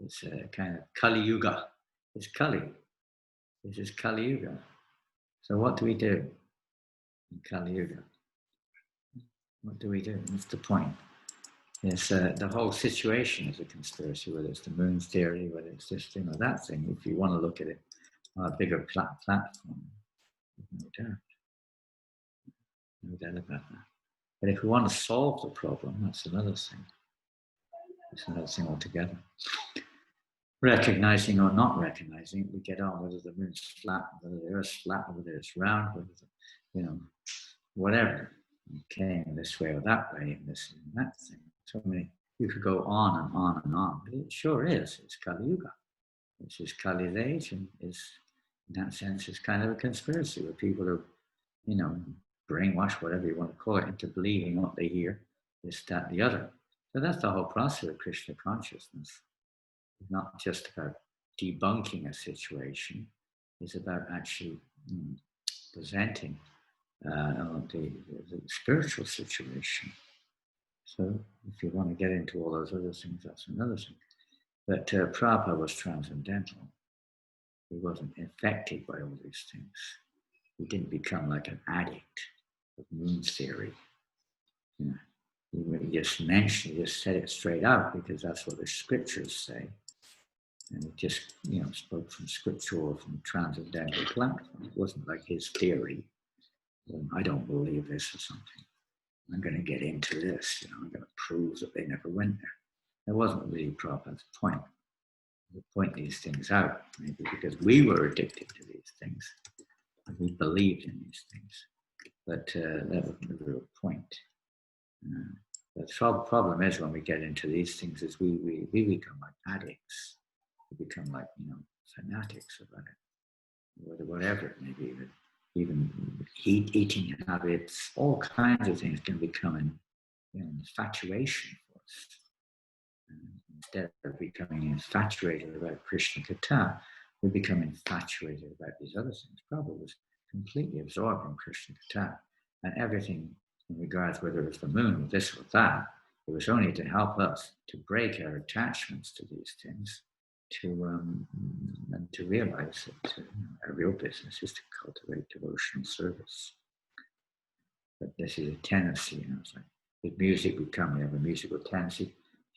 [SPEAKER 4] It's a kind of Kali Yuga. It's Kali. This is Kali Yuga. So what do we do in Kali Yuga? What do we do? What's the point? It's the whole situation is a conspiracy, whether it's the moon theory, whether it's this thing or that thing. If you want to look at it on a bigger platform, no doubt. No doubt about that. But if we want to solve the problem, that's another thing. It's another thing altogether. Recognizing or not recognizing, we get on whether the moon's flat, whether the earth's flat, whether it's round, whether whatever. It came this way or that way, and this and that thing. So many, you could go on and on and on. But it sure is. It's Kali Yuga. This is Kali's age, and is in that sense, it's kind of a conspiracy where people are, brainwashed, whatever you want to call it, into believing what they hear, this, that, the other. So that's the whole process of Krishna consciousness. It's not just about debunking a situation, it's about actually presenting the spiritual situation. So if you want to get into all those other things, that's another thing. But Prabhupada was transcendental. He wasn't infected by all these things. He didn't become like an addict of moon theory. He just mentioned, he just said it straight out because that's what the scriptures say. And he just, spoke from scriptural, from transcendental platform. It wasn't like his theory. I don't believe this or something. I'm going to get into this. I'm going to prove that they never went there. That wasn't really Prabhupada's point. To point these things out, maybe because we were addicted to these things. We believed in these things. But that wasn't the real point. The problem is when we get into these things is we become like addicts. We become like, fanatics about it. Whatever it may be. Even eating habits, all kinds of things can become an infatuation for us. And instead of becoming infatuated about Krishna Katha, we become infatuated about these other things. Prabhupada was completely absorbed in Krishna Katha, and everything in regards whether it was the moon or this or that, it was only to help us to break our attachments to these things, and to realize that our real business is to cultivate devotional service. But this is a tendency, it's like with music we have a musical tendency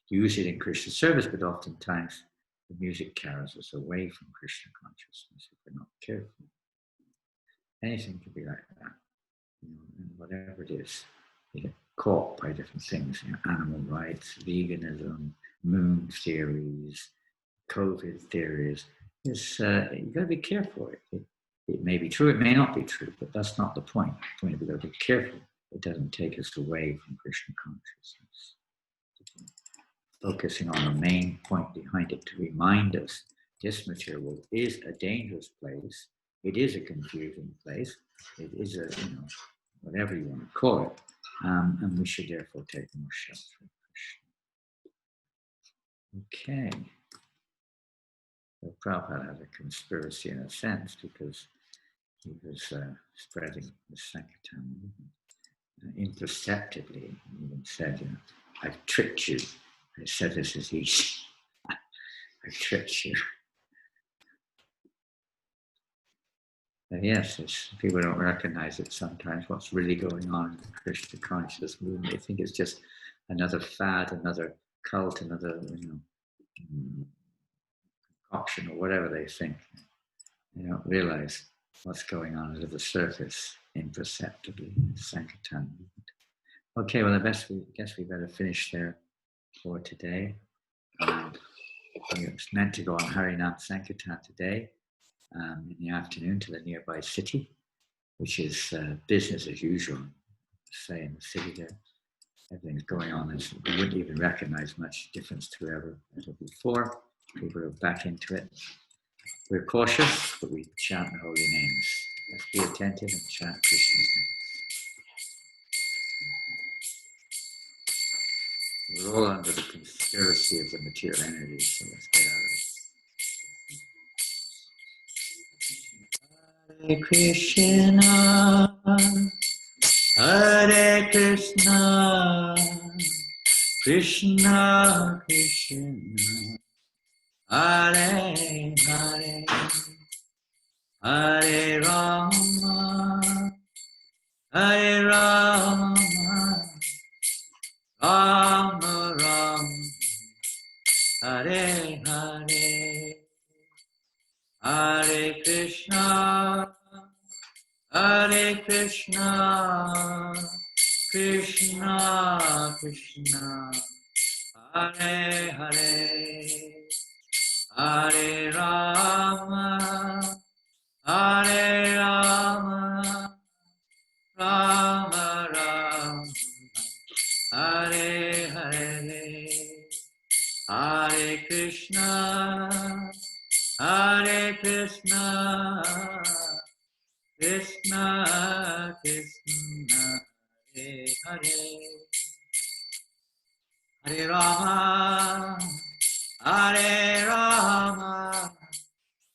[SPEAKER 4] to use it in Krishna service, but oftentimes the music carries us away from Krishna consciousness if we're not careful. Anything can be like that, and whatever it is, you get caught by different things, animal rights, veganism, moon theories, COVID theories. You've got to be careful. It may be true, it may not be true, but that's not the point. The point is we've got to be careful. It doesn't take us away from Krishna consciousness. Focusing on the main point behind it to remind us this material world is a dangerous place. It is a confusing place. It is a, whatever you want to call it. And we should therefore take more shelter from Krishna. Okay. So Prabhupada had a conspiracy in a sense because he was spreading the Sankirtan movement. Imperceptibly, he even said, I've tricked you. I said this is easy. I've tricked you. And yes, people don't recognize it sometimes, what's really going on in the Krishna conscious movement. They think it's just another fad, another cult, another, concoction or whatever they think. They don't realize what's going on under the surface imperceptibly in the Sankirtan movement. Okay, well, I guess we better finish there for today. It's meant to go on Harinam Sankirtan today in the afternoon to the nearby city, which is business as usual. Say in the city there, everything's going on. We wouldn't even recognize much difference to ever before. People are back into it. We're cautious, but we chant the holy names. Let's be attentive and chant Krishna's names. We're all under the conspiracy of the material energy, so let's get out of it. Hare Krishna, Hare Krishna, Krishna Krishna, Hare Hare, Hare Rama, Hare Rama, Rama Rama, Hare Hare, Hare Krishna, Hare Krishna, Krishna Krishna, Hare Hare, Hare Rama, Hare Rama, Rama Rama, Hare Hare, Hare Krishna, Hare Krishna, Krishna Krishna, Hare Hare, Hare Rama, Hare Rama,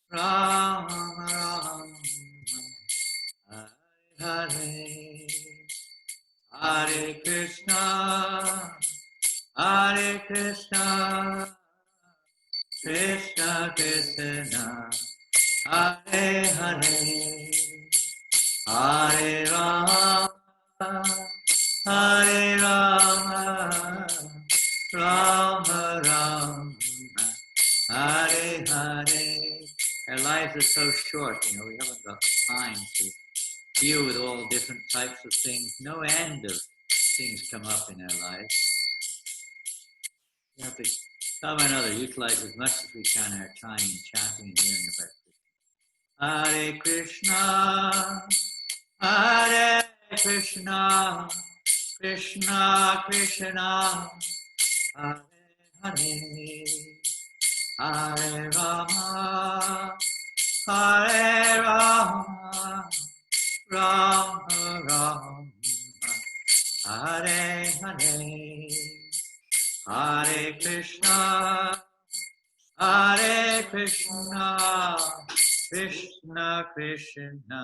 [SPEAKER 4] Rama Rama, Hare Hare, Hare Krishna, Hare Krishna, Krishna Krishna, Hare Hare, Hare Rama, Hare Rama, Rama Rama, Hare Hare. Our lives are so short, we haven't got time to deal with all different types of things. No end of things come up in our lives. We have to some and other utilize as much as we can our time in chanting and hearing about Krishna. Hare Krishna, Hare Krishna, Krishna Krishna, Hare Hare, Hare Rama, Hare Rama, Rama Rama, Hare Hare, Hare Krishna, Hare Krishna, Krishna Krishna,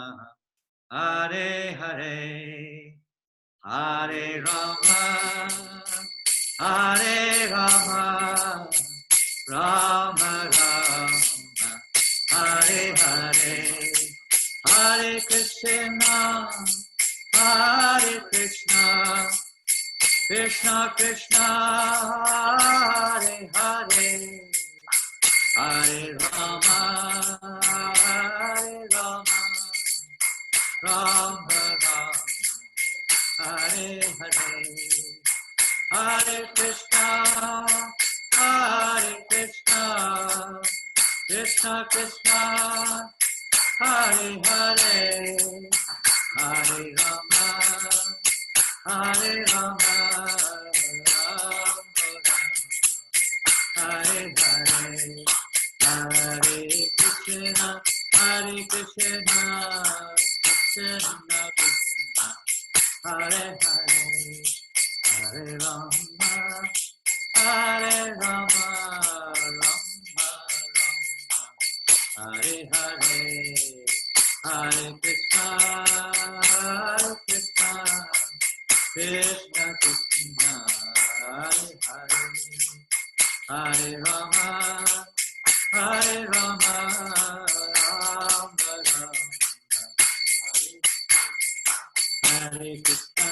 [SPEAKER 4] Hare Hare, Hare Rama, Hare Rama, Rama Rama, Hare Hare, Hare Krishna, Hare Krishna, Krishna Krishna, Hare Hare, Hare Rama, Hare Rama, Rama Rama, Hare Hare, Hare Krishna, Hare Krishna, Krishna Krishna, Hare Hare, Hare Rama, Hare Rama, Rama Rama, Hare Hare, Hare Krishna, Hare Krishna, Krishna Krishna, Hare Hare, Hare Rama, Hare Rama, Rama Rama, Hare Hare, Hare Krishna, Krishna Krishna, Hare Hare, Hare Rama, Hare Rama, Rama Rama, Hare Krishna,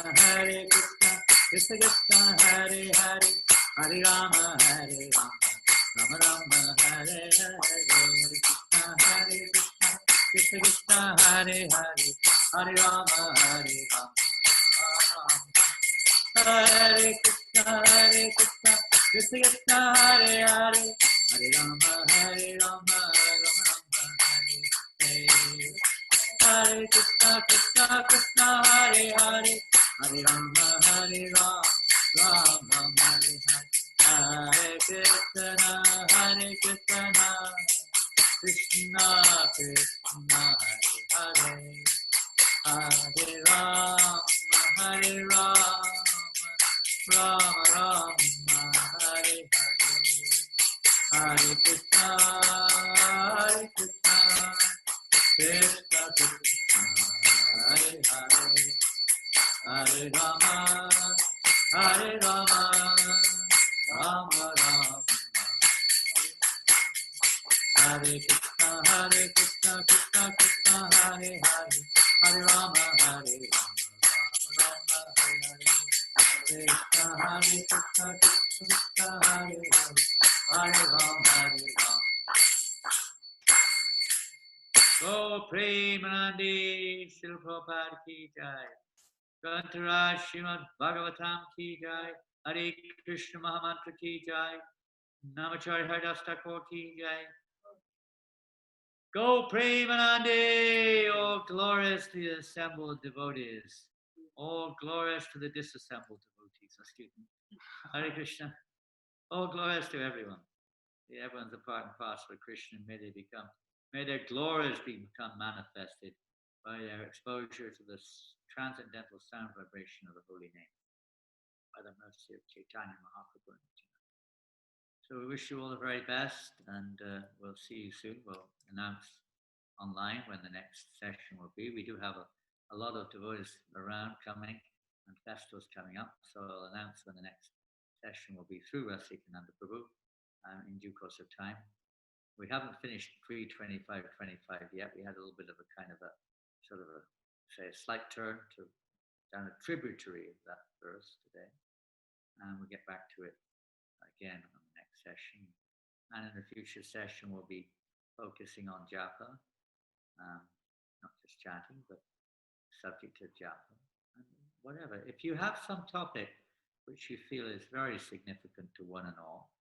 [SPEAKER 4] Krishna Krishna, Hare Hare, Hare Rama, Rama Rama, Hare Hare, Hare Krishna, Krishna Krishna, Hare Hare, Hare Rama, Hare Krishna, Krishna Krishna, Hare Hare, Hare Rama, Rama Rama, Hare Hare, Hare Krishna, Krishna Krishna, Hare Hare, Hare Rama, Rama Hare Hare, Hare Krishna, Krishna Krishna, Hare Hare, Hare Rama, Rama Rama, Hare Hare, Hare Krishna, Krishna Krishna, Hare Hare,
[SPEAKER 1] Hare Rama, Hare Rama, Rama Rama, Hare Krishna, Krishna Krishna, Hare Hare, Hare Rama, Hare Rama, Rama Hare Hare, Krishna, Krishna Krishna, Hare Hare, Hare Rama, Hare Rama. Go Premanandi, Srila Prabhupada ki jai. Grantaraj Srimad Bhagavatam ki jai. Hare Krishna Mahamantra ki jai. Namacharya Haridas Thakur ki jai. Go Premanandi, all glorious to the assembled devotees. All glorious to the disassembled devotees. Excuse me. Hare Krishna. All glorious to everyone. Everyone's a part and parcel of Krishna. May their glories become manifested by their exposure to the transcendental sound vibration of the holy name, by the mercy of Chaitanya Mahaprabhu. So we wish you all the very best, and we'll see you soon. We'll announce online when the next session will be. We do have a lot of devotees around coming and festivals coming up, so I'll announce when the next session will be through Rasikananda Prabhu in due course of time. We haven't finished pre-25-25 yet. We had a little bit of a kind of a sort of a slight turn down a tributary of that verse today, and we'll get back to it again on the next session. And in the future session, we'll be focusing on japa, not just chanting, but subject to japa and whatever. If you have some topic which you feel is very significant to one and all,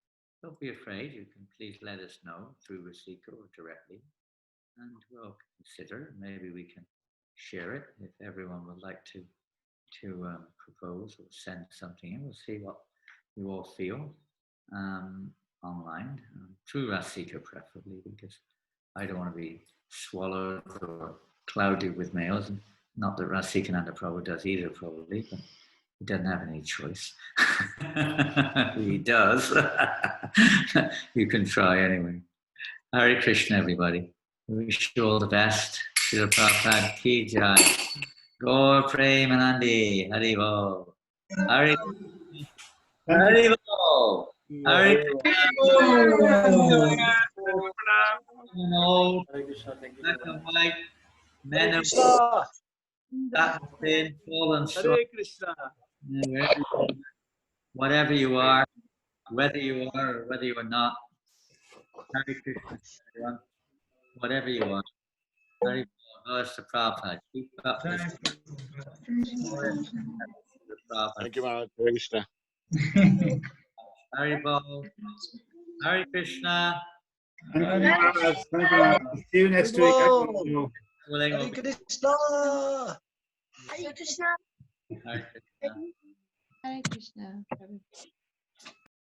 [SPEAKER 1] don't be afraid. You can please let us know through Rasika or directly, and we'll consider. Maybe we can share it if everyone would like to propose or send something in. We'll see what you all feel online through Rasika, preferably, because I don't want to be swallowed or clouded with mails. Not that Rasikananda Prabhu does either, probably, but he doesn't have any choice. He does. You can try anyway. Hare Krishna, everybody. We wish you all the best. Srila Prabhupada ki jai. Gaur Premanandi. Haribol. Hare Haribol. Hare Krishna. Black and white, men and women, tall and short. Whatever you are, whether you are or whether you are not. Hare Krishna, everyone. Whatever you are. Hare Krishna to Prabhupada. Keep up this.
[SPEAKER 7] Thank you, Maharaj. Hare Krishna.
[SPEAKER 1] Haribol. Hare Krishna.
[SPEAKER 6] See you next week.
[SPEAKER 1] Hare
[SPEAKER 8] Krishna.
[SPEAKER 1] Hare Krishna.
[SPEAKER 2] Hare Krishna.